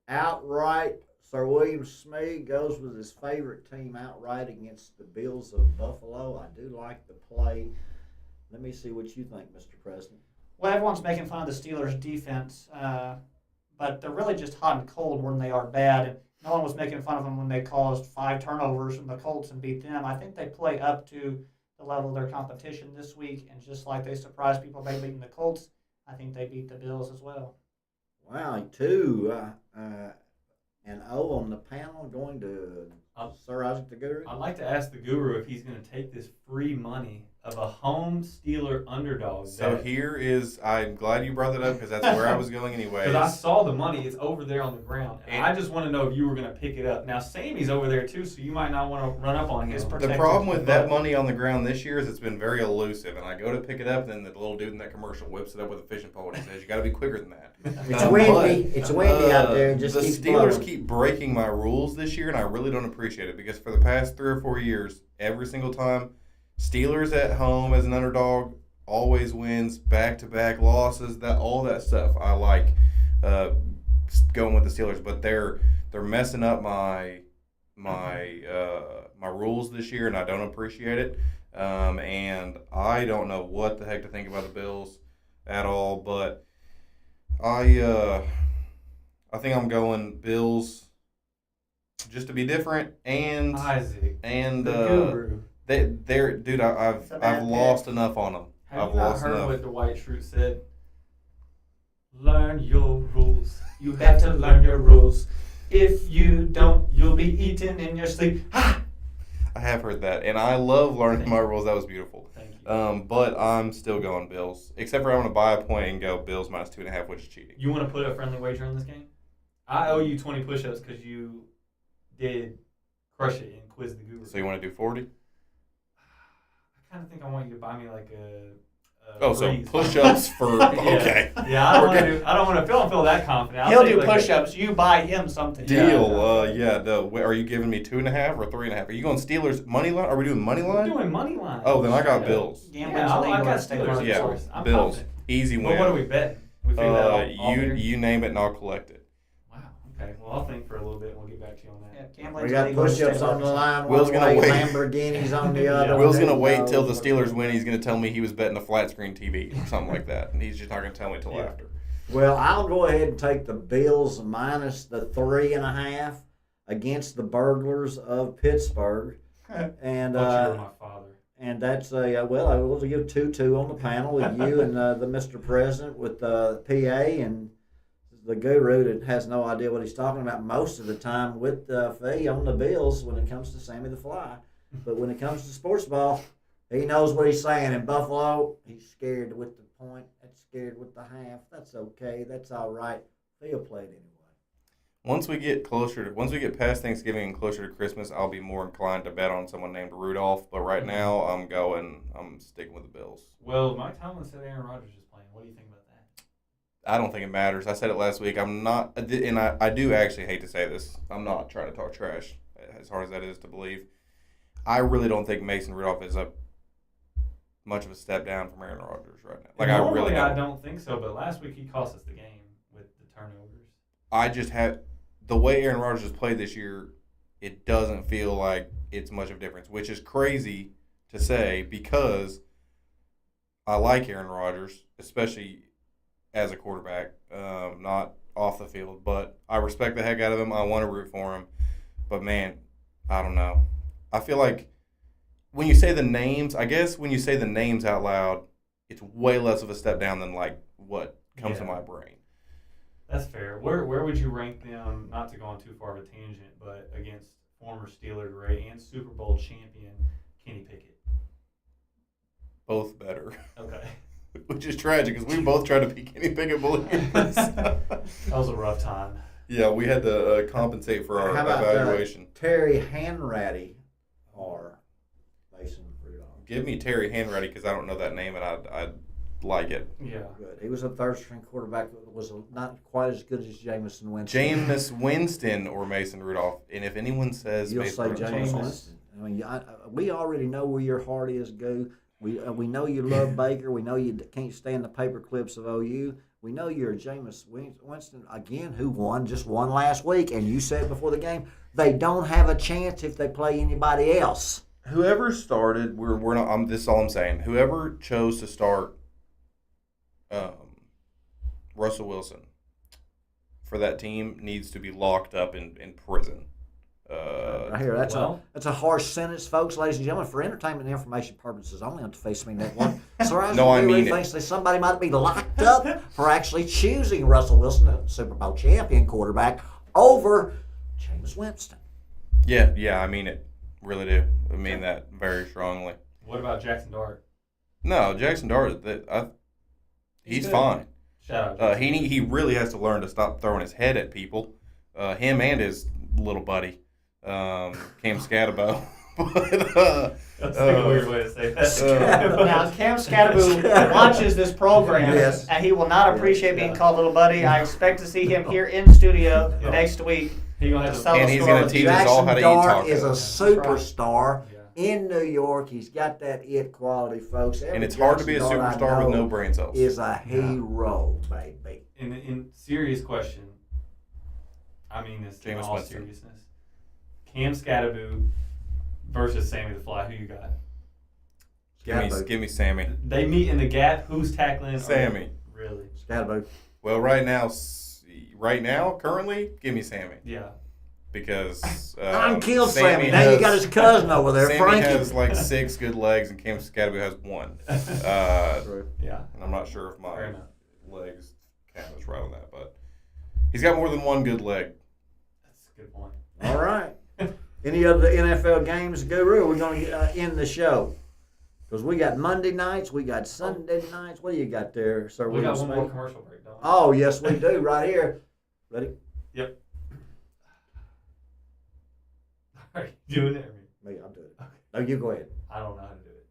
Outright. Sir William Smee goes with his favorite team outright against the Bills of Buffalo. I do like the play. Let me see what you think, Mr. President. Well, everyone's making fun of the Steelers' defense, but they're really just hot and cold more than they are bad. And no one was making fun of them when they caused 5 turnovers from the Colts and beat them. I think they play up to the level of their competition this week, and just like they surprised people by beating the Colts, I think they beat the Bills as well. Wow, 2-0 on the panel going to Sir Isaac the Guru. I'd like to ask the Guru if he's going to take this free money of a home Steeler underdog. So I'm glad you brought that up because that's where I was going anyway. Because I saw the money. It's over there on the ground. And I just want to know if you were going to pick it up. Now, Sammy's over there, too, so you might not want to run up on him. The problem with that money on the ground this year is it's been very elusive. And I go to pick it up, and the little dude in that commercial whips it up with a fishing pole, and he says, you got to be quicker than that. It's windy out there. Just the keep Steelers flowing. keep breaking my rules this year, and I really don't appreciate it because for the past 3 or 4 years, every single time, Steelers at home as an underdog always wins, back-to-back losses, all that stuff. I like going with the Steelers, but they're messing up my rules this year, and I don't appreciate it. And I don't know what the heck to think about the Bills at all, but I think I'm going Bills just to be different, and Isaac, and the Guru. Dude, I've lost enough on them. Have you not heard what the White Shrew said? Learn your rules. You have to learn your rules. If you don't, you'll be eaten in your sleep. Ha! I have heard that, and I love learning my rules. That was beautiful. Thank you. But I'm still going Bills, except for I want to buy a point and go Bills -2.5, which is cheating. You want to put a friendly wager on this game? I owe you 20 push-ups because you did crush it and quiz the Guru. So you want to do 40? I kind of think I want you to buy me like a so breeze. push-ups for okay. Yeah, I don't want to feel that confident. He'll do push-ups. You buy him something. Deal. Are you giving me 2.5 or 3.5? Are you going Steelers money line? Are we doing money line? We're doing money line. Oh, then I got Bills. Gambling's I illegal got in state Steelers. parks. Yeah, I'm Bills. confident. Easy win. But what are we betting? We figure that out all year? You name it and I'll collect it. Wow. Okay. Well, I'll think for a little bit and we'll get back to you on that. Yeah, We gambling's got illegal in push-ups state on the parks. line. Will's one gonna way, wait. Lamborghinis on the other. Will's There gonna you wait go. till the Steelers win. He's gonna tell me he was betting a flat screen TV or something like that, and he's just not gonna tell me until Yeah. after. Well, I'll go ahead and take the Bills minus the 3.5 against the Burglars of Pittsburgh. And I thought you were my father. and that's I will give 2-2 on the panel with you and the Mr. President with the PA and the Guru that has no idea what he's talking about most of the time with Phee on the Bills when it comes to Sammy the Fly. But when it comes to sports ball, he knows what he's saying. In Buffalo, he's scared with the point. That's scared with the half. That's okay. That's all right. Phee will play it anyway. Once we get past Thanksgiving and closer to Christmas, I'll be more inclined to bet on someone named Rudolph. But right now, I'm sticking with the Bills. Well, Mike Tomlin said Aaron Rodgers is playing. What do you think about that? I don't think it matters. I said it last week. I'm not, and I do actually hate to say this. I'm not trying to talk trash, as hard as that is to believe. I really don't think Mason Rudolph is much of a step down from Aaron Rodgers right now. Normally, I don't think so, but last week he cost us the game with the turnovers. I just have the way Aaron Rodgers has played this year. It doesn't feel like it's much of a difference, which is crazy to say because I like Aaron Rodgers, especially as a quarterback, not off the field. But I respect the heck out of him. I want to root for him. But, man, I don't know. I feel like when you say the names, out loud, it's way less of a step down than, like, what comes to my brain. That's fair. Where would you rank them, not to go on too far of a tangent, but against former Steeler great and Super Bowl champion Kenny Pickett? Both better. Okay. Which is tragic because we both tried to be Kenny Pickett believers. That was a rough time. Yeah, we had to compensate for our How about evaluation. Terry Hanratty or Mason give me Terry Henready because I don't know that name and I'd like it. Yeah. Good. He was a third-string quarterback that was not quite as good as Jameis Winston. Jameis Winston or Mason Rudolph. And if anyone says You'll Mason say Rudolph, Jameis Jameis. Winston. I mean, we already know where your heart is, Goo. We know you love Baker. We know you can't stand the paper clips of OU. We know you're Jameis Winston, again, who just won last week. And you said before the game, they don't have a chance if they play anybody else. whoever started, we're not. This is all I'm saying. Whoever chose to start Russell Wilson for that team needs to be locked up in prison. I hear that's a harsh sentence, folks, ladies and gentlemen, for entertainment and information purposes only on the Face Me Network. So I mean it. thinks that somebody might be locked up for actually choosing Russell Wilson, a Super Bowl champion quarterback, over Jameis Winston. Yeah, I mean it. Really do. I mean that very strongly. What about Jackson Dart? No, Jackson Dart, he's good. fine. Shout out. He really has to learn to stop throwing his head at people. Him and his little buddy, Cam Scatabo. That's a weird way to say that. Now, Cam Scattaboo watches this program, Yes. and he will not appreciate being called little buddy. I expect to see him here in studio next week. He gonna have To to sell And the he's story. gonna teach us all Jackson how to eat Dart tacos. is a superstar Yeah. in New York. He's got that it quality, folks. And it's hard to be a Jackson Dart I superstar with know no brain cells. is a hero, baby. In serious question, I mean this in Jameis all Winston. seriousness. Cam Scattaboo versus Sammy the Fly. Who you got? Give me Sammy. They meet in the gap. Who's tackling? Sammy. Really? Scatterbo. Well, right now, currently, give me Sammy Yeah. because I'm killed Sammy. Now you got his cousin over there, Sammy Frankie. has like 6 good legs, and Cam Scatterbo has 1. Yeah. And I'm not sure if Fair my enough. legs count as right on that, but he's got more than 1 good leg. That's a good point. All right. Any other NFL games, Guru? We're going to end the show. Because we got Monday nights, we got Sunday nights. What do you got there, sir? We got William one more Smith? commercial break, don't we? Oh, yes, we do, right here. Ready? Yep. Are you doing it? Me, I'll do it. No, you go ahead. I don't know how to do it.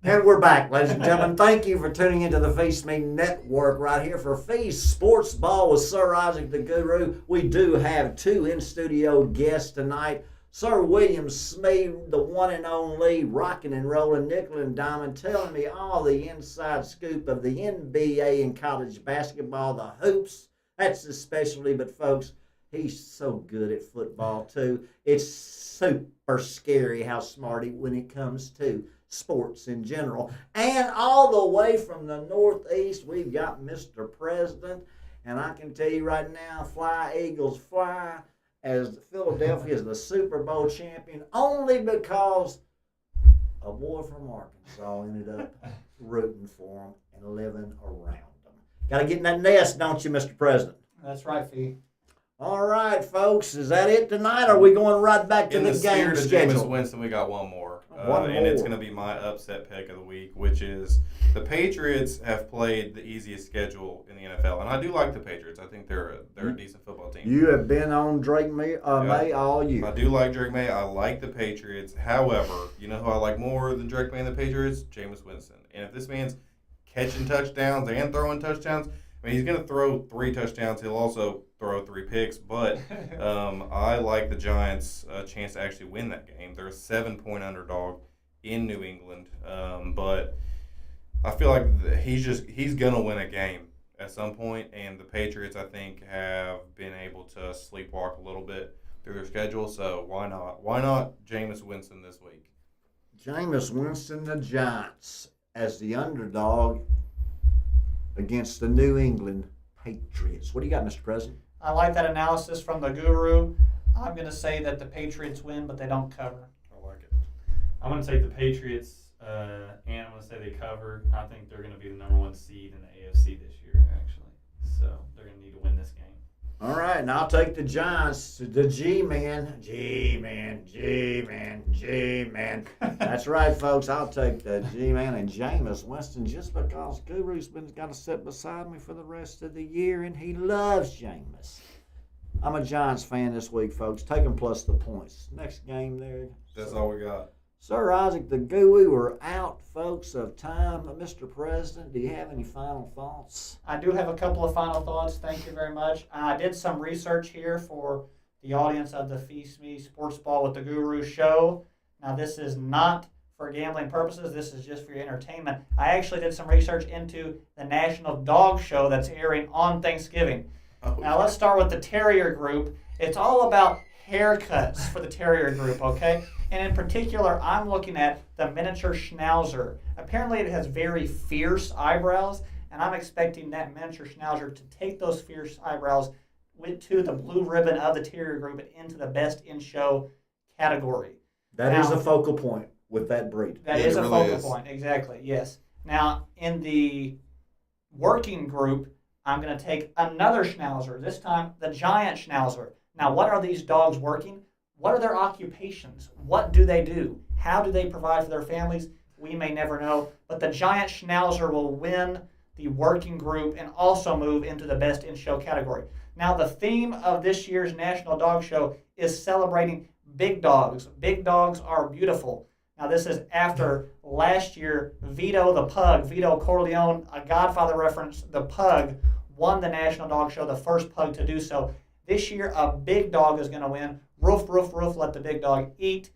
And we're back, ladies and gentlemen. Thank you for tuning into the Feast Me Network right here for Feast Sports Ball with Sir Isaac the Guru. We do have 2 in-studio guests tonight. Sir William Smee, the one and only, rocking and rolling nickel and diamond, telling me all the inside scoop of the NBA and college basketball, the hoops. That's his specialty, but folks, he's so good at football too. It's super scary how smart he when it comes to sports in general. And all the way from the Northeast, we've got Mr. President. And I can tell you right now, fly, Eagles, fly, as Philadelphia is the Super Bowl champion, only because a boy from Arkansas ended up rooting for them and living around them. Got to get in that nest, don't you, Mr. President? That's right, Fee. All right, folks. Is that it tonight? Or are we going right back to In the the game spirit of schedule? Jameis Winston, we got one more. One And it's more. going to be my upset pick of the week, which is the Patriots have played the easiest schedule in the NFL. And I do like the Patriots. I think they're a decent football team. You have been on Drake May all year. I do like Drake May. I like the Patriots. However, you know who I like more than Drake May and the Patriots? Jameis Winston. And if this man's catching touchdowns and throwing touchdowns, I mean, he's going to throw 3 touchdowns. He'll also throw 3 picks. But I like the Giants' chance to actually win that game. They're a 7-point underdog in New England. But I feel like he's going to win a game at some point. And the Patriots, I think, have been able to sleepwalk a little bit through their schedule. So why not? Why not Jameis Winston this week? Jameis Winston, the Giants, as the underdog against the New England Patriots. What do you got, Mr. President? I like that analysis from the Guru. I'm going to say that the Patriots win, but they don't cover. I like it. I'm going to take the Patriots, and I'm going to say they cover. I think they're going to be the number 1 seed in the AFC this year, actually. So they're going to need to win this game. All right, and I'll take the Giants, the G-Man. G-Man, G-Man, G-Man. That's right, folks. I'll take the G-Man and Jameis Winston just because Guru's got to sit beside me for the rest of the year, and he loves Jameis. I'm a Giants fan this week, folks. Take them plus the points. Next game there. That's all we got. Sir Isaac the Guru, we're out, folks, of time. Mr. President, do you have any final thoughts? I do have a couple of final thoughts. Thank you very much. I did some research here for the audience of the Phee Sports Ball with the Guru show. Now, this is not for gambling purposes. This is just for your entertainment. I actually did some research into the National Dog Show that's airing on Thanksgiving. Now, let's start with the Terrier group. It's all about haircuts for the Terrier group, okay? And in particular, I'm looking at the miniature Schnauzer. Apparently, it has very fierce eyebrows, and I'm expecting that miniature Schnauzer to take those fierce eyebrows to the blue ribbon of the Terrier group and into the best in show category. That is a focal point with that breed. That is a focal point, exactly, yes. Now, in the working group, I'm going to take another Schnauzer, this time the giant Schnauzer. Now, what are these dogs working? What are their occupations? What do they do? How do they provide for their families? We may never know, but the giant Schnauzer will win the working group and also move into the best in show category. Now, the theme of this year's National Dog Show is celebrating big dogs. Big dogs are beautiful. Now, this is after last year, Vito the Pug, Vito Corleone, a Godfather reference, the Pug, won the National Dog Show, the first pug to do so. This year, a big dog is going to win. Roof, roof, roof, let the big dog eat.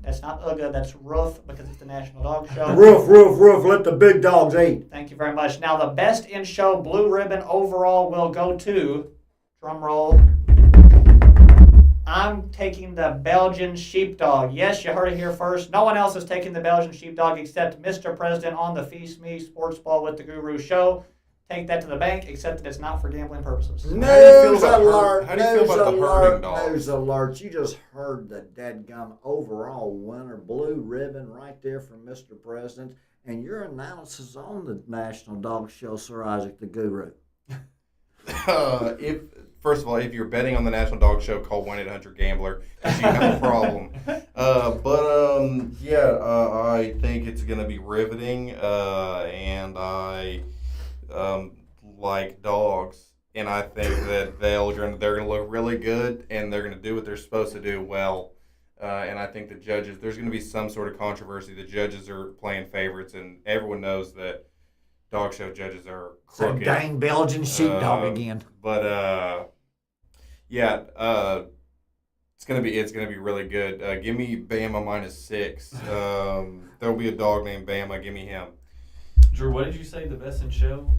That's not Uga, that's Roof, because it's the National Dog Show. Roof, roof, roof, let the big dogs eat. Thank you very much. Now, the best in show blue ribbon overall will go to, drum roll, I'm taking the Belgian Sheepdog. Yes, you heard it here first. No one else is taking the Belgian Sheepdog except Mr. President on the Feast Me Sports Ball with the Guru show. Take that to the bank, except that it's not for gambling purposes. News alert! How do you feel about the herding dogs? News alert! You just heard the dadgum overall winner, blue ribbon, right there from Mr. President, and your analysis on the National Dog Show, Sir Isaac the Guru. First of all, if you're betting on the National Dog Show, call 1-800-GAMBLER if you have a problem. I think it's going to be riveting, and I like dogs, and I think that they're going to look really good, and they're going to do what they're supposed to do well. And I think the judges, there's going to be some sort of controversy. The judges are playing favorites, and everyone knows that dog show judges are crooked. Some dang Belgian sheepdog again. It's gonna be really good. Give me Bama -6. There'll be a dog named Bama. Give me him. Drew, what did you say the best in show?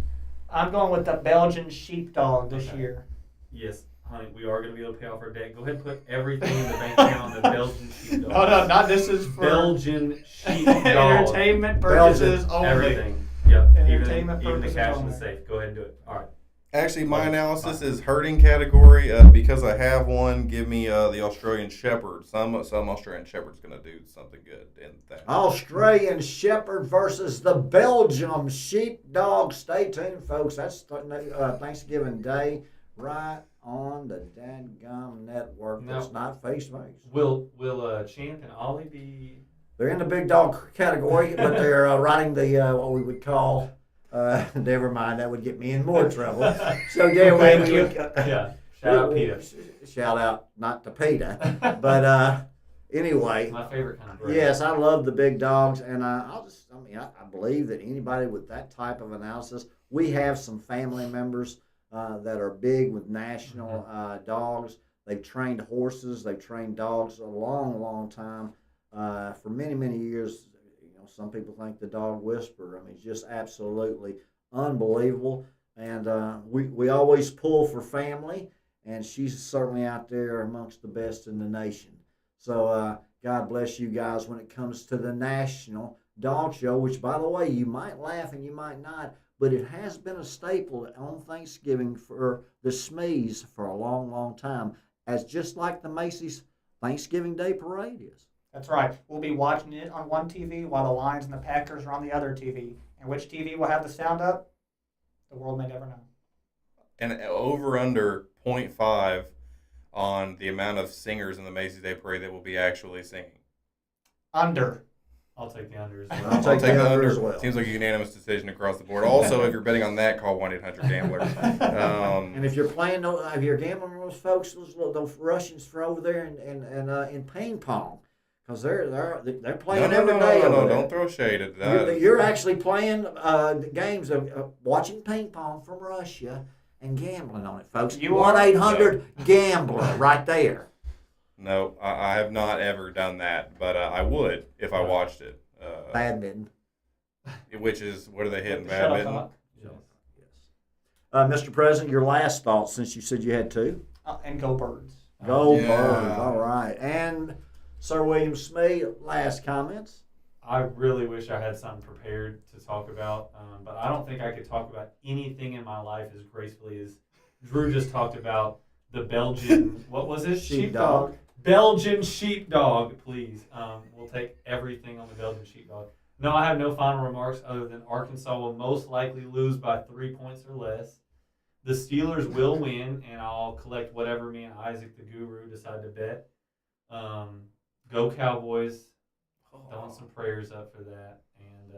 I'm going with the Belgian Sheepdog this year. Yes, honey, we are going to be able to pay off our debt. Go ahead and put everything in the bank account on the Belgian Sheepdog. No, not this is for Belgian Sheepdog. entertainment purposes only. Everything. Yep. Entertainment even the purposes cash in only. the safe. Go ahead and do it. All right. Actually, my analysis is herding category because I have one. Give me the Australian Shepherd. Some Australian Shepherd's going to do something good in that. Australian Shepherd versus the Belgium Sheepdog. Stay tuned, folks. That's Thanksgiving Day right on the dadgum network. Now, That's not face-to-face. Will Champ and Ollie be... They're in the big dog category, but they're riding the what we would call... never mind, that would get me in more trouble. So yeah, Thank you. Yeah. Shout out PETA. Shout out not to PETA, but anyway. It's my favorite kind of breed. Yes, I love the big dogs, and I believe that anybody with that type of analysis, we have some family members that are big with national dogs. They've trained horses, they've trained dogs a long, long time. For many, many years. Some people think the dog whisperer. I mean, it's just absolutely unbelievable. And we always pull for family, and she's certainly out there amongst the best in the nation. So God bless you guys when it comes to the National Dog Show, which, by the way, you might laugh and you might not, but it has been a staple on Thanksgiving for the Smees for a long, long time, as just like the Macy's Thanksgiving Day Parade is. That's right. We'll be watching it on one TV while the Lions and the Packers are on the other TV. And which TV will have the sound up? The world may never know. And over under 0.5 on the amount of singers in the Macy's Day Parade that will be actually singing. Under. I'll take the under as well. I'll take the under as well. Seems like a unanimous decision across the board. Also, if you're betting on that, call 1-800-GAMBLER. And if you're playing, if you're gambling with those folks, those Russians from over there in ping pong, Because they're playing every day. No, don't throw shade at that. You're actually playing the games of watching ping pong from Russia and gambling on it, folks. You are? 1-800-GAMBLER right there. No, I have not ever done that, but I would if I watched it. Badminton. Which is, what are they hitting, Shut up, badminton? Doc. Yes. Mr. President, your last thoughts, since you said you had two. And go Birds. Go Yeah. Birds. All right. And Sir William Smee, last comments. I really wish I had something prepared to talk about, but I don't think I could talk about anything in my life as gracefully as Drew just talked about the Belgian, what was it? Sheepdog. Belgian sheepdog, please. We'll take everything on the Belgian sheepdog. No, I have no final remarks other than Arkansas will most likely lose by 3 points or less. The Steelers will win, and I'll collect whatever me and Isaac the Guru decide to bet. Go Cowboys. Throwing some prayers up for that. And,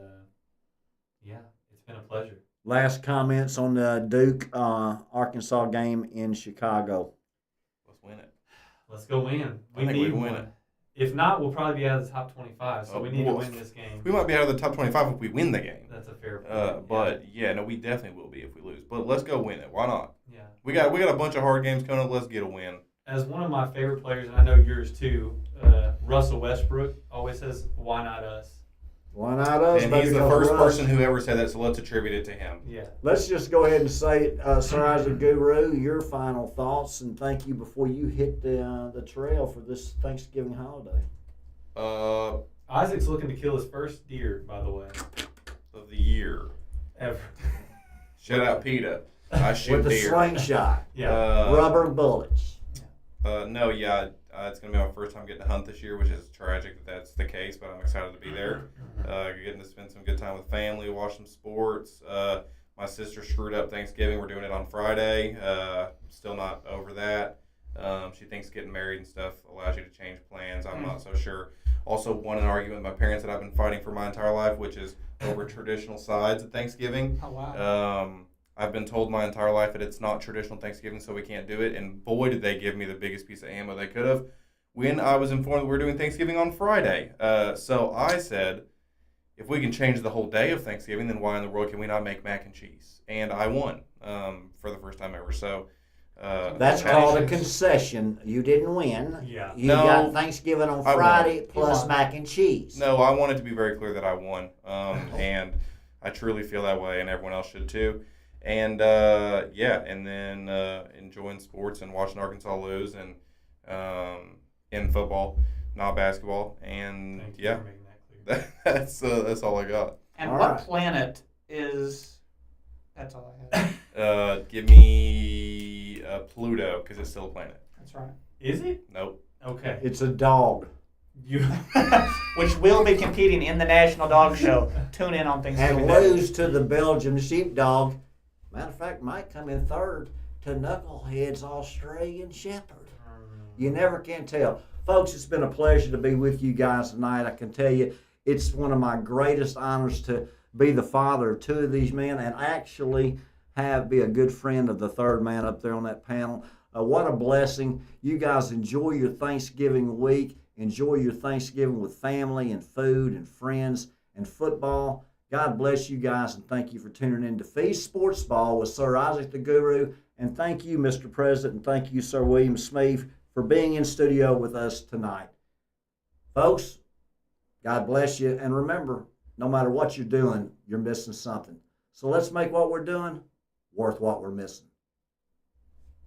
yeah, it's been a pleasure. Last comments on the Duke Arkansas game in Chicago. Let's win it. Let's go win. I think we win it. If not, we'll probably be out of the top 25, so we need to win this game. We might be out of the top 25 if we win the game. That's a fair point. But we definitely will be if we lose. But let's go win it. Why not? Yeah. We got a bunch of hard games coming up. Let's get a win. As one of my favorite players, and I know yours too, Russell Westbrook always says, "Why not us?" Why not us? And baby, he's the because first we're us. person who ever said that, so let's attribute it to him. Yeah. Let's just go ahead and say, Sir Isaac Guru, your final thoughts, and thank you before you hit the trail for this Thanksgiving holiday. Isaac's looking to kill his first deer, by the way, Of the year. ever. Shout out PETA. I shoot With the deer. slingshot, Yeah. rubber bullets. It's going to be my first time getting to hunt this year, which is tragic that that's the case, but I'm excited to be there. Getting to spend some good time with family, watch some sports. My sister screwed up Thanksgiving. We're doing it on Friday. Still not over that. She thinks getting married and stuff allows you to change plans. I'm not so sure. Also won an argument with my parents that I've been fighting for my entire life, which is over traditional sides at Thanksgiving. Oh, wow. I've been told my entire life that it's not traditional Thanksgiving, so we can't do it. And boy, did they give me the biggest piece of ammo they could have when I was informed that we were doing Thanksgiving on Friday. So I said, if we can change the whole day of Thanksgiving, then why in the world can we not make mac and cheese? And I won for the first time ever. So That's called a concession. You didn't win. Yeah. You No, got Thanksgiving on I won. Friday plus won. mac and cheese. No, I wanted to be very clear that I won, and I truly feel that way, and everyone else should too. And and then enjoying sports and watching Arkansas lose, and in football, not basketball, and Thank you for making that clear. that's all I got. And All what right. planet is? That's all I have. Give me Pluto because it's still a planet. That's right. Is it? Nope. Okay. It's a dog. You. Which will be competing in the National Dog Show. Tune in on Thanksgiving And Day. lose to the Belgian sheepdog. Matter of fact, might come in third to Knucklehead's Australian Shepherd. You never can tell. Folks, it's been a pleasure to be with you guys tonight. I can tell you, it's one of my greatest honors to be the father of two of these men and actually be a good friend of the third man up there on that panel. What a blessing. You guys enjoy your Thanksgiving week. Enjoy your Thanksgiving with family and food and friends and football. God bless you guys, and thank you for tuning in to Phee Sports Ball with Sir Isaac the Guru. And thank you, Mr. President, and thank you, Sir William Smee, for being in studio with us tonight. Folks, God bless you. And remember, no matter what you're doing, you're missing something. So let's make what we're doing worth what we're missing.